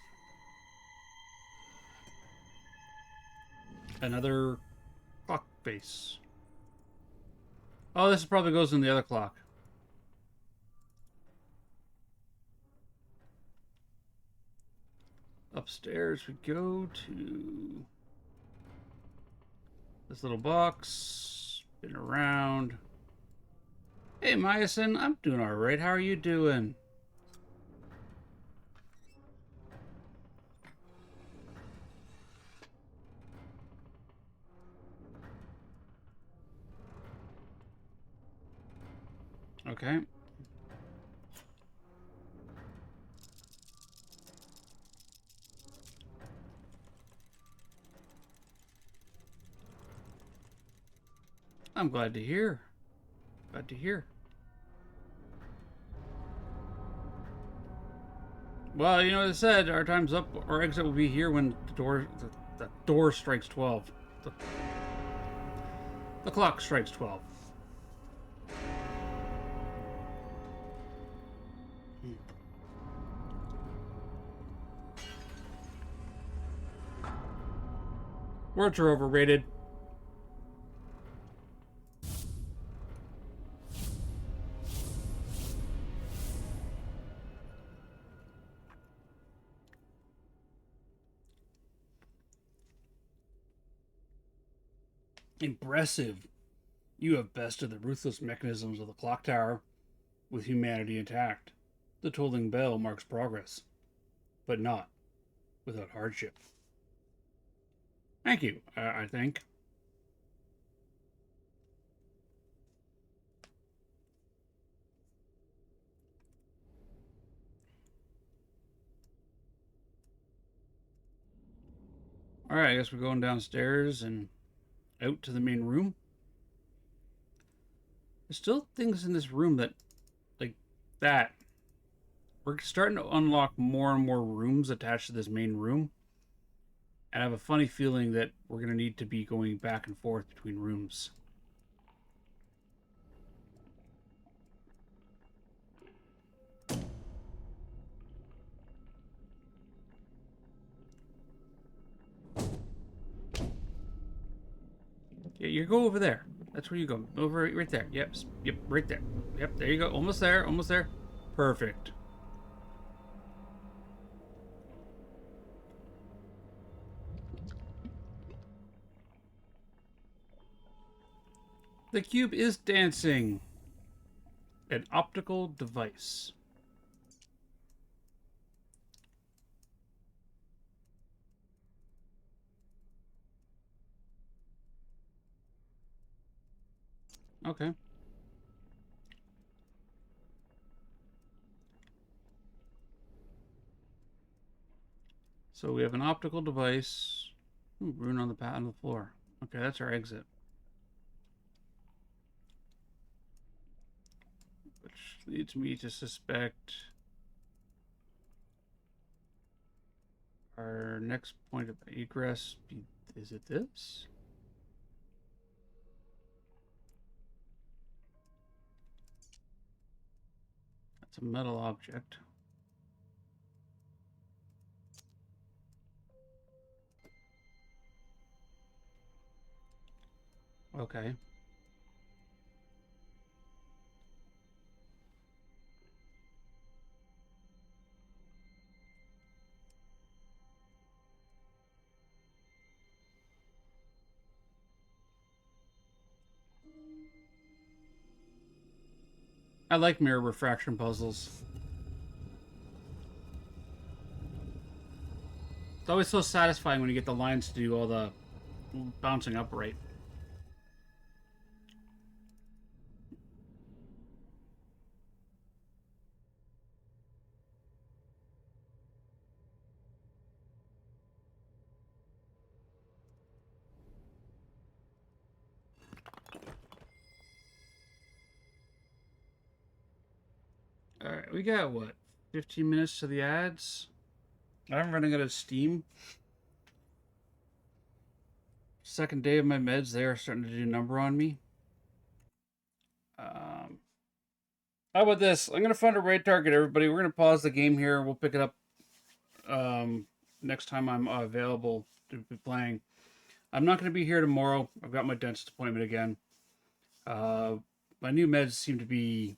Another clock face. Oh, this probably goes in the other clock. Upstairs we go to this little box. Spin around. Hey, Myosin, I'm doing all right. How are you doing? Okay. I'm glad to hear. Glad to hear. Well, you know what I said. Our time's up. Our exit will be here when the door strikes 12. The clock strikes 12. Words are overrated. Impressive. You have bested the ruthless mechanisms of the clock tower with humanity intact. The tolling bell marks progress, but not without hardship. Thank you, I think. Alright, I guess we're going downstairs and out to the main room. There's still things in this room that, like that. We're starting to unlock more and more rooms attached to this main room. And I have a funny feeling that we're going to need to be going back and forth between rooms. Yeah, you go over there. That's where you go. Over right there. Yep, yep, right there. Yep, there you go. Almost there, almost there. Perfect. The cube is dancing. An optical device. Okay. So we have an optical device. Ooh, rune on the floor. Okay, that's our exit. Which leads me to suspect our next point of egress. Is it this? That's a metal object. Okay. I like mirror refraction puzzles. It's always so satisfying when you get the lines to do all the bouncing up right. Alright, we got what? 15 minutes to the ads? I'm running out of steam. Second day of my meds, they are starting to do a number on me. How about this? I'm going to find a raid target, everybody. We're going to pause the game here. We'll pick it up next time I'm available to be playing. I'm not going to be here tomorrow. I've got my dentist appointment again. My new meds seem to be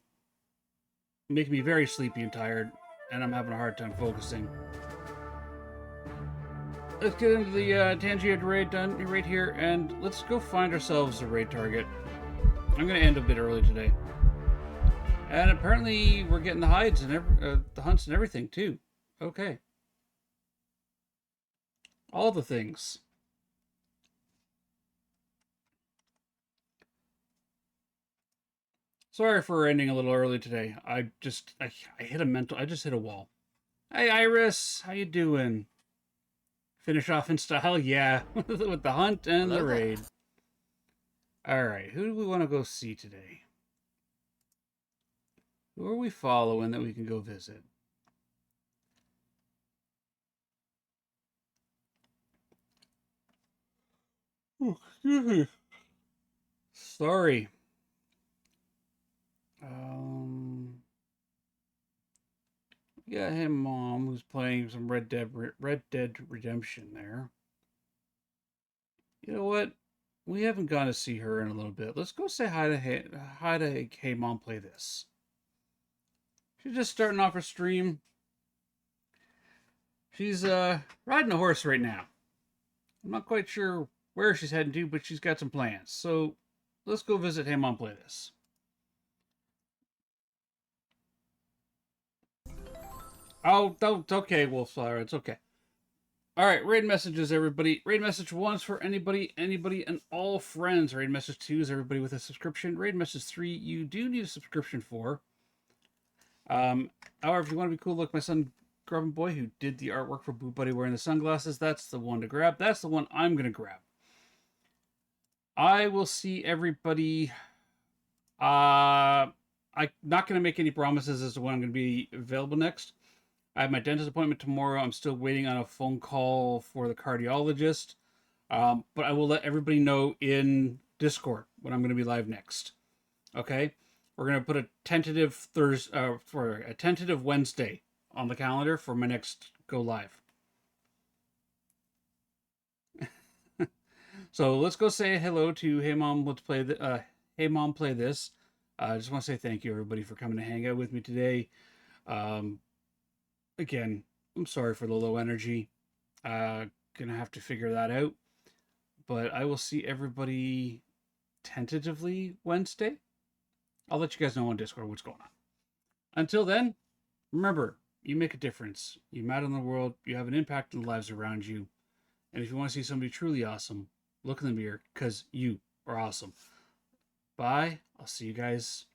making me very sleepy and tired, and I'm having a hard time focusing. Let's get into the Tangier raid done right here, and let's go find ourselves a raid target. I'm going to end a bit early today. And apparently we're getting the hides and the hunts and everything, too. Okay. All the things. Sorry for ending a little early today. I hit I just hit a wall. Hey, Iris, how you doing? Finish off in style? Yeah, with the hunt and the raid. Alright, who do we want to go see today? Who are we following that we can go visit? Oh, excuse me. Sorry. We got him, Mom, who's playing some Red Dead Redemption there. You know what? We haven't gone to see her in a little bit. Let's go say hi to Hey Mom, play this. She's just starting off her stream. She's riding a horse right now. I'm not quite sure where she's heading to, but she's got some plans. So let's go visit Hey Mom, play this. Oh, don't. Okay, Wolfsflower. It's okay. All right, raid messages, everybody. Raid message 1 is for anybody, and all friends. Raid message 2 is everybody with a subscription. Raid message 3, you do need a subscription for. However, if you want to be cool, like my son, Grubbin Boy, who did the artwork for Boot Buddy wearing the sunglasses, that's the one to grab. That's the one I'm going to grab. I will see everybody. I'm not going to make any promises as to when I'm going to be available next. I have my dentist appointment tomorrow. I'm still waiting on a phone call for the cardiologist. But I will let everybody know in Discord when I'm going to be live next. Okay? We're going to put a tentative tentative Wednesday on the calendar for my next go live. So let's go say hello to Hey Mom, let's play Hey Mom, play this. I just want to say thank you, everybody, for coming to hang out with me today. Again, I'm sorry for the low energy. Gonna have to figure that out. But I will see everybody tentatively Wednesday. I'll let you guys know on Discord what's going on. Until then, remember, you make a difference. You matter in the world. You have an impact on the lives around you. And if you want to see somebody truly awesome, look in the mirror, because you are awesome. Bye. I'll see you guys